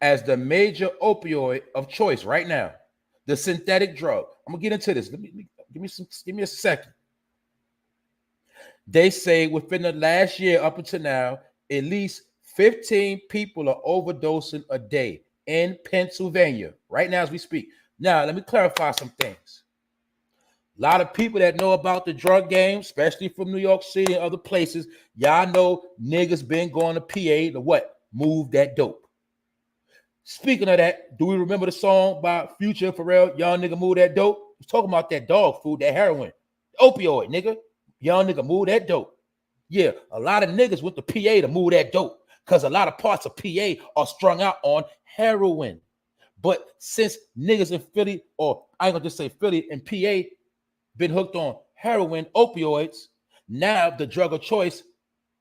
As the major opioid of choice right now, the synthetic drug. I'm gonna get into this. Give me a second. They say within the last year up until now, at least 15 people are overdosing a day in Pennsylvania right now as we speak. Now, let me clarify some things. A lot of people that know about the drug game, especially from New York City and other places, y'all know niggas been going to PA to what? Move that dope. Speaking of that, do we remember the song by Future and Pharrell, Young Nigga Move That Dope? He's talking about that dog food, that heroin, opioid, nigga. Young nigga move that dope. Yeah, a lot of niggas went to PA to move that dope because a lot of parts of PA are strung out on heroin. But since niggas in Philly, or I ain't gonna just say Philly and PA, been hooked on heroin, opioids, now the drug of choice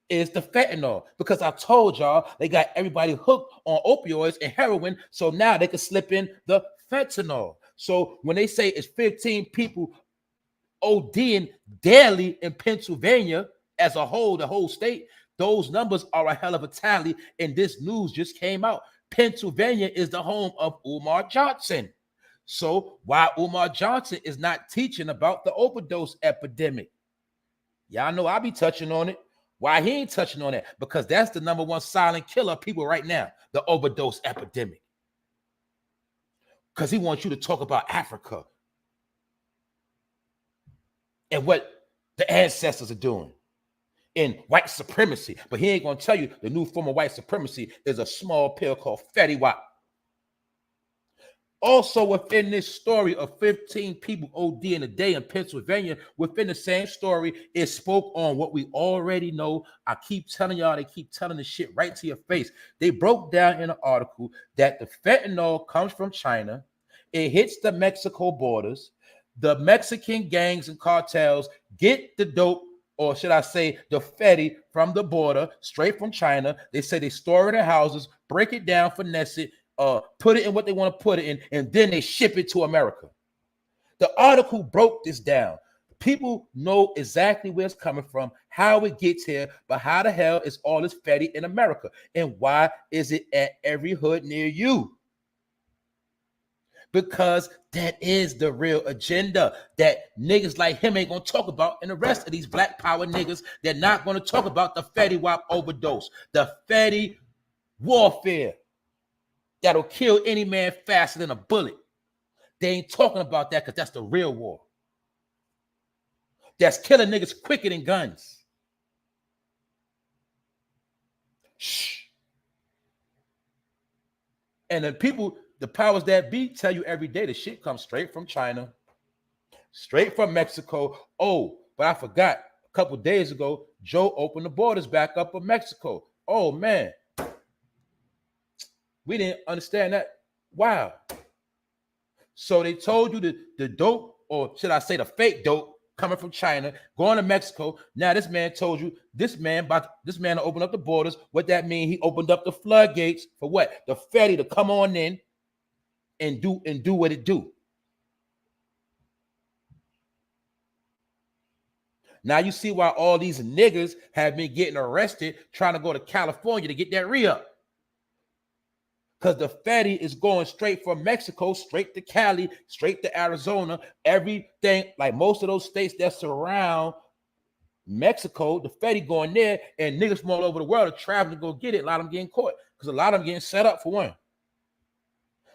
is the fentanyl, because I told y'all they got everybody hooked on opioids and heroin, so now they can slip in the fentanyl. So when they say it's 15 people ODing daily in Pennsylvania as a whole, the whole state, those numbers are a hell of a tally, and this news just came out. Pennsylvania is the home of Umar Johnson. So why Umar Johnson is not teaching about the overdose epidemic? Y'all know I be touching on it. Why he ain't touching on that? Because that's the number one silent killer of people right now, the overdose epidemic. Because he wants you to talk about Africa and what the ancestors are doing in white supremacy. But he ain't going to tell you the new form of white supremacy is a small pill called Fetty Wap. Also within this story of 15 people ODing a day in Pennsylvania, within the same story, it spoke on what we already know. I keep telling y'all, they keep telling the shit right to your face. They broke down in an article that the fentanyl comes from China. It hits the Mexico borders. The Mexican gangs and cartels get the dope, or should I say the Fetty, from the border, straight from China. They say they store it in houses, break it down, finesse it, put it in what they want to put it in, and then they ship it to America. The article broke this down. People know exactly where it's coming from, how it gets here, but how the hell is all this Fetty in America? And why is it at every hood near you? Because that is the real agenda that niggas like him ain't gonna talk about, and the rest of these black power niggas, they're not gonna talk about the Fetty Wap overdose, the Fetty warfare that'll kill any man faster than a bullet. They ain't talking about that because that's the real war. That's killing niggas quicker than guns. Shh. And the people, the powers that be, tell you every day the shit comes straight from China, straight from Mexico. Oh, but I forgot, a couple days ago, Joe opened the borders back up for Mexico. Oh, man. We didn't understand that. Wow. So they told you the dope, or should I say the fake dope, coming from China, going to Mexico. Now this man told you this man to open up the borders. What that mean? He opened up the floodgates for what? The Fetty to come on in and do what it do. Now you see why all these niggas have been getting arrested trying to go to California to get that re-up. Because the Fetty is going straight from Mexico, straight to Cali, straight to Arizona, everything, like most of those states that surround Mexico, the Fetty going there, and niggas from all over the world are traveling to go get it. A lot of them getting caught because a lot of them getting set up for one.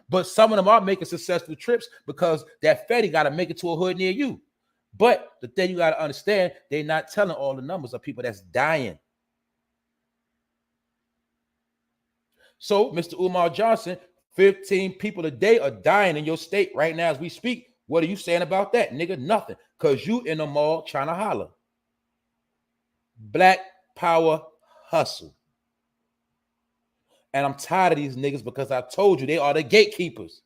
But some of them are making successful trips because that Fetty got to make it to a hood near you. But the thing you got to understand, they're not telling all the numbers of people that's dying. So, Mr. Umar Johnson, 15 people a day are dying in your state right now as we speak. What are you saying about that, nigga? Nothing. Because you in the mall trying to holler. Black power hustle. And I'm tired of these niggas because I told you they are the gatekeepers.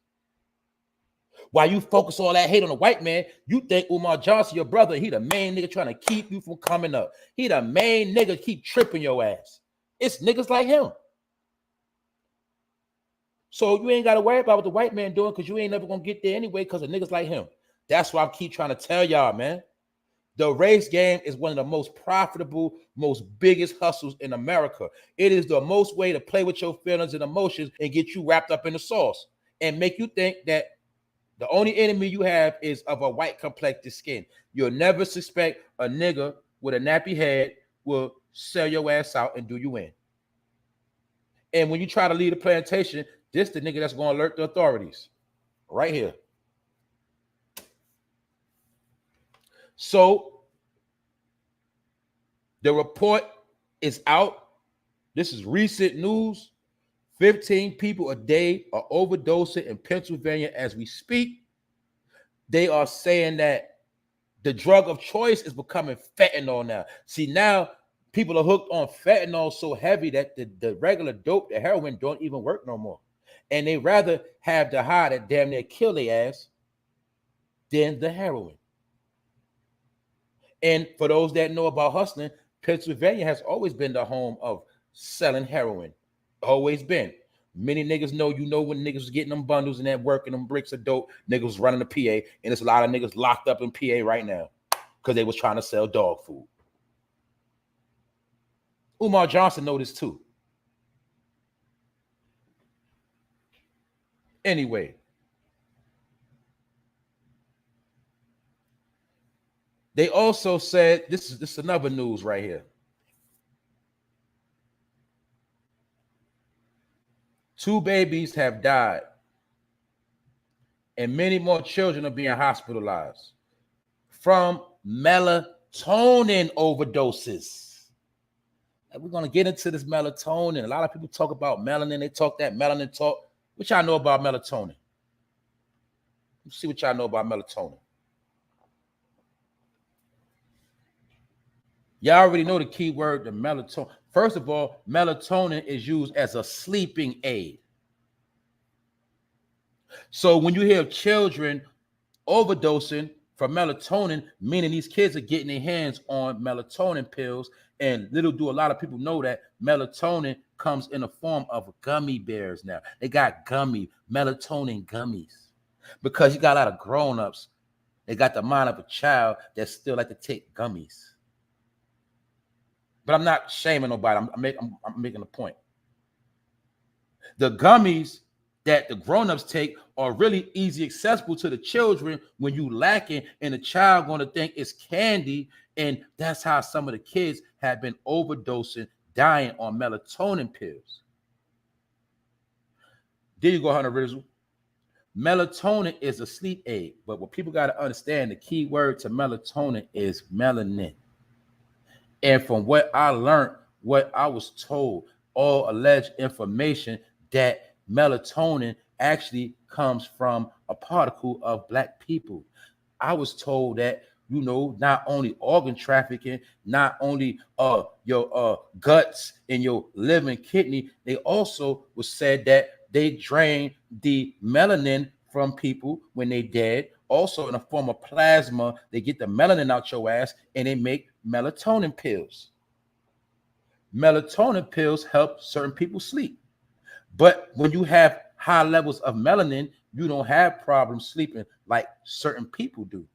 While you focus all that hate on the white man, you think Umar Johnson, your brother, he the main nigga trying to keep you from coming up. He the main nigga keep tripping your ass. It's niggas like him. So you ain't got to worry about what the white man doing because you ain't never going to get there anyway because of niggas like him. That's why I keep trying to tell y'all, man. The race game is one of the most profitable, most biggest hustles in America. It is the most way to play with your feelings and emotions and get you wrapped up in the sauce and make you think that the only enemy you have is of a white complected skin. You'll never suspect a nigga with a nappy head will sell your ass out and do you in. And when you try to lead a plantation, this the nigga that's going to alert the authorities. Right here. So the report is out. This is recent news. 15 people a day are overdosing in Pennsylvania as we speak. They are saying that the drug of choice is becoming fentanyl now. See, now people are hooked on fentanyl so heavy that the regular dope, the heroin, don't even work no more. And they rather have the high that damn near kill their ass than the heroin. And for those that know about hustling, Pennsylvania has always been the home of selling heroin. Always been. Many niggas know, you know, when niggas was getting them bundles and that working them bricks of dope, niggas was running the PA, and there's a lot of niggas locked up in PA right now because they was trying to sell dog food. Umar Johnson know this too. Anyway, they also said, this is another news right here. 2 babies have died, and many more children are being hospitalized from melatonin overdoses. And we're going to get into this melatonin. A lot of people talk about melanin. They talk that melanin talk. What y'all know about melatonin? Let's see what y'all know about melatonin. Y'all already know the key word, the melatonin. First of all, melatonin is used as a sleeping aid. So when you hear children overdosing from melatonin, meaning these kids are getting their hands on melatonin pills, and little do a lot of people know that melatonin comes in the form of gummy bears now. They got melatonin gummies because you got a lot of grown-ups. They got the mind of a child that still like to take gummies. But I'm not shaming nobody. I'm making a point. The gummies that the grown-ups take are really easy accessible to the children when you lacking, and the child going to think it's candy. And that's how some of the kids have been overdosing, dying on melatonin pills. There you go, Hunter Rizzle. Melatonin is a sleep aid, but what people got to understand, the key word to melatonin is melanin. And from what I learned, what I was told, all alleged information, that melatonin actually comes from a particle of black people. I was told that, you know, not only organ trafficking, not only your guts and your liver and kidney, they also was said that they drain the melanin from people when they dead. Also in a form of plasma, they get the melanin out your ass and they make melatonin pills. Melatonin pills help certain people sleep. But when you have high levels of melanin, you don't have problems sleeping like certain people do.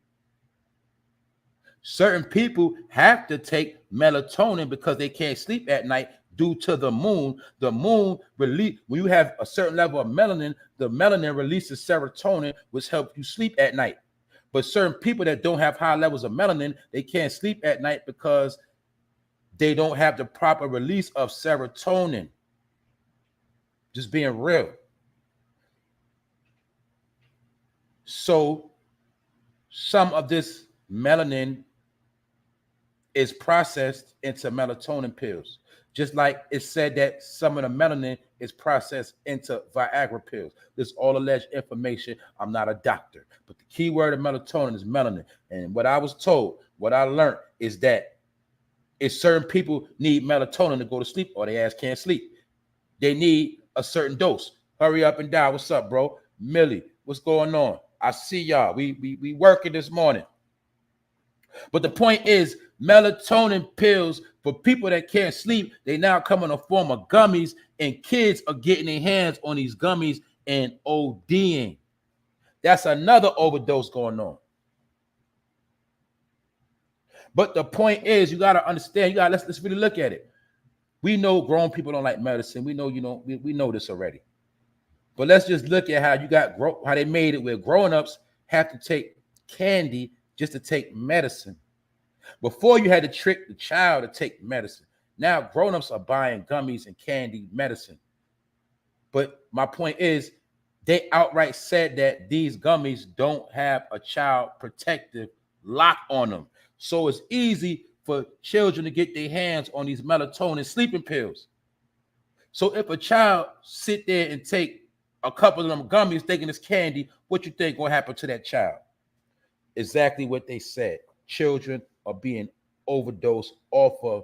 Certain people have to take melatonin because they can't sleep at night due to the moon. The moon release, when you have a certain level of melanin, the melanin releases serotonin, which helps you sleep at night. But certain people that don't have high levels of melanin, they can't sleep at night because they don't have the proper release of serotonin. Just being real. So some of this melanin is processed into melatonin pills. Just like it's said that some of the melanin is processed into Viagra pills. This is all alleged information. I'm not a doctor, but the key word of melatonin is melanin. And what I was told, what I learned is that if certain people need melatonin to go to sleep or their ass can't sleep, they need a certain dose. Hurry up and die. What's up, bro? Millie, what's going on? I see y'all. We working this morning. But the point is, melatonin pills for people that can't sleep, they now come in a form of gummies, and kids are getting their hands on these gummies and ODing. That's another overdose going on. But the point is, you got to understand, let's really look at it. We know grown people don't like medicine. We know, we know this already. But let's just look at how they made it where grown-ups have to take candy just to take medicine. Before, you had to trick the child to take medicine. Now grown-ups are buying gummies and candy medicine. But my point is, they outright said that these gummies don't have a child protective lock on them. So it's easy for children to get their hands on these melatonin sleeping pills. So if a child sit there and take a couple of them gummies thinking it's candy, what you think will happen to that child? Exactly what they said. Children are being overdosed off of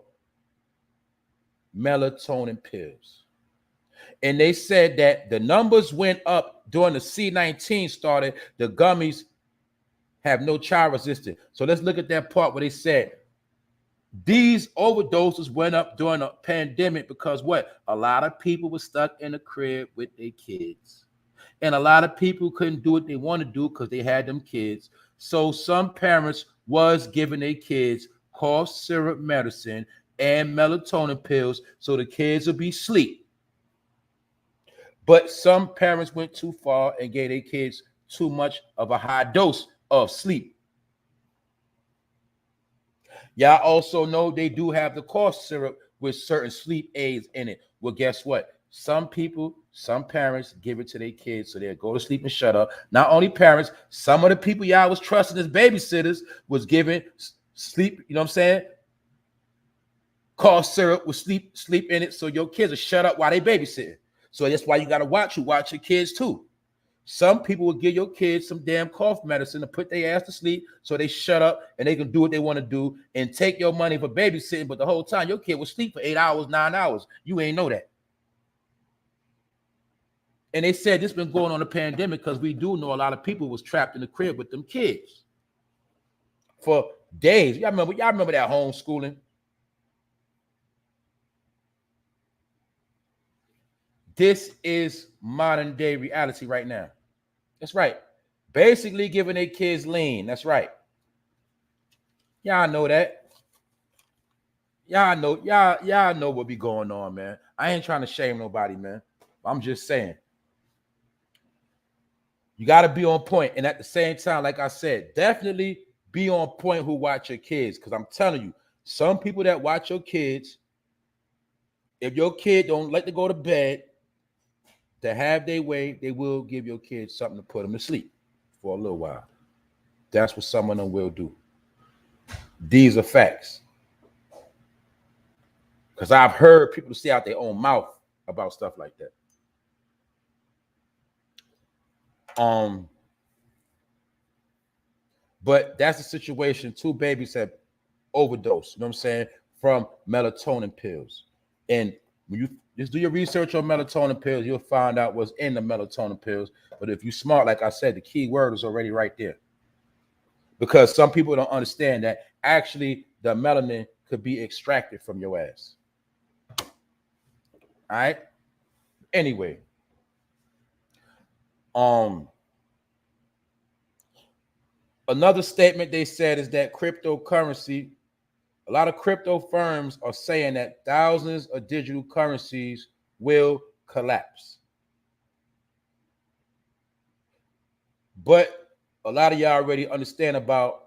melatonin pills. And they said that the numbers went up during the C-19 started. The gummies have no child resistant. So let's look at that part where they said these overdoses went up during a pandemic because what? A lot of people were stuck in the crib with their kids. And a lot of people couldn't do what they want to do because they had them kids. So some parents was giving their kids cough syrup medicine and melatonin pills so the kids would be asleep. But some parents went too far and gave their kids too much of a high dose of sleep. Y'all also know they do have the cough syrup with certain sleep aids in it. Well, guess what? Some parents give it to their kids so they'll go to sleep and shut up. Not only parents, some of the people y'all was trusting as babysitters was giving sleep, you know what I'm saying? Cough syrup with sleep in it so your kids will shut up while they babysitting. So that's why you got to watch your kids too. Some people will give your kids some damn cough medicine to put their ass to sleep so they shut up and they can do what they want to do and take your money for babysitting, but the whole time your kid will sleep for 8 hours, 9 hours. You ain't know that. And they said this been going on the pandemic because we do know a lot of people was trapped in the crib with them kids for days. Y'all remember that homeschooling? This is modern day reality right now. That's right. Basically giving their kids lean. That's right. Y'all know that. Y'all know what be going on, man. I ain't trying to shame nobody, man. I'm just saying. You got to be on point. And at the same time, like I said, definitely be on point who watch your kids. Because I'm telling you, some people that watch your kids, if your kid don't like to go to bed, to have their way, they will give your kids something to put them to sleep for a little while. That's what some of them will do. These are facts. Because I've heard people say out their own mouth about stuff like that. But that's the situation. 2 babies have overdosed, you know what I'm saying, from melatonin pills. And when you just do your research on melatonin pills, you'll find out what's in the melatonin pills. But if you're smart, like I said, the key word is already right there. Because some people don't understand that actually the melanin could be extracted from your ass. All right. Anyway. Another statement they said is that cryptocurrency, a lot of crypto firms are saying that thousands of digital currencies will collapse. But a lot of y'all already understand about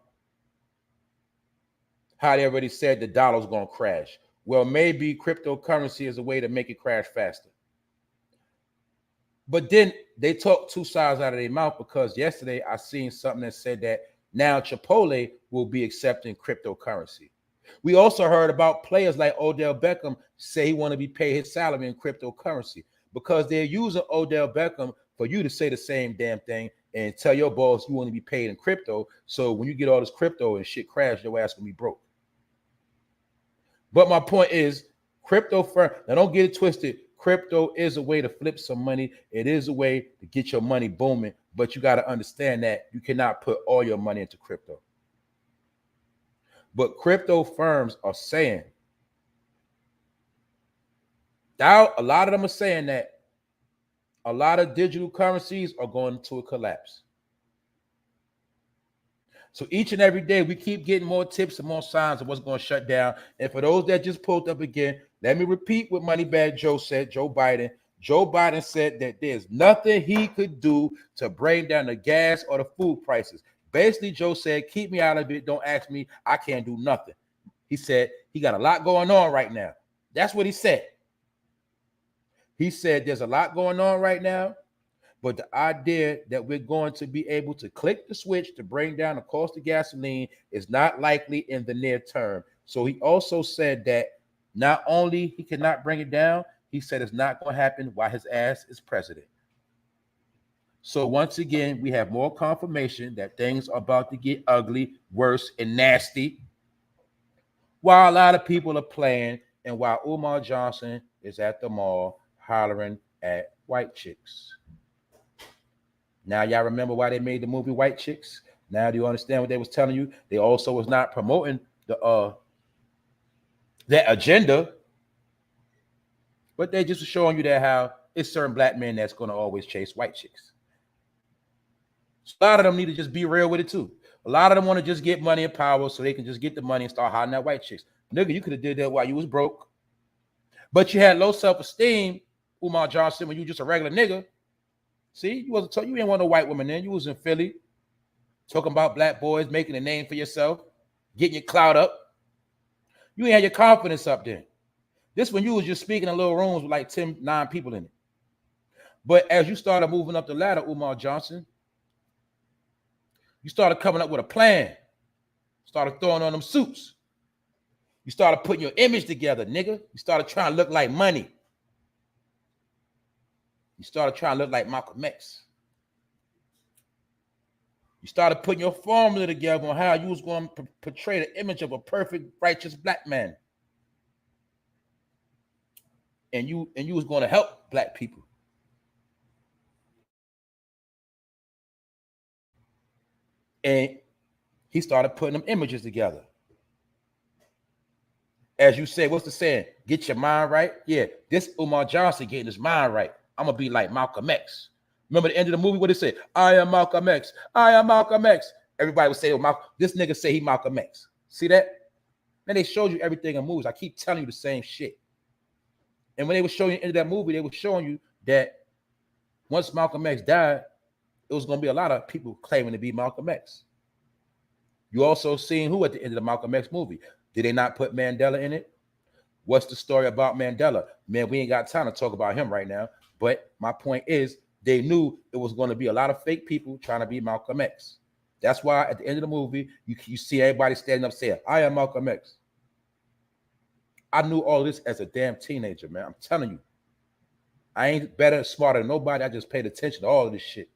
how they already said the dollar's going to crash. Well, maybe cryptocurrency is a way to make it crash faster. But then they talk 2 sides out of their mouth, because yesterday I seen something that said that now Chipotle will be accepting cryptocurrency. We also heard about players like Odell Beckham say he want to be paid his salary in cryptocurrency, because they're using Odell Beckham for you to say the same damn thing and tell your boss you want to be paid in crypto. So when you get all this crypto and shit crash, your ass gonna be broke. But my point is, crypto firm, now don't get it twisted. crypto is a way to flip some money. It is a way to get your money booming, but you got to understand that you cannot put all your money into crypto. But crypto firms are saying, now a lot of them are saying that a lot of digital currencies are going into a collapse. So each and every day, we keep getting more tips and more signs of what's going to shut down. And for those that just pulled up again, let me repeat what Moneybag Joe said, Joe Biden. Joe Biden said that there's nothing he could do to bring down the gas or the food prices. Basically, Joe said, keep me out of it. Don't ask me. I can't do nothing. He said he got a lot going on right now. That's what he said. He said there's a lot going on right now, but the idea that we're going to be able to click the switch to bring down the cost of gasoline is not likely in the near term. So he also said that not only he cannot bring it down, he said it's not going to happen while his ass is president. So once again, we have more confirmation that things are about to get ugly, worse, and nasty, while a lot of people are playing and while Umar Johnson is at the mall hollering at white chicks. Now y'all remember why they made the movie White Chicks? Now do you understand what they was telling you? They also was not promoting the that agenda, but they just showing you that how it's certain black men that's going to always chase white chicks. So a lot of them need to just be real with it too. A lot of them want to just get money and power so they can just get the money and start hiding that white chicks. Nigga, you could have did that while you was broke, but you had low self-esteem, Umar Johnson, when you just a regular nigga. See, you wasn't you ain't want no white woman then. You was in Philly talking about black boys, making a name for yourself, getting your clout up. You ain't had your confidence up then. This when you was just speaking in little rooms with like 9 people in it. But as you started moving up the ladder, Umar Johnson, you started coming up with a plan. Started throwing on them suits. You started putting your image together, nigga. You started trying to look like money. You started trying to look like Malcolm X. You started putting your formula together on how you was going to portray the image of a perfect, righteous black man. And you was going to help black people. And he started putting them images together. As you say, what's the saying? Get your mind right. Yeah, this Umar Johnson getting his mind right. I'm going to be like Malcolm X. Remember the end of the movie, what it said? I am Malcolm X. I am Malcolm X. Everybody would say, oh, this nigga say he Malcolm X. See that? Man, they showed you everything in movies. I keep telling you the same shit. And when they were showing you the end of that movie, they were showing you that once Malcolm X died, it was going to be a lot of people claiming to be Malcolm X. You also seen who at the end of the Malcolm X movie? Did they not put Mandela in it? What's the story about Mandela? Man, we ain't got time to talk about him right now. But my point is, they knew it was going to be a lot of fake people trying to be Malcolm X. That's why at the end of the movie, you see everybody standing up saying, I am Malcolm X. I knew all this as a damn teenager, man. I'm telling you. I ain't better, smarter than nobody. I just paid attention to all of this shit.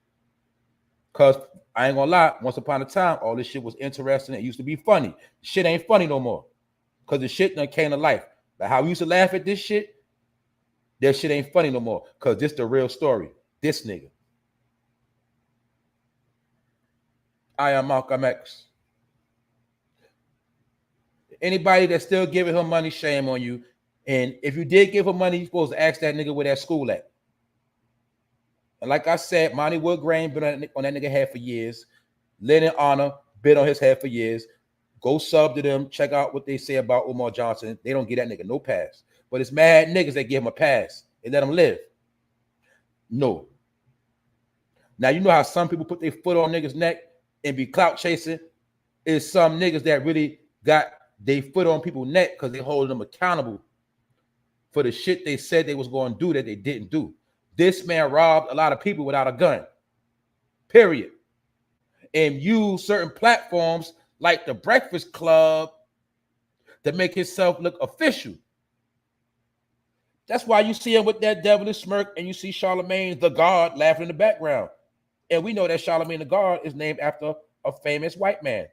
Because I ain't gonna lie, once upon a time, all this shit was interesting. It used to be funny. Shit ain't funny no more. Because the shit done came to life. Like how we used to laugh at this shit, that shit ain't funny no more. Because this the real story. This nigga. I am Malcolm X. Anybody that's still giving her money, shame on you. And if you did give her money, you're supposed to ask that nigga where that school at. And like I said, Monty Woodgrain been on that nigga head for years. Lennon Honor been on his head for years. Go sub to them. Check out what they say about Umar Johnson. They don't get that nigga no pass. But it's mad niggas that give him a pass. They let him live. No. Now, you know how some people put their foot on niggas' neck and be clout chasing? It's some niggas that really got their foot on people's neck because they hold them accountable for the shit they said they was going to do that they didn't do. This man robbed a lot of people without a gun, period. And used certain platforms like the Breakfast Club to make himself look official. That's why you see him with that devilish smirk and you see Charlemagne the God laughing in the background. And we know that Charlemagne the God is named after a famous white man,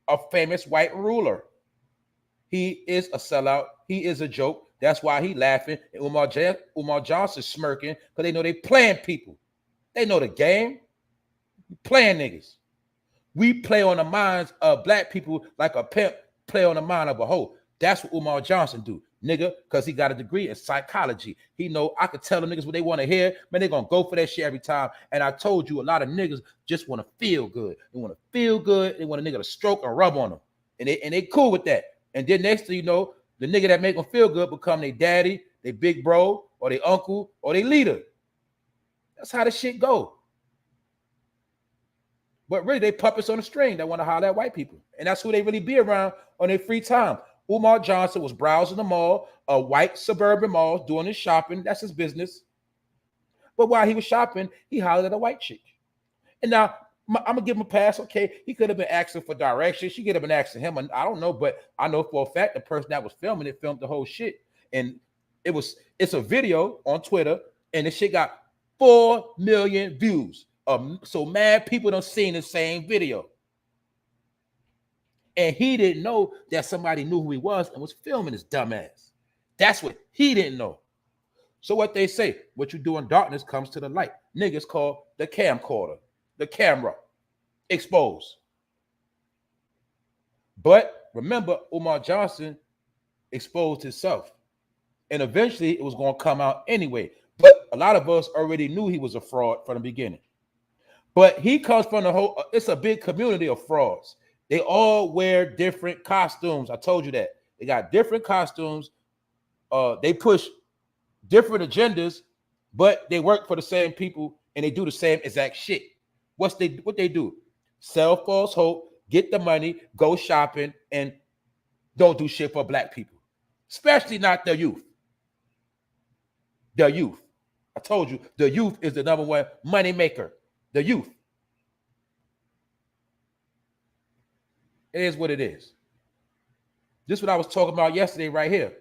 a famous white ruler. He is a sellout. He is a joke. That's why he laughing. And Umar Johnson smirking because they know they playing people. They know the game. Playing niggas. We play on the minds of black people like a pimp play on the mind of a hoe. That's what Umar Johnson do, nigga, because he got a degree in psychology. He know I could tell them niggas what they want to hear, man, they gonna go for that shit every time. And I told you, a lot of niggas just want to feel good. They want to feel good. They want a nigga to stroke and rub on them. And they cool with that. And then next thing you know, the nigga that make them feel good become their daddy, their big bro, or their uncle, or their leader. That's how the shit go. But really, they puppets on a string that want to holler at white people. And that's who they really be around on their free time. Umar Johnson was browsing the mall, a white suburban mall, doing his shopping. That's his business. But while he was shopping, he hollered at a white chick. And now, I'm going to give him a pass. Okay, he could have been asking for directions. She could have been asking him. I don't know, but I know for a fact the person that was filming it filmed the whole shit. And it's a video on Twitter, and the shit got 4 million views. So mad people done seen the same video. And he didn't know that somebody knew who he was and was filming his dumb ass. That's what he didn't know. So what they say, what you do in darkness comes to the light. Niggas call the camcorder, the camera, exposed. But remember, Umar Johnson exposed himself. And eventually it was going to come out anyway. But a lot of us already knew he was a fraud from the beginning. But he comes from the whole, it's a big community of frauds. They all wear different costumes. I told you that. They got different costumes. They push different agendas, but they work for the same people and they do the same exact shit. What they do? Sell false hope, get the money, go shopping, and don't do shit for black people. Especially not the youth. The youth. I told you, the youth is the number one money maker. The youth. It is what it is. This is what I was talking about yesterday right here.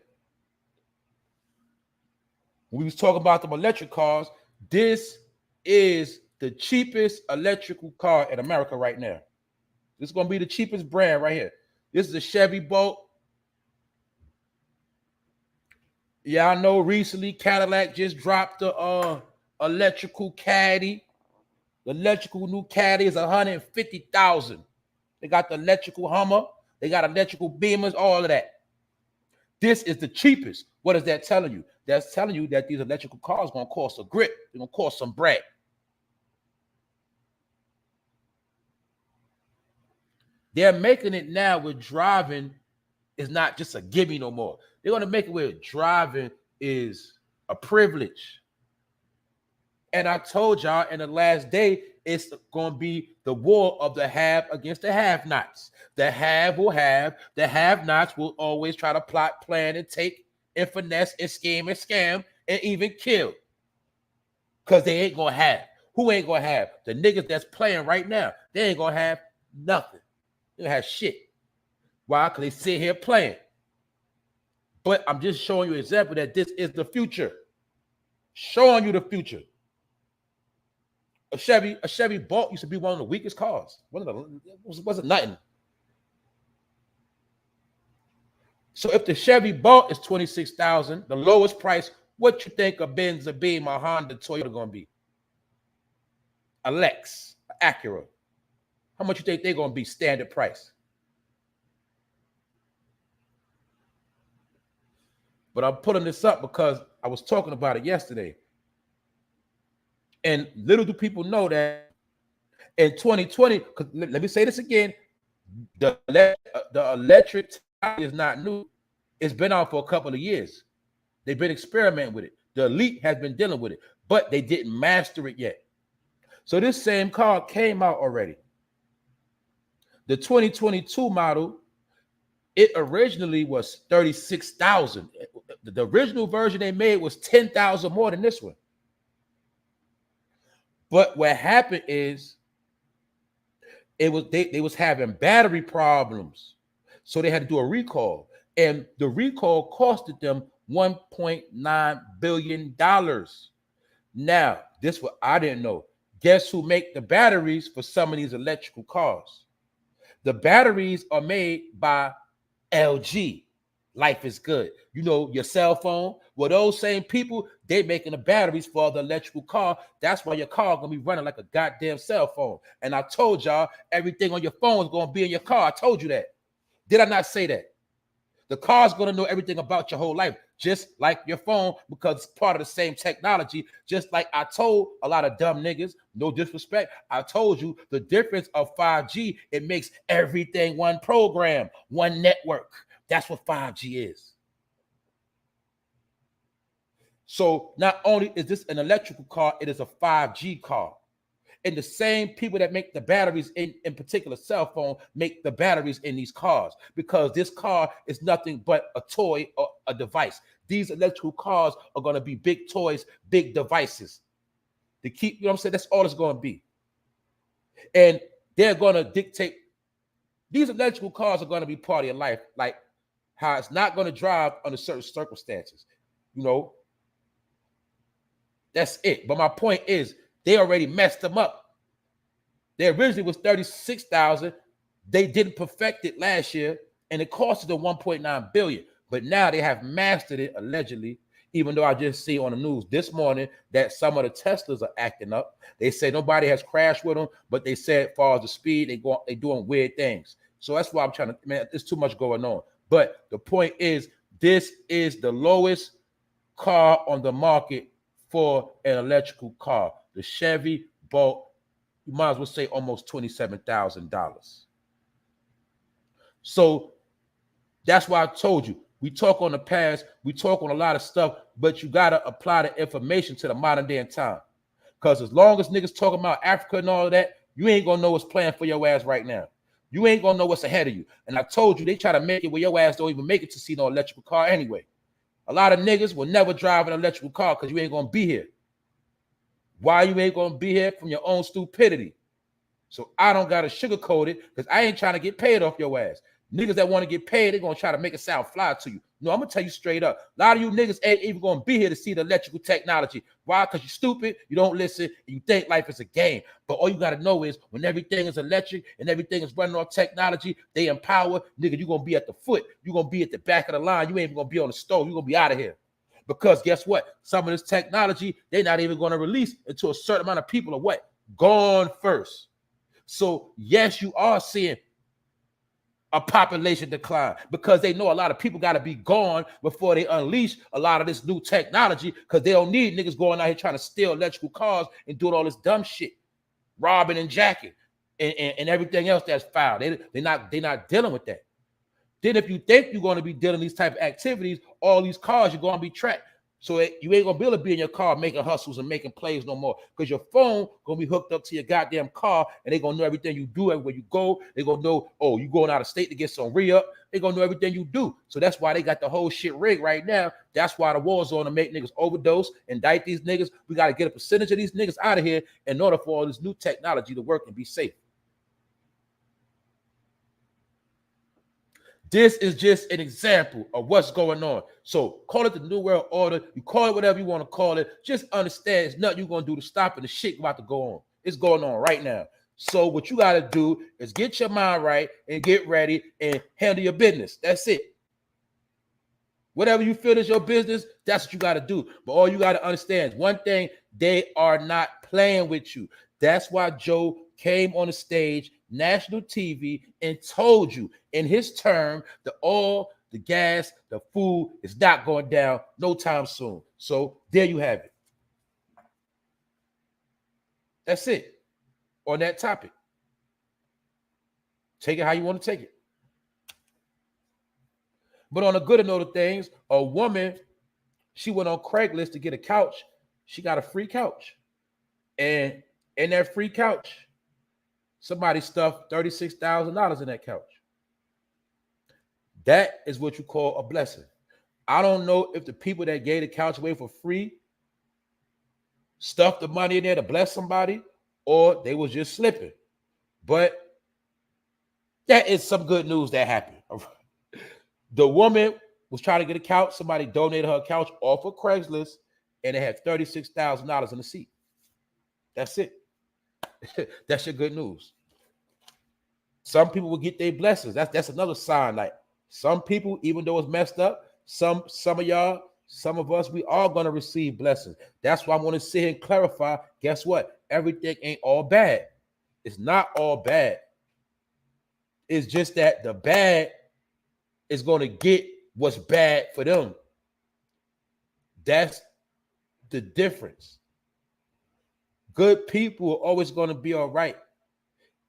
When we was talking about them electric cars, this is the cheapest electrical car in America right now. This is going to be the cheapest brand right here. This is a Chevy Bolt. Yeah, I know recently Cadillac just dropped the electrical Caddy. The electrical new Caddy is $150,000. They got the electrical Hummer. They got electrical Beamers, all of that. This is the cheapest. What is that telling you? That's telling you that these electrical cars are going to cost a grip. They're going to cost some bread. They're making it now where driving is not just a gimme no more. They're going to make it where driving is a privilege. And I told y'all in the last day, it's going to be the war of the have against the have-nots. The have will have. The have-nots will always try to plot, plan, and take, and finesse, and scheme, and scam, and even kill. Because they ain't going to have. Who ain't going to have? The niggas that's playing right now. They ain't going to have nothing. They don't have shit. Why? Because they sit here playing. But I'm just showing you an example that this is the future. Showing you the future. A Chevy Bolt used to be one of the weakest cars. Wasn't nothing. So if the Chevy Bolt is $26,000, the lowest price, what you think a Benz, a Beam, a Honda, Toyota gonna be? A Lex, an Acura. How much you think they're gonna be standard price? But I'm putting this up because I was talking about it yesterday. And little do people know that in 2020, because let me say this again, the electric is not new. It's been out for a couple of years. They've been experimenting with it. The elite has been dealing with it, but they didn't master it yet. So this same car came out already. The 2022 model, it originally was $36,000. The original version they made was $10,000 more than this one. But what happened is they was having battery problems. So they had to do a recall. And the recall costed them $1.9 billion. Now, this what I didn't know. Guess who make the batteries for some of these electrical cars? The batteries are made by LG. life is good. You know, your cell phone, well, those same people, they making the batteries for the electrical car. That's why your car gonna be running like a goddamn cell phone. And I told y'all everything on your phone is gonna be in your car. I told you that. Did I not say that? The car's gonna know everything about your whole life, just like your phone, because it's part of the same technology. Just like I told a lot of dumb niggas, no disrespect, I told you the difference of 5G, it makes everything one program, one network. That's what 5G is. So not only is this an electrical car, it is a 5G car. And the same people that make the batteries in particular cell phone make the batteries in these cars, because this car is nothing but a toy or a device. These electrical cars are going to be big toys, big devices to keep, you know what I'm saying? That's all it's going to be. And they're going to dictate. These electrical cars are going to be part of your life, like how it's not going to drive under certain circumstances. You know, that's it. But my point is, they already messed them up. They originally was 36,000. They didn't perfect it last year, and it costed them 1.9 billion. But now they have mastered it, allegedly, even though I just see on the news this morning that some of the Teslas are acting up. They say nobody has crashed with them, but they said as far as the speed, they doing weird things. So that's why I'm trying to, man, there's too much going on. But the point is, this is the lowest car on the market for an electrical car. The Chevy Bolt, you might as well say almost $27,000. So that's why I told you, we talk on the past, we talk on a lot of stuff, but you got to apply the information to the modern day and time. Because as long as niggas talking about Africa and all of that, you ain't going to know what's playing for your ass right now. You ain't going to know what's ahead of you. And I told you, they try to make it where your ass don't even make it to see no electrical car anyway. A lot of niggas will never drive an electrical car because you ain't going to be here. Why you ain't going to be here? From your own stupidity. So I don't got to sugarcoat it, because I ain't trying to get paid off your ass. Niggas that want to get paid, they're going to try to make it sound fly to you. No, I'm going to tell you straight up. A lot of you niggas ain't even going to be here to see the electrical technology. Why? Because you're stupid, you don't listen, and you think life is a game. But all you got to know is when everything is electric and everything is running on technology, they empower, nigga, you're going to be at the foot. You're going to be at the back of the line. You ain't even going to be on the stove. You're going to be out of here. Because guess what? Some of this technology, they're not even going to release until a certain amount of people are what? Gone first. So yes, you are seeing a population decline, because they know a lot of people got to be gone before they unleash a lot of this new technology, because they don't need niggas going out here trying to steal electrical cars and doing all this dumb shit, robbing and jacking and everything else that's foul. They're not dealing with that. Then if you think you're going to be dealing these type of activities, all these cars, you're going to be tracked. So you ain't going to be able to be in your car making hustles and making plays no more, because your phone going to be hooked up to your goddamn car, and they're going to know everything you do everywhere you go. They're going to know, oh, you going out of state to get some re-up. They're going to know everything you do. So that's why they got the whole shit rigged right now. That's why the war's on to make niggas overdose, indict these niggas. We got to get a percentage of these niggas out of here in order for all this new technology to work and be safe. This is just an example of what's going on. So call it the New World Order. You call it whatever you want to call it. Just understand it's nothing you're going to do to stop it. The shit about to go on. It's going on right now. So what you got to do is get your mind right and get ready and handle your business. That's it. Whatever you feel is your business, that's what you got to do. But all you got to understand is one thing: they are not playing with you. That's why Joe came on the stage, national TV, and told you in his term, the oil, the gas, the food is not going down no time soon. So there you have it. That's it on that topic. Take it how you want to take it. But on a good note of things, a woman, she went on Craigslist to get a couch. She got a free couch. And in that free couch, somebody stuffed $36,000 in that couch. That is what you call a blessing. I don't know if the people that gave the couch away for free stuffed the money in there to bless somebody, or they was just slipping. But that is some good news that happened. The woman was trying to get a couch. Somebody donated her a couch off of Craigslist, and it had $36,000 in the seat. That's it. That's your good news. Some people will get their blessings. That's another sign. Like, Some people, even though it's messed up, some of y'all, some of us, we are going to receive blessings. That's why I want to sit here and clarify. Guess what? Everything ain't all bad. It's not all bad. It's just that the bad is going to get what's bad for them. That's the difference. Good people are always going to be all right.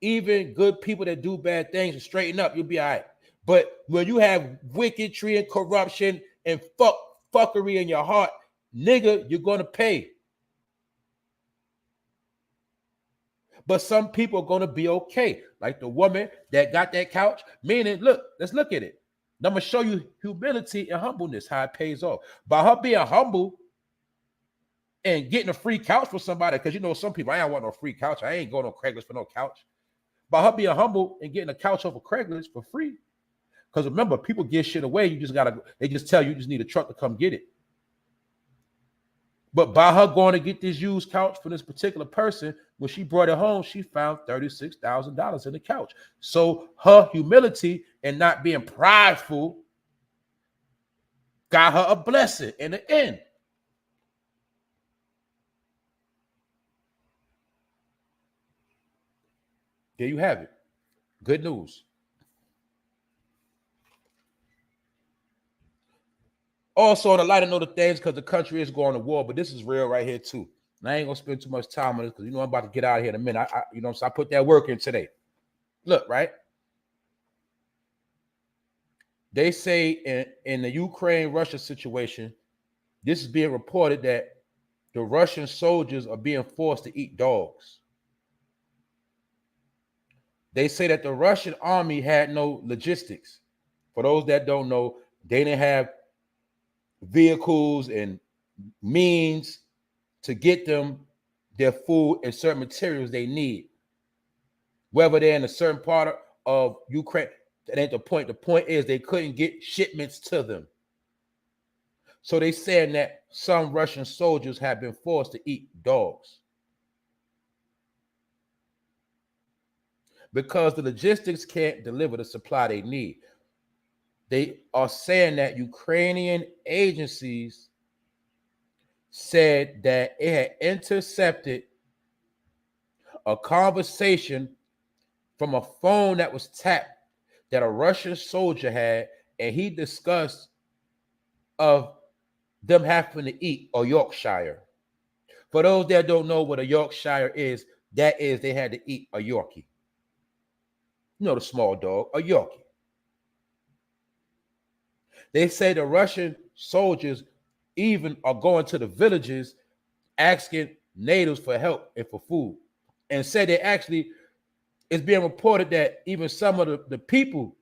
Even good people that do bad things and straighten up, you'll be all right. But when you have wickedry and corruption and fuckery in your heart, nigga, you're going to pay. But some people are going to be okay. Like the woman that got that couch, meaning, look, let's look at it. I'm going to show you humility and humbleness, how it pays off. By her being humble and getting a free couch for somebody, because you know some people, I ain't want no free couch. I ain't going on Craigslist for no couch. By her being humble and getting a couch off of Craigslist for free. Because remember, people give shit away. You just gotta, they just tell you just need a truck to come get it. But by her going to get this used couch for this particular person, when she brought it home, she found $36,000 in the couch. So her humility and not being prideful got her a blessing in the end. There you have it. Good news. Also, on a lighter note of things, because the country is going to war, but this is real right here too. And I ain't gonna spend too much time on this because you know I'm about to get out of here in a minute. You know, so I put that work in today. Look, right? They say in the Ukraine-Russia situation, this is being reported that the Russian soldiers are being forced to eat dogs. They say that the Russian army had no logistics. For those that don't know, they didn't have vehicles and means to get them their food and certain materials they need. Whether they're in a certain part of Ukraine, that ain't the point. The point is they couldn't get shipments to them. So they saying that some Russian soldiers have been forced to eat dogs because the logistics can't deliver the supply they need. They are saying that Ukrainian agencies said that it had intercepted a conversation from a phone that was tapped that a Russian soldier had, and he discussed of them having to eat a Yorkshire. For those that don't know what a Yorkshire is, that is they had to eat a Yorkie. You know, the small dog, a Yorkie. They say the Russian soldiers even are going to the villages asking natives for help and for food, and said they actually, it's being reported that even some of the people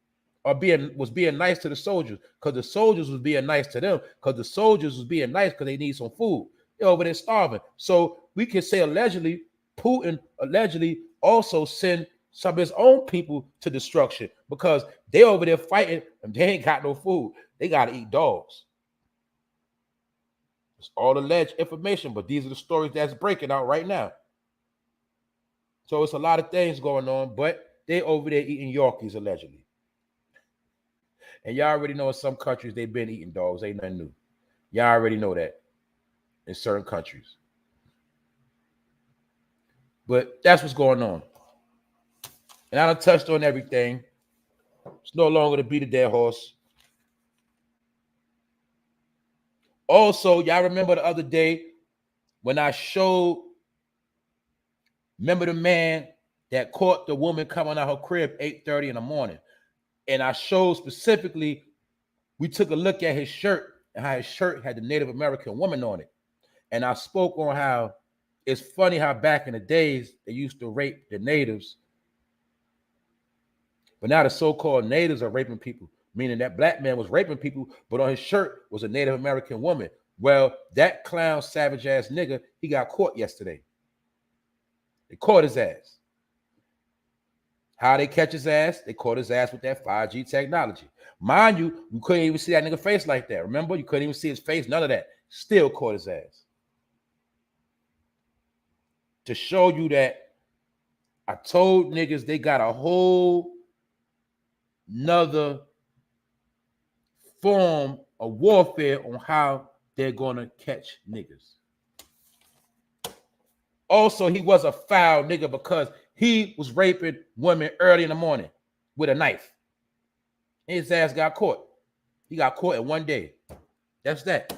was being nice to the soldiers because the soldiers was being nice to them because the soldiers was being nice because they need some food. They're over there starving. So we can say allegedly Putin allegedly also sent some of his own people to destruction because they over there fighting and they ain't got no food. They got to eat dogs. It's all alleged information, but these are the stories that's breaking out right now. So it's a lot of things going on, but they over there eating Yorkies allegedly. And y'all already know in some countries they've been eating dogs. Ain't nothing new. Y'all already know that in certain countries. But that's what's going on. And I done touched on everything. It's no longer to beat a dead horse. Also, y'all remember the other day when I showed, remember the man that caught the woman coming out her crib 8:30 in the morning? And I showed specifically, we took a look at his shirt and how his shirt had the Native American woman on it. And I spoke on how it's funny how back in the days they used to rape the natives, but now the so-called natives are raping people, meaning that black man was raping people, but on his shirt was a Native American woman. Well, that clown, savage ass nigga, he got caught yesterday. They caught his ass. How they catch his ass? They caught his ass with that 5G technology. Mind you, you couldn't even see that nigga face like that. Remember, you couldn't even see his face, none of that. Still caught his ass. To show you that I told niggas they got a whole nother form a warfare on how they're gonna catch niggas. Also, he was a foul nigga because he was raping women early in the morning with a knife. His ass got caught. He got caught in one day. That's that.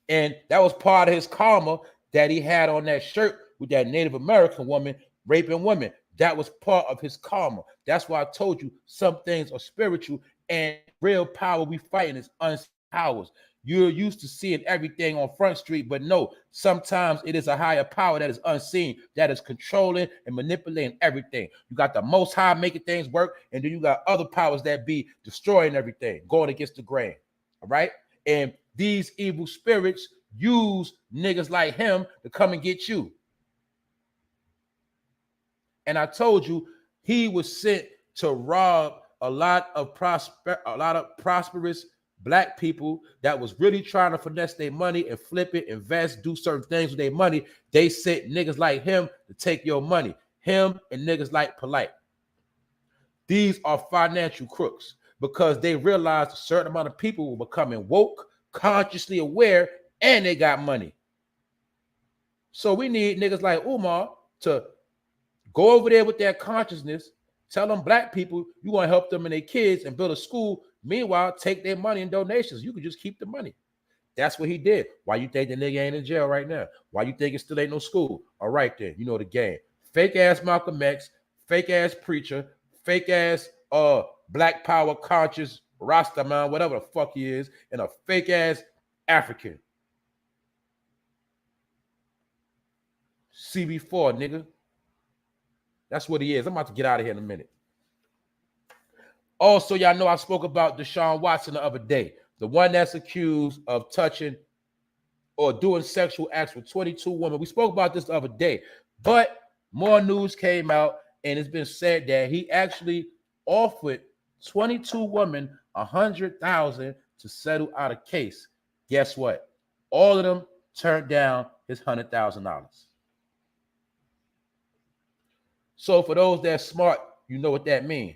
And that was part of his karma that he had on that shirt with that Native American woman raping women. That was part of his karma. That's why I told you some things are spiritual and real power we fighting is unseen powers. You're used to seeing everything on Front Street, but no, sometimes it is a higher power that is unseen, that is controlling and manipulating everything. You got the Most High making things work, and then you got other powers that be destroying everything, going against the grain. All right? And these evil spirits use niggas like him to come and get you. And I told you he was sent to rob a lot of prosperous black people that was really trying to finesse their money and flip it, invest, do certain things with their money. They sent niggas like him to take your money. Him and niggas like Polite. These are financial crooks because they realized a certain amount of people were becoming woke, consciously aware, and they got money. So we need niggas like Umar to go over there with their consciousness, tell them black people you want to help them and their kids and build a school. Meanwhile, take their money and donations. You can just keep the money. That's what he did. Why you think the nigga ain't in jail right now? Why you think it still ain't no school? All right then, you know the game. Fake ass Malcolm X, fake ass preacher, fake ass black power conscious Rasta man, whatever the fuck he is, and a fake ass African. CB4, nigga. That's what he is. I'm about to get out of here in a minute. Also, y'all know I spoke about Deshaun Watson the other day, the one that's accused of touching or doing sexual acts with 22 women. We spoke about this the other day, but more news came out, and it's been said that he actually offered 22 women $100,000 to settle out a case. Guess what? All of them turned down his $100,000. So for those that's smart, you know what that means.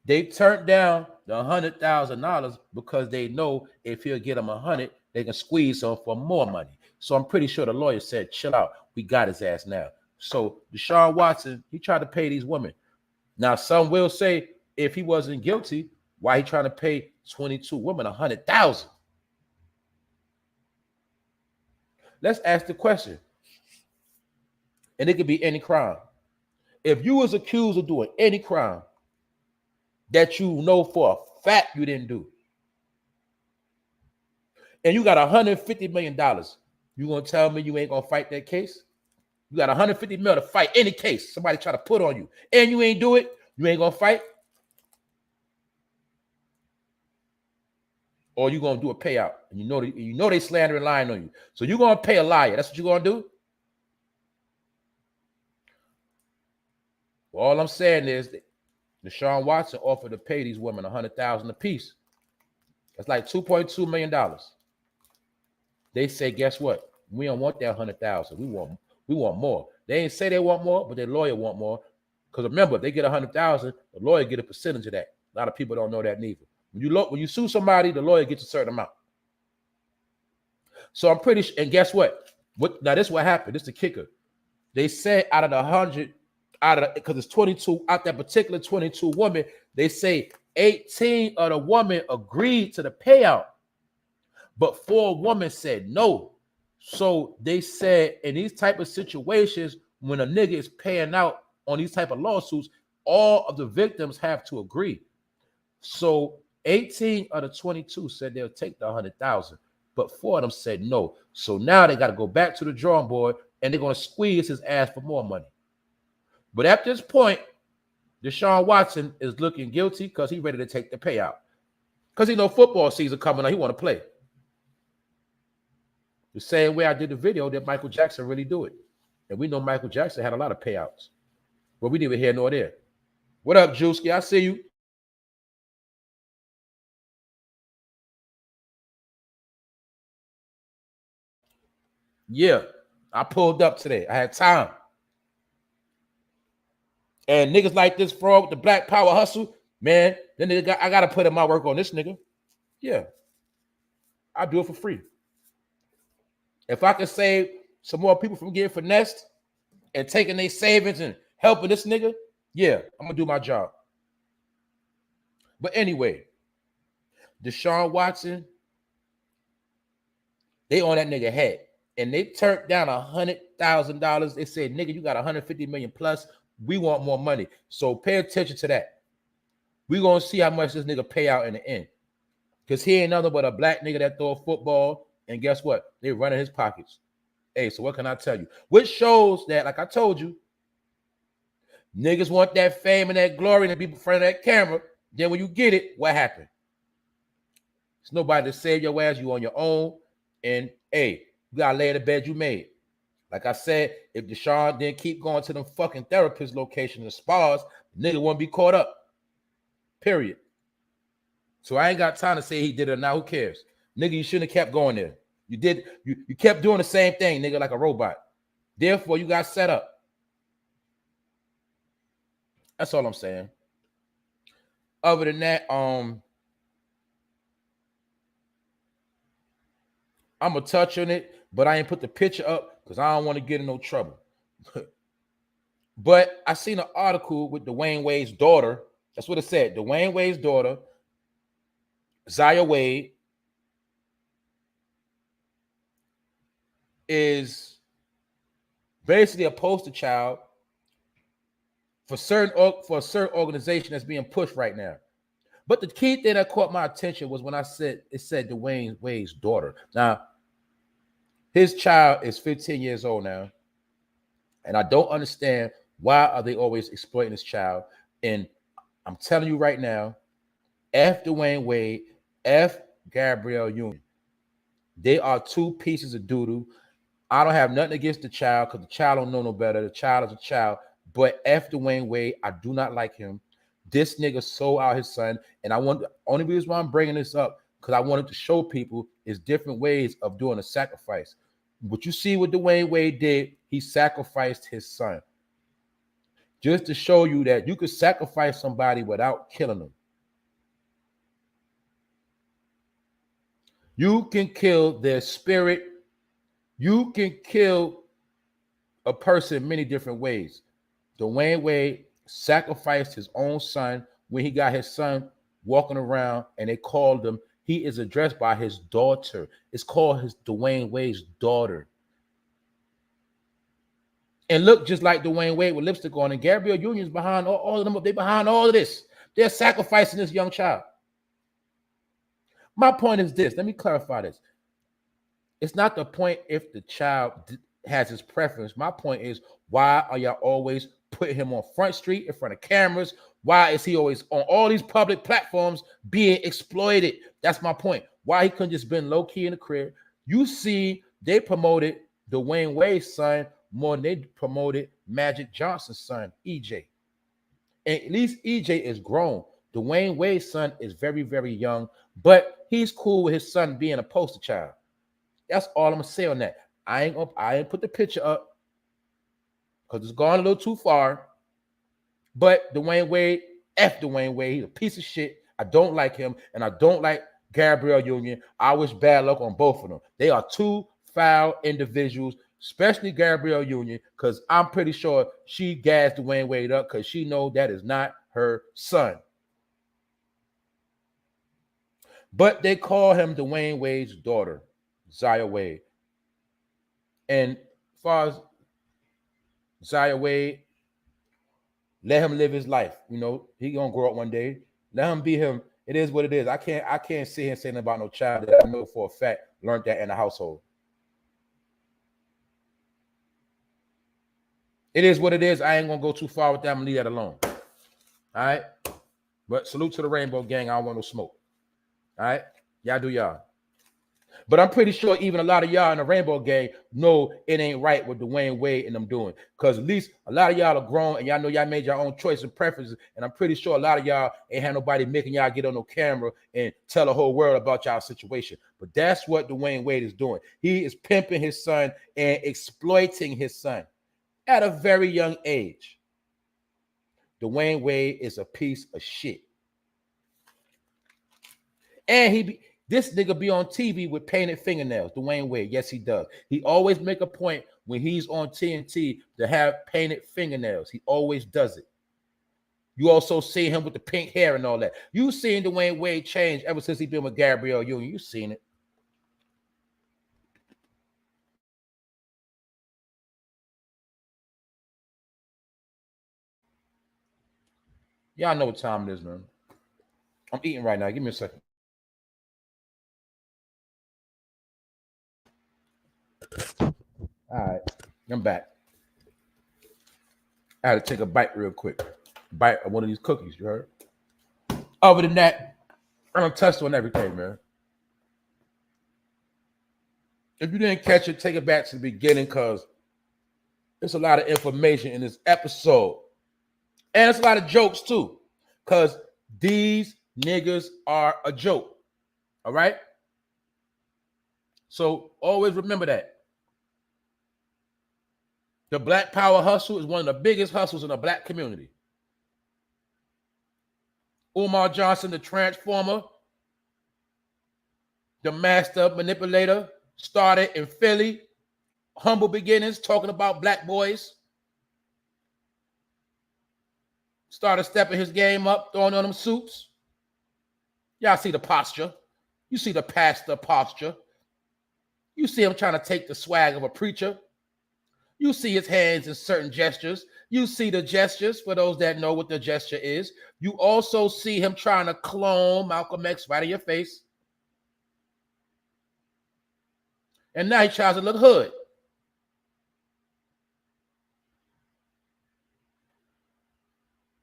They turned down the $100,000 because they know if he'll get them 100, they can squeeze him for more money. So I'm pretty sure the lawyer said, chill out. We got his ass now. So Deshaun Watson, he tried to pay these women. Now, some will say if he wasn't guilty, why he trying to pay 22 women $100,000? Let's ask the question. And it could be any crime. If you was accused of doing any crime that you know for a fact you didn't do, and you got $150 million, you gonna tell me you ain't gonna fight that case? You got $150 million to fight any case somebody try to put on you, and you ain't do it, you ain't gonna fight? Or you gonna do a payout, and you know they slander and lying on you, so you're gonna pay a liar. That's what you're gonna do? Well, all I'm saying is that Deshaun Watson offered to pay these women $100,000 a piece. That's like $2.2 million. They say, guess what? We don't want that $100,000. We want more. They ain't say they want more, but their lawyer want more. Because remember, if they get $100,000, the lawyer get a percentage of that. A lot of people don't know that neither. When you sue somebody, the lawyer gets a certain amount. So I'm pretty sure, and guess what? Now this is what happened. This is the kicker. They said out of the 100, because it's 22, out that particular 22 women, they say 18 of the women agreed to the payout, but 4 women said no. So they said in these type of situations, when a nigga is paying out on these type of lawsuits, all of the victims have to agree. So 18 of the 22 said they'll take the 100,000, but 4 of them said no. So now they got to go back to the drawing board, and they're going to squeeze his ass for more money. But at this point, Deshaun Watson is looking guilty because he's ready to take the payout. Because he know football season coming up, he want to play. The same way I did the video that Michael Jackson really do it. And we know Michael Jackson had a lot of payouts. But we neither here nor there. What up, Juicy? I see you. Yeah, I pulled up today. I had time. And niggas like this fraud with the black power hustle, Man, then I gotta put in my work on this nigga. Yeah, I do it for free. If I could save some more people from getting finessed and taking their savings and helping this nigga, yeah, I'm gonna do my job. But anyway, Deshaun Watson, they on that nigga head. And they turned down $100,000. They said, nigga, you got 150 million plus. We want more money. So pay attention to that. We're gonna see how much this nigga pay out in the end. Because he ain't nothing but a black nigga that throw a football. And guess what? They run in his pockets. Hey, so what can I tell you? Which shows that, like I told you, niggas want that fame and that glory to be in front of that camera. Then when you get it, what happened? There's nobody to save your ass. You on your own. And hey, you gotta lay in the bed you made. Like I said, if Deshaun didn't keep going to them fucking therapist locations and spas, nigga won't be caught up. Period. So I ain't got time to say he did it now. Who cares? Nigga, you shouldn't have kept going there. You kept doing the same thing, nigga, like a robot. Therefore, you got set up. That's all I'm saying. Other than that, I'm gonna touch on it, but I ain't put the picture up because I don't want to get in no trouble. But I seen an article with Dwayne Wade's daughter. That's what it said. Dwayne Wade's daughter, Zaya Wade, is basically a poster child for a certain organization that's being pushed right now. But the key thing that caught my attention was when it said Dwayne Wade's daughter. Now, his child is 15 years old now, and I don't understand why are they always exploiting this child. And I'm telling you right now, F Dwayne Wade, F Gabrielle Union. They are two pieces of doo-doo. I don't have nothing against the child because the child don't know no better. The child is a child. But F Dwayne Wade, I do not like him. This nigga sold out his son. And the only reason why I'm bringing this up, because I wanted to show people is different ways of doing a sacrifice. What you see what Dwayne Wade did, he sacrificed his son. Just to show you that you could sacrifice somebody without killing them. You can kill their spirit. You can kill a person many different ways. Dwayne Wade sacrificed his own son when he got his son walking around, and they called him. He is addressed by his daughter. It's called his Dwayne Wade's daughter. And look just like Dwayne Wade with lipstick on, and Gabrielle Union's behind all of them. They're behind all of this. They're sacrificing this young child. My point is this. Let me clarify this. It's not the point if the child has his preference. My point is, why are y'all always putting him on Front Street in front of cameras? Why is he always on all these public platforms being exploited? That's my point. Why he couldn't just been low-key in the crib? You see, they promoted Dwayne Wade's son more than they promoted Magic Johnson's son, EJ. And at least EJ is grown. Dwayne Wade's son is very, very young, but he's cool with his son being a poster child. That's all I'm gonna say on that. I ain't put the picture up because it's gone a little too far. But Dwayne Wade, F Dwayne Wade, he's a piece of shit. I don't like him, and I don't like Gabrielle Union. I wish bad luck on both of them. They are two foul individuals, especially Gabrielle Union, because I'm pretty sure she gassed Dwayne Wade up because she knows that is not her son. But they call him Dwayne Wade's daughter, Zaya Wade. And as far as Zaya Wade, let him live his life. You know, he gonna grow up one day. Let him be him. It is what it is. I can't sit here and say nothing about no child that I know for a fact learned that in the household. It is what it is. I ain't gonna go too far with that. I'm gonna leave that alone. All right. But salute to the Rainbow Gang. I don't want no smoke. All right. Y'all do y'all. But I'm pretty sure even a lot of y'all in the Rainbow Gang know it ain't right what Dwayne Wade and them doing. Because at least a lot of y'all are grown and y'all know y'all made your own choice and preferences. And I'm pretty sure a lot of y'all ain't had nobody making y'all get on no camera and tell the whole world about y'all situation. But that's what Dwayne Wade is doing. He is pimping his son and exploiting his son at a very young age. Dwayne Wade is a piece of shit. And this nigga be on TV with painted fingernails, Dwayne Wade. Yes, he does. He always make a point when he's on TNT to have painted fingernails. He always does it. You also see him with the pink hair and all that. You seen Dwayne Wade change ever since he been with Gabrielle Union. You seen it. Y'all know what time it is, man. I'm eating right now. Give me a second. All right, I'm back. I had to take a bite real quick. Bite of one of these cookies, you heard? Other than that, I'm gonna touch on everything, man. If you didn't catch it, take it back to the beginning because there's a lot of information in this episode. And it's a lot of jokes too, because these niggas are a joke. All right? So always remember that. The Black Power hustle is one of the biggest hustles in the black community. UMAR JOHNSON, the transformer, the master manipulator, started in Philly, humble beginnings, talking about black boys. Started stepping his game up, throwing on them suits. Y'all see the posture. You see the pastor posture. You see him trying to take the swag of a preacher. You see his hands in certain gestures. You see the gestures, for those that know what the gesture is. You also see him trying to clone Malcolm X right in your face. And now he tries to look hood.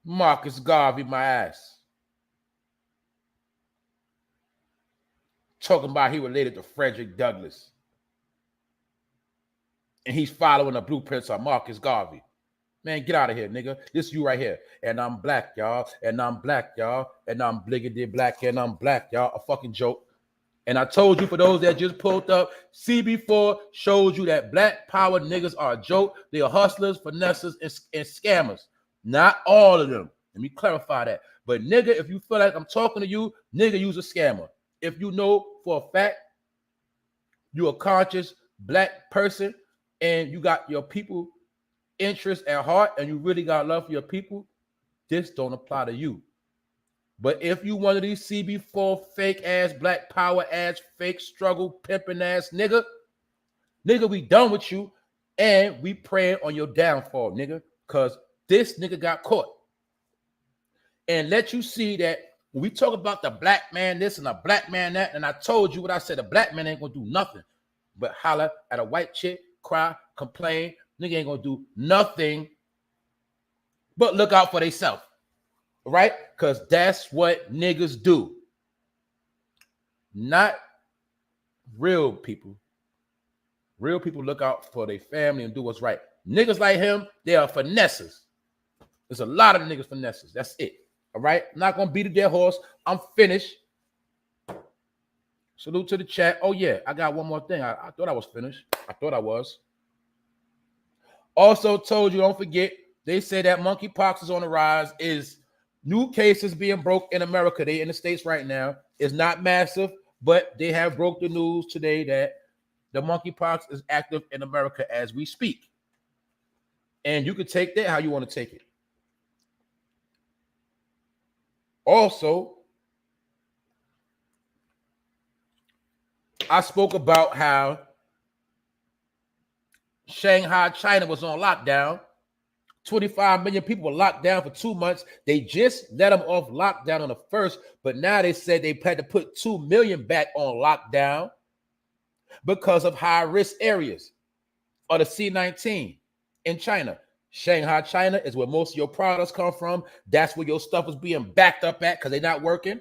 Marcus Garvey, my ass. Talking about he related to Frederick Douglass. And he's following the blueprints of Marcus Garvey. Man, get out of here, nigga. This you right here. And I'm black, y'all. And I'm black, y'all. And I'm bliggity black. And I'm black, y'all. A fucking joke. And I told you, for those that just pulled up, CB4 shows you that black power niggas are a joke. They are hustlers, finessers, and scammers. Not all of them. Let me clarify that. But nigga, if you feel like I'm talking to you, nigga, use a scammer. If you know for a fact you're a conscious black person and you got your people interest at heart and you really got love for your people, this don't apply to you. But if you one of these CB4 fake ass, black power ass, fake struggle, pimping ass nigga, we done with you and we praying on your downfall, nigga, because this nigga got caught. And let you see that when we talk about the black man this and the black man that, and I told you what I said, the black man ain't gonna do nothing but holler at a white chick, cry, complain. Nigga ain't gonna do nothing but look out for themselves, right? Because that's what niggas do. Not real people. Real people look out for their family and do what's right. Niggas like him, they are finessers. There's a lot of niggas finessers. That's it. All right? I'm not gonna beat a dead horse. I'm finished. Salute to the chat. Oh, yeah, I got one more thing. I thought I was finished. I thought I was. Also told you, don't forget, they say that monkeypox is on the rise. Is new cases being broke in America. They in the States right now. It's not massive, but they have broke the news today that the monkeypox is active in America as we speak. And you can take that how you want to take it. Also, I spoke about how Shanghai, China was on lockdown. 25 million people were locked down for 2 months. They just let them off lockdown on the 1st, but now they said they had to put 2 million back on lockdown because of high-risk areas or the C-19 in China. Shanghai, China is where most of your products come from. That's where your stuff is being backed up at because they're not working.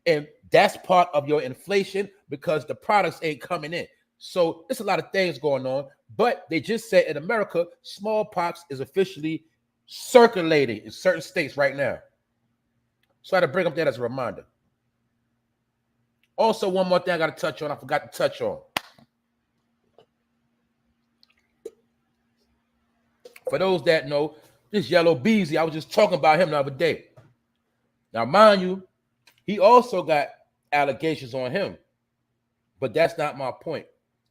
And that's part of your inflation because the products ain't coming in. So there's a lot of things going on. But they just said in America, smallpox is officially circulating in certain states right now. So I had to bring up that as a reminder. Also, one more thing I got to touch on. I forgot to touch on. For those that know, this Yellow Beezy, I was just talking about him the other day. Now, mind you, he also got allegations on him. But that's not my point.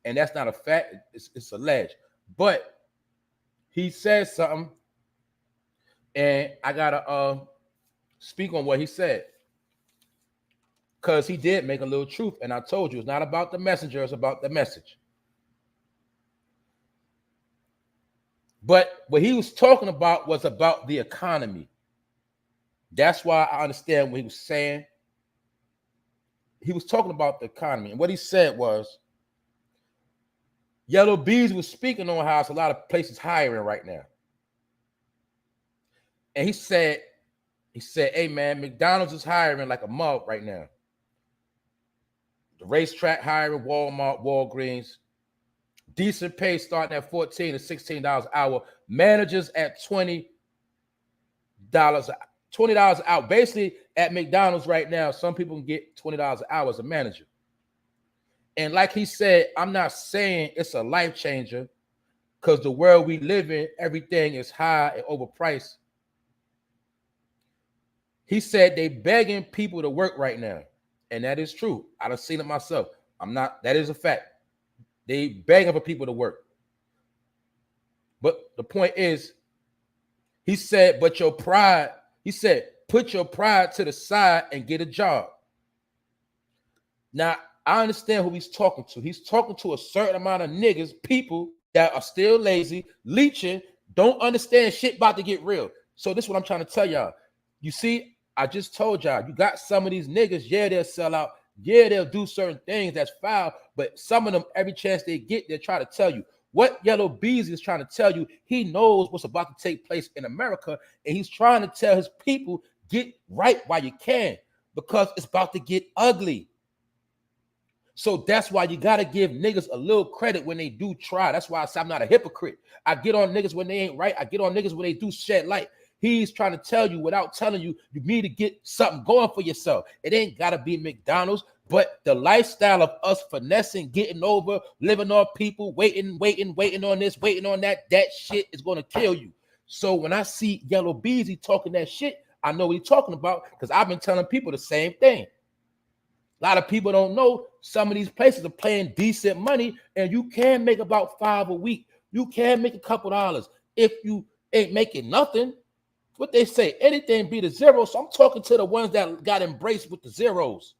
And that's not a fact. It's alleged. But he said something, and I gotta speak on what he said, because he did make a little truth. And I told you, it's not about the messenger, it's about the message. But what he was talking about was about the economy. That's why I understand what he was saying. He was talking about the economy. And what he said was, Yellow Bees was speaking on how it's a lot of places hiring right now. And he said, hey man, McDonald's is hiring like a mug right now. The racetrack hiring, Walmart, Walgreens. Decent pay starting at $14 to $16 an hour. Managers at $20 an hour. Basically, at McDonald's right now, some people can get $20 an hour as a manager. And like he said, I'm not saying it's a life changer, because the world we live in, everything is high and overpriced. He said they begging people to work right now. And that is true. I done seen it myself. That is a fact. They begging for people to work. But the point is, he said, but your pride, he said, put your pride to the side and get a job. Now, I understand who he's talking to. He's talking to a certain amount of niggas, people that are still lazy, leeching, don't understand shit about to get real. So this is what I'm trying to tell y'all. You see, I just told y'all, you got some of these niggas, yeah, they'll sell out. Yeah, they'll do certain things that's foul, but some of them, every chance they get, they'll try to tell you. What Yellow Bees is trying to tell you, he knows what's about to take place in America, and he's trying to tell his people, get right while you can, because it's about to get ugly. So that's why you got to give niggas a little credit when they do try. That's why I say I'm not a hypocrite. I get on niggas when they ain't right. I get on niggas when they do shed light. He's trying to tell you without telling you, you need to get something going for yourself. It ain't got to be McDonald's, but the lifestyle of us finessing, getting over, living on people, waiting on this, waiting on that shit is going to kill you. So when I see Yellow Beezy talking that shit, I know what he's talking about, because I've been telling people the same thing. A lot of people don't know some of these places are paying decent money, and you can make about $5 a week. You can make a couple dollars. If you ain't making nothing, what they say, anything be the zero. So I'm talking to the ones that got embraced with the zeros.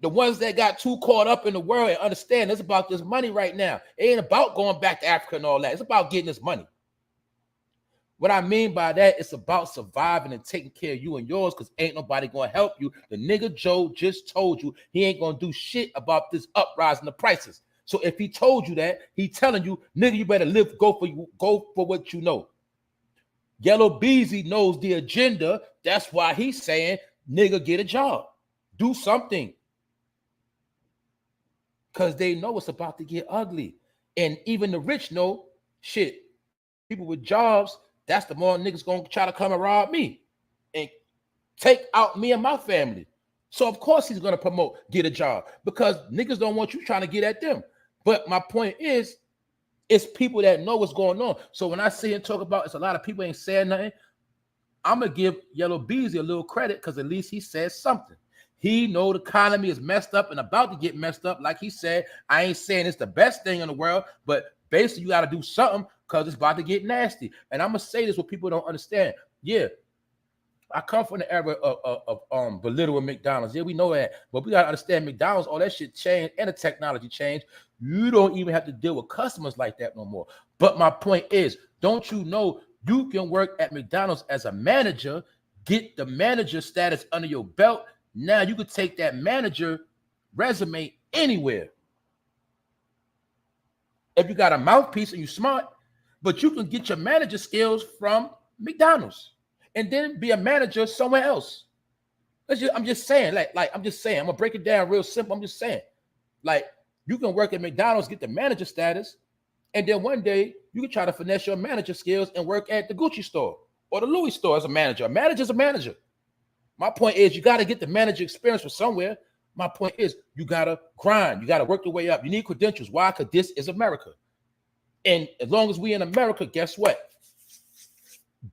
The ones that got too caught up in the world and understand it's about this money right now. It ain't about going back to Africa and all that. It's about getting this money. What I mean by that, it's about surviving and taking care of you and yours, because ain't nobody going to help you. The nigga Joe just told you he ain't going to do shit about this uprising the prices. So if he told you that, he telling you, nigga, you better go for what you know. Yellow Beezy knows the agenda. That's why he's saying, nigga, get a job. Do something. Because they know it's about to get ugly. And even the rich know, shit, people with jobs, that's the more niggas going to try to come and rob me and take out me and my family. So, of course, he's going to promote get a job, because niggas don't want you trying to get at them. But my point is, it's people that know what's going on. So when I see and talk about it's a lot of people ain't saying nothing, I'm going to give Yellow Beezy a little credit, because at least he says something. He know the economy is messed up and about to get messed up. Like he said, I ain't saying it's the best thing in the world, but basically you got to do something, because it's about to get nasty. And I'm going to say this what people don't understand. Yeah, I come from the era of belittling McDonald's. Yeah, we know that. But we got to understand McDonald's, all that shit changed, and the technology changed. You don't even have to deal with customers like that no more. But my point is, don't you know you can work at McDonald's as a manager, get the manager status under your belt. Now you could take that manager resume anywhere. If you got a mouthpiece and you smart, but you can get your manager skills from McDonald's and then be a manager somewhere else. I'm just saying, I'm just saying, I'm gonna break it down real simple. I'm just saying, like, you can work at McDonald's, get the manager status, and then one day you can try to finesse your manager skills and work at the Gucci store or the Louis store as a manager. A manager's a manager. My point is, you got to get the manager experience from somewhere. My point is, you got to grind. You got to work your way up. You need credentials. Why? Because this is America. And as long as we in America, guess what?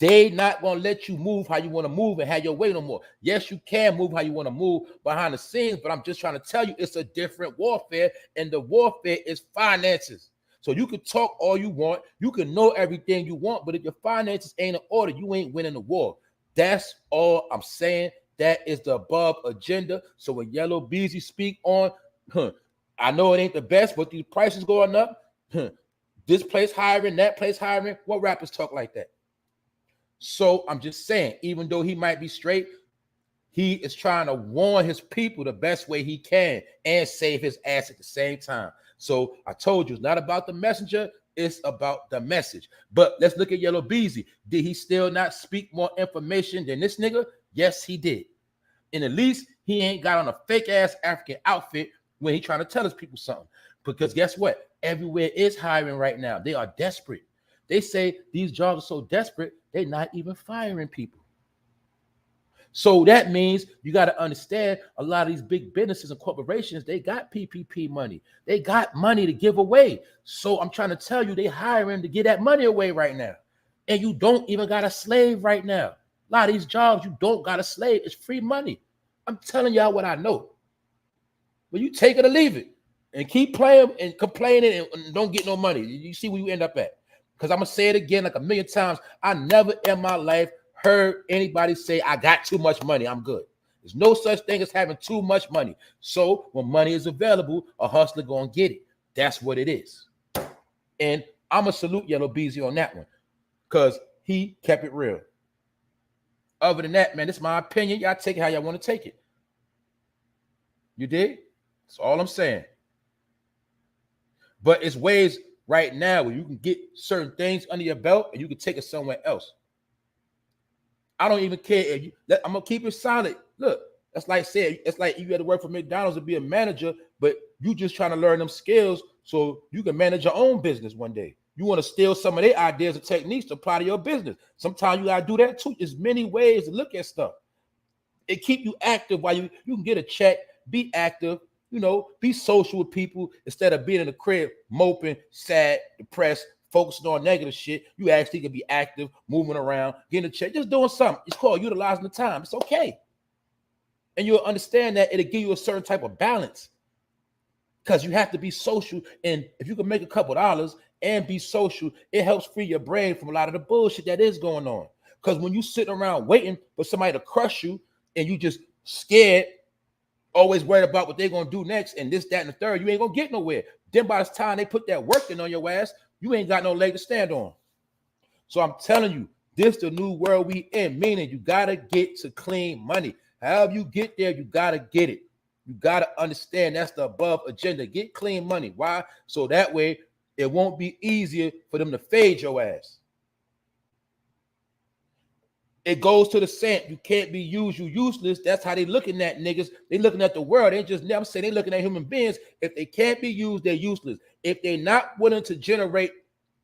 They not gonna let you move how you want to move and have your way no more. Yes, you can move how you want to move behind the scenes, but I'm just trying to tell you it's a different warfare, and the warfare is finances. So you can talk all you want, you can know everything you want, but if your finances ain't in order, you ain't winning the war. That's all I'm saying. That is the above agenda. So when Yellow Beezy speak on, I know it ain't the best, but these prices going up, this place hiring, that place hiring. What rappers talk like that? So I'm just saying, even though he might be straight, he is trying to warn his people the best way he can and save his ass at the same time. So I told you, it's not about the messenger, it's about the message. But let's look at Yellow Beezy. Did he still not speak more information than this nigga? Yes, he did. And at least he ain't got on a fake ass African outfit when he trying to tell his people something. Because guess what? Everywhere is hiring right now. They are desperate. They say these jobs are so desperate, they're not even firing people. So that means you got to understand a lot of these big businesses and corporations, they got PPP money. They got money to give away. So I'm trying to tell you, they hiring to get that money away right now. And you don't even got a slave right now. A lot of these jobs, you don't got a slave. It's free money. I'm telling y'all what I know. But you take it or leave it and keep playing and complaining and don't get no money. You see where you end up at. Because I'm going to say it again like a million times. I never in my life heard anybody say, I got too much money, I'm good. There's no such thing as having too much money. So when money is available, a hustler going to get it. That's what it is. And I'm going to salute Yellow Beezy on that one because he kept it real. Other than that, man, this is my opinion. Y'all take it how y'all want to take it. You dig? That's all I'm saying. But it's ways right now where you can get certain things under your belt and you can take it somewhere else. I don't even care if you, I'm gonna keep it solid. Look, that's like saying it's like you had to work for McDonald's to be a manager, but you just trying to learn them skills so you can manage your own business one day. You want to steal some of their ideas and techniques to apply to your business. Sometimes you gotta do that too. There's many ways to look at stuff. It keep you active while you can get a check, be active. You know, be social with people instead of being in the crib, moping, sad, depressed, focusing on negative shit. You actually can be active, moving around, getting a check, just doing something. It's called utilizing the time. It's okay. And you'll understand that it'll give you a certain type of balance because you have to be social. And if you can make a couple dollars and be social, it helps free your brain from a lot of the bullshit that is going on. Because when you sitting around waiting for somebody to crush you and you just scared, always worried about what they're going to do next and this, that, and the third, you ain't going to get nowhere. Then by the time they put that work in on your ass, you ain't got no leg to stand on. So I'm telling you, this the new world we in, meaning you got to get to clean money. However you get there, you got to get it. You got to understand that's the above agenda. Get clean money. Why? So that way it won't be easier for them to fade your ass. It goes to the saying, you can't be used, you useless. That's how they looking at niggas. They looking at the world. They just never say they looking at human beings. If they can't be used, they're useless. If they're not willing to generate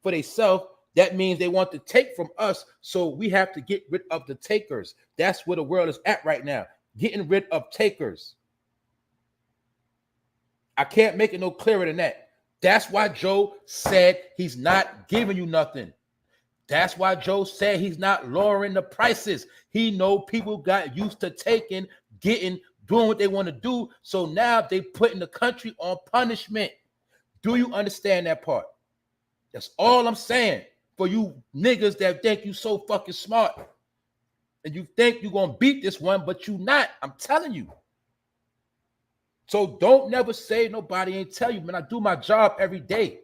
for themselves, that means they want to take from us. So we have to get rid of the takers. That's where the world is at right now. Getting rid of takers. I can't make it no clearer than that. That's why Joe said he's not giving you nothing. That's why Joe said he's not lowering the prices. He know people got used to taking, getting, doing what they want to do. So now they putting the country on punishment. Do you understand that part? That's all I'm saying. For you niggas that think you so fucking smart and you think you're going to beat this one, but you not. I'm telling you. So don't never say nobody ain't tell you, man. I do my job every day.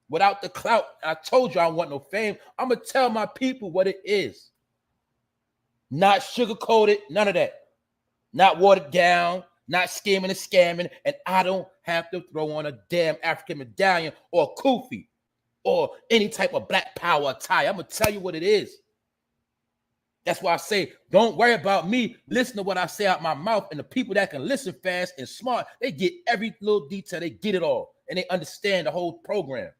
Without the clout, I told you I don't want no fame. I'm going to tell my people what it is. Not sugar-coated, none of that. Not watered down, not scheming and scamming, and I don't have to throw on a damn African medallion or a kufi or any type of black power attire. I'm going to tell you what it is. That's why I say, don't worry about me. Listen to what I say out my mouth, and the people that can listen fast and smart, they get every little detail. They get it all, and they understand the whole program.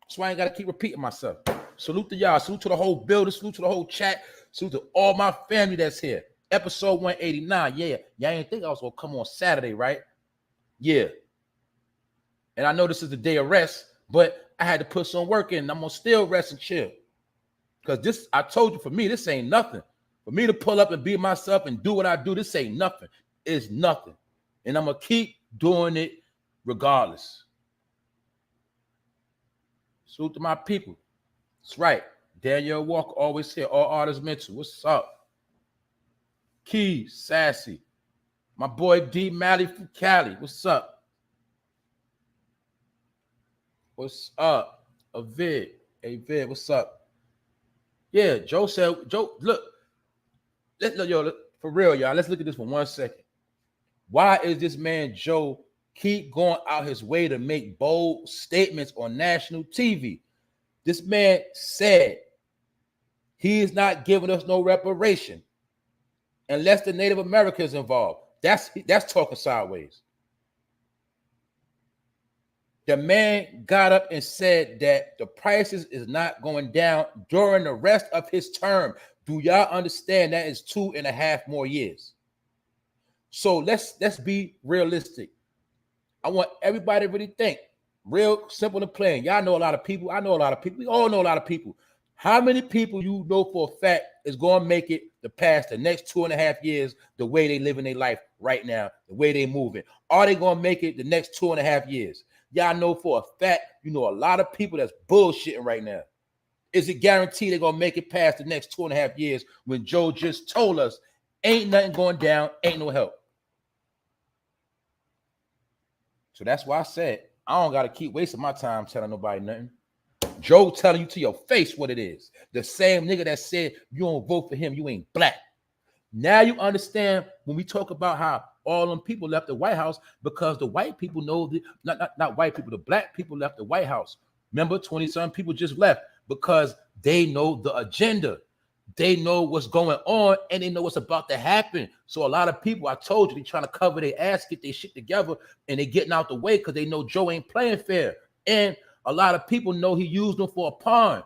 That's why I ain't got to keep repeating myself. Salute to y'all. Salute to the whole building. Salute to the whole chat. Salute to all my family that's here. Episode 189. Yeah. Y'all ain't think I was going to come on Saturday, right? Yeah. And I know this is the day of rest, but I had to put some work in. I'm going to still rest and chill. Because this, I told you, for me, this ain't nothing. For me to pull up and be myself and do what I do, this ain't nothing. It's nothing. And I'm going to keep doing it regardless. Salute to my people. That's right. Daniel Walker always here. All artists mental. What's up? Key, Sassy. My boy D Malley from Cali. What's up? What's up? Avid. Hey, Vid, what's up? Yeah, Joe said, Joe, look, for real, y'all, let's look at this for 1 second. Why is this man Joe keep going out his way to make bold statements on national TV? This man said he is not giving us no reparation unless the Native Americans involved. That's talking sideways. The man got up and said that the prices is not going down during the rest of his term. Do y'all understand that is 2.5 more years? So let's be realistic. I want everybody to really think. Real simple and plain. Y'all know a lot of people. I know a lot of people. We all know a lot of people. How many people you know for a fact is going to make it to pass the next 2.5 years the way they live in their life right now, the way they moving? Are they going to make it the next 2.5 years? Y'all know for a fact, you know a lot of people that's bullshitting right now. Is it guaranteed they're going to make it past the next 2.5 years when Joe just told us ain't nothing going down, ain't no help? So that's why I said I don't got to keep wasting my time telling nobody nothing. Joe telling you to your face what it is. The same nigga that said you don't vote for him, you ain't black. Now you understand when we talk about how all them people left the White House because the white people know not white people, the black people left the White House. Remember, 20-some people just left because they know the agenda. They know what's going on and they know what's about to happen. So a lot of people, I told you, they trying to cover their ass, get their shit together, and they getting out the way because they know Joe ain't playing fair. And a lot of people know he used them for a pawn.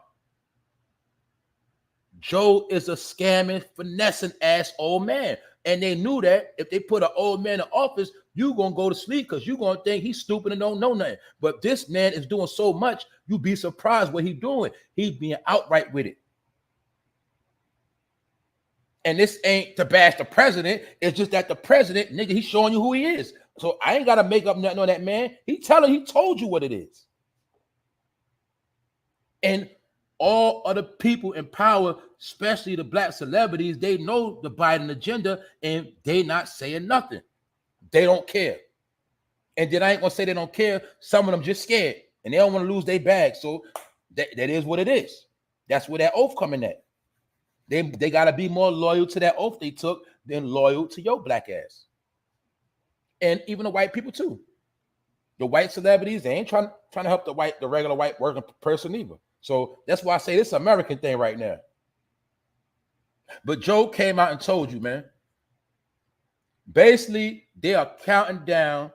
Joe is a scamming, finessing ass old man. And they knew that if they put an old man in office, you going to go to sleep because you're going to think he's stupid and don't know nothing. But this man is doing so much, you'd be surprised what he's doing. He's being outright with it. And this ain't to bash the president. It's just that the president, nigga, he's showing you who he is. So I ain't got to make up nothing on that man. He told you what it is. And all other people in power, especially the black celebrities, they know the Biden agenda and they not saying nothing. They don't care. And then I ain't gonna say they don't care. Some of them just scared and they don't want to lose their bag. So that is what it is. That's where that oath coming at. They gotta be more loyal to that oath they took than loyal to your black ass. And even the white people too. The white celebrities, they ain't trying to help the regular white working person either. So that's why I say this is an American thing right now. But Joe came out and told you, man, basically they are counting down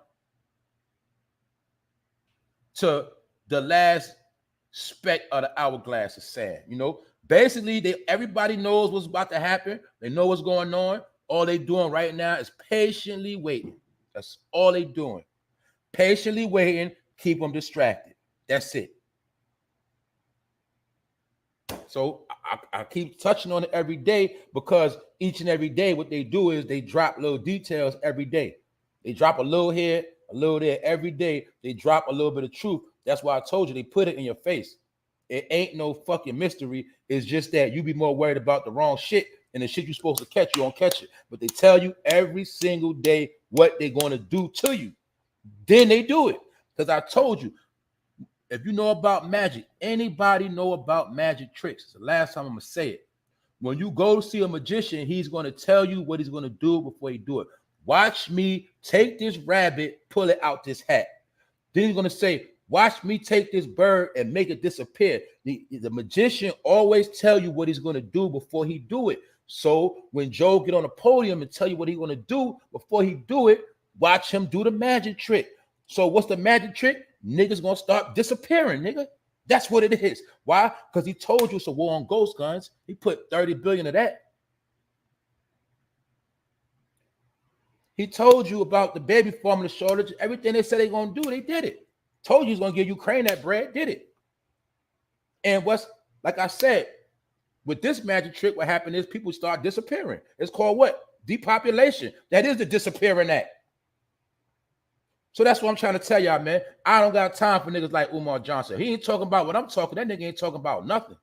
to the last speck of the hourglass of sand. You know, basically everybody knows what's about to happen. They know what's going on. All they doing right now is patiently waiting. That's all they doing. Patiently waiting, keep them distracted. That's it. So I keep touching on it every day because each and every day what they do is they drop little details every day. They drop a little here, a little there. Every day they drop a little bit of truth. That's why I told you they put it in your face. It ain't no fucking mystery. It's just that you be more worried about the wrong shit and the shit you're supposed to catch, you don't catch it. But they tell you every single day what they're going to do to you. Then they do it. Because I told you, if you know about magic, anybody know about magic tricks? It's the last time I'm going to say it. When you go to see a magician, he's going to tell you what he's going to do before he do it. Watch me take this rabbit, pull it out this hat. Then he's going to say, watch me take this bird and make it disappear. The magician always tell you what he's going to do before he do it. So when Joe get on the podium and tell you what he's going to do before he do it, watch him do the magic trick. So what's the magic trick? Niggas gonna start disappearing, nigga. That's what it is. Why? Because he told you it's a war on ghost guns. He put 30 billion of that. He told you about the baby formula shortage. Everything they said they're gonna do, they did it. Told you he's gonna give Ukraine that bread, did it. And what's, like I said, With this magic trick, what happened is people start disappearing. It's called what? Depopulation. That is the disappearing act. So that's what I'm trying to tell y'all, man. I don't got time for niggas like Umar Johnson. He ain't talking about what I'm talking. That nigga ain't talking about nothing.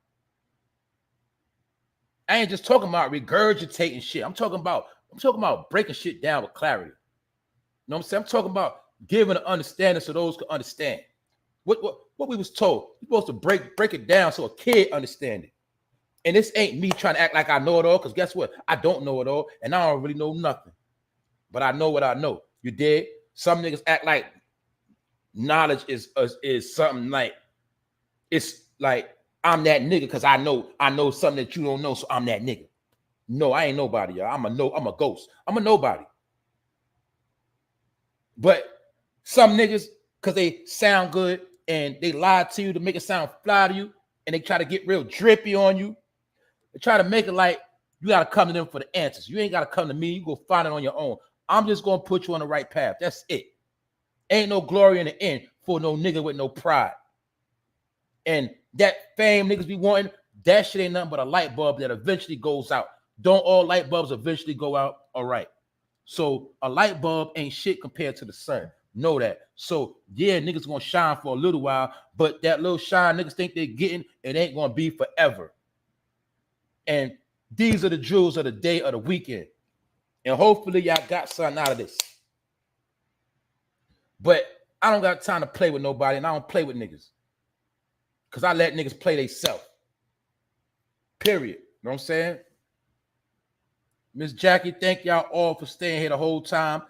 I ain't just talking about regurgitating shit. I'm talking about breaking shit down with clarity. You know what I'm saying? I'm talking about giving an understanding so those can understand. What we was told. You're supposed to break it down so a kid understand it. And this ain't me trying to act like I know it all, because guess what? I don't know it all, and I don't really know nothing. But I know what I know. You dig? Some niggas act like knowledge is something like, it's like I'm that nigga because I know something that you don't know, so I'm that nigga. No, I ain't nobody, y'all. I'm a ghost. I'm a nobody. But some niggas, because they sound good and they lie to you to make it sound fly to you, and they try to get real drippy on you. They try to make it like you got to come to them for the answers. You ain't got to come to me. You go find it on your own. I'm just going to put you on the right path. That's it. Ain't no glory in the end for no nigga with no pride. And that fame niggas be wanting, that shit ain't nothing but a light bulb that eventually goes out. Don't all light bulbs eventually go out? All right. So a light bulb ain't shit compared to the sun. Know that. So yeah, niggas gonna shine for a little while, but that little shine niggas think they're getting, it ain't gonna be forever. And these are the jewels of the day of the weekend. And hopefully y'all got something out of this. But I don't got time to play with nobody, and I don't play with niggas. Because I let niggas play theyself. Period. You know what I'm saying? Miss Jackie, thank y'all all for staying here the whole time.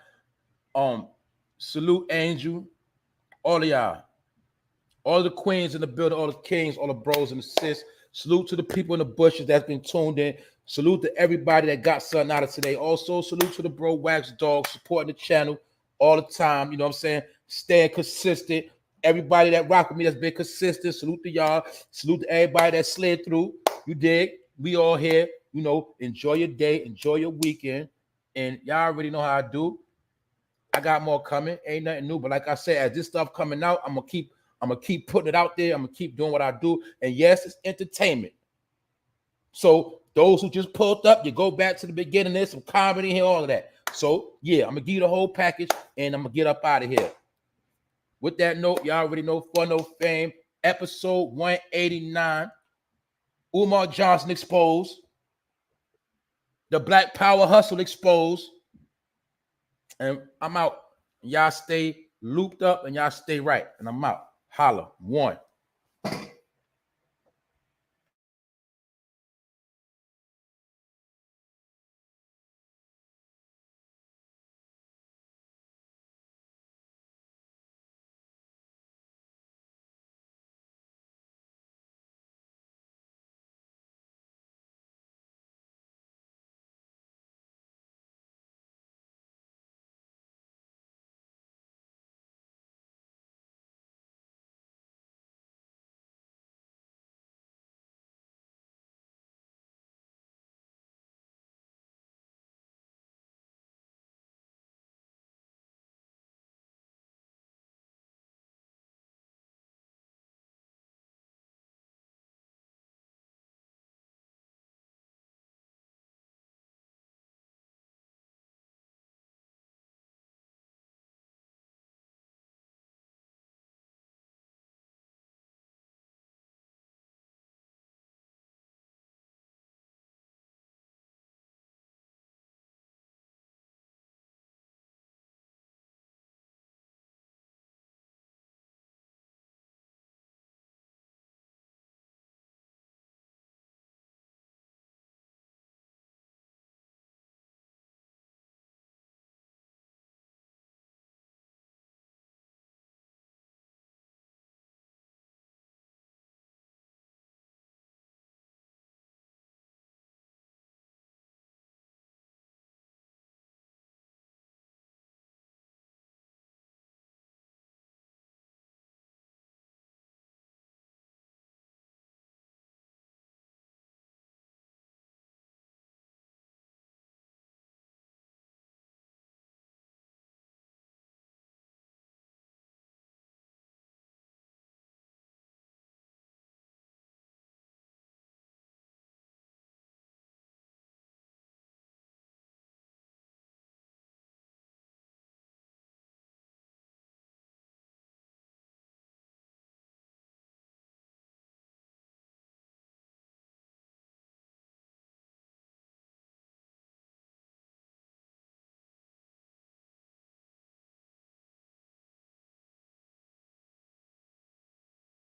Salute Angel. All of y'all. All the queens in the building, all the kings, all the bros and the sis. Salute to the people in the bushes that's been tuned in. Salute to everybody that got something out of today. Also, salute to the bro Wax Dog supporting the channel all the time. You know what I'm saying? Staying consistent. Everybody that rock with me that's been consistent. Salute to y'all. Salute to everybody that slid through. You dig? We all here. You know, enjoy your day. Enjoy your weekend. And y'all already know how I do. I got more coming. Ain't nothing new. But like I said, as this stuff coming out, I'm gonna keep putting it out there. I'm gonna keep doing what I do. And yes, it's entertainment. So those who just pulled up, you go back to the beginning. There's some comedy here, all of that. So yeah, I'm gonna give you the whole package, and I'm gonna get up out of here. With that note, y'all already know Fun No Fame, episode 189. Umar Johnson exposed. The Black Power hustle exposed. And I'm out. Y'all stay looped up and y'all stay right. And I'm out. Holla. One.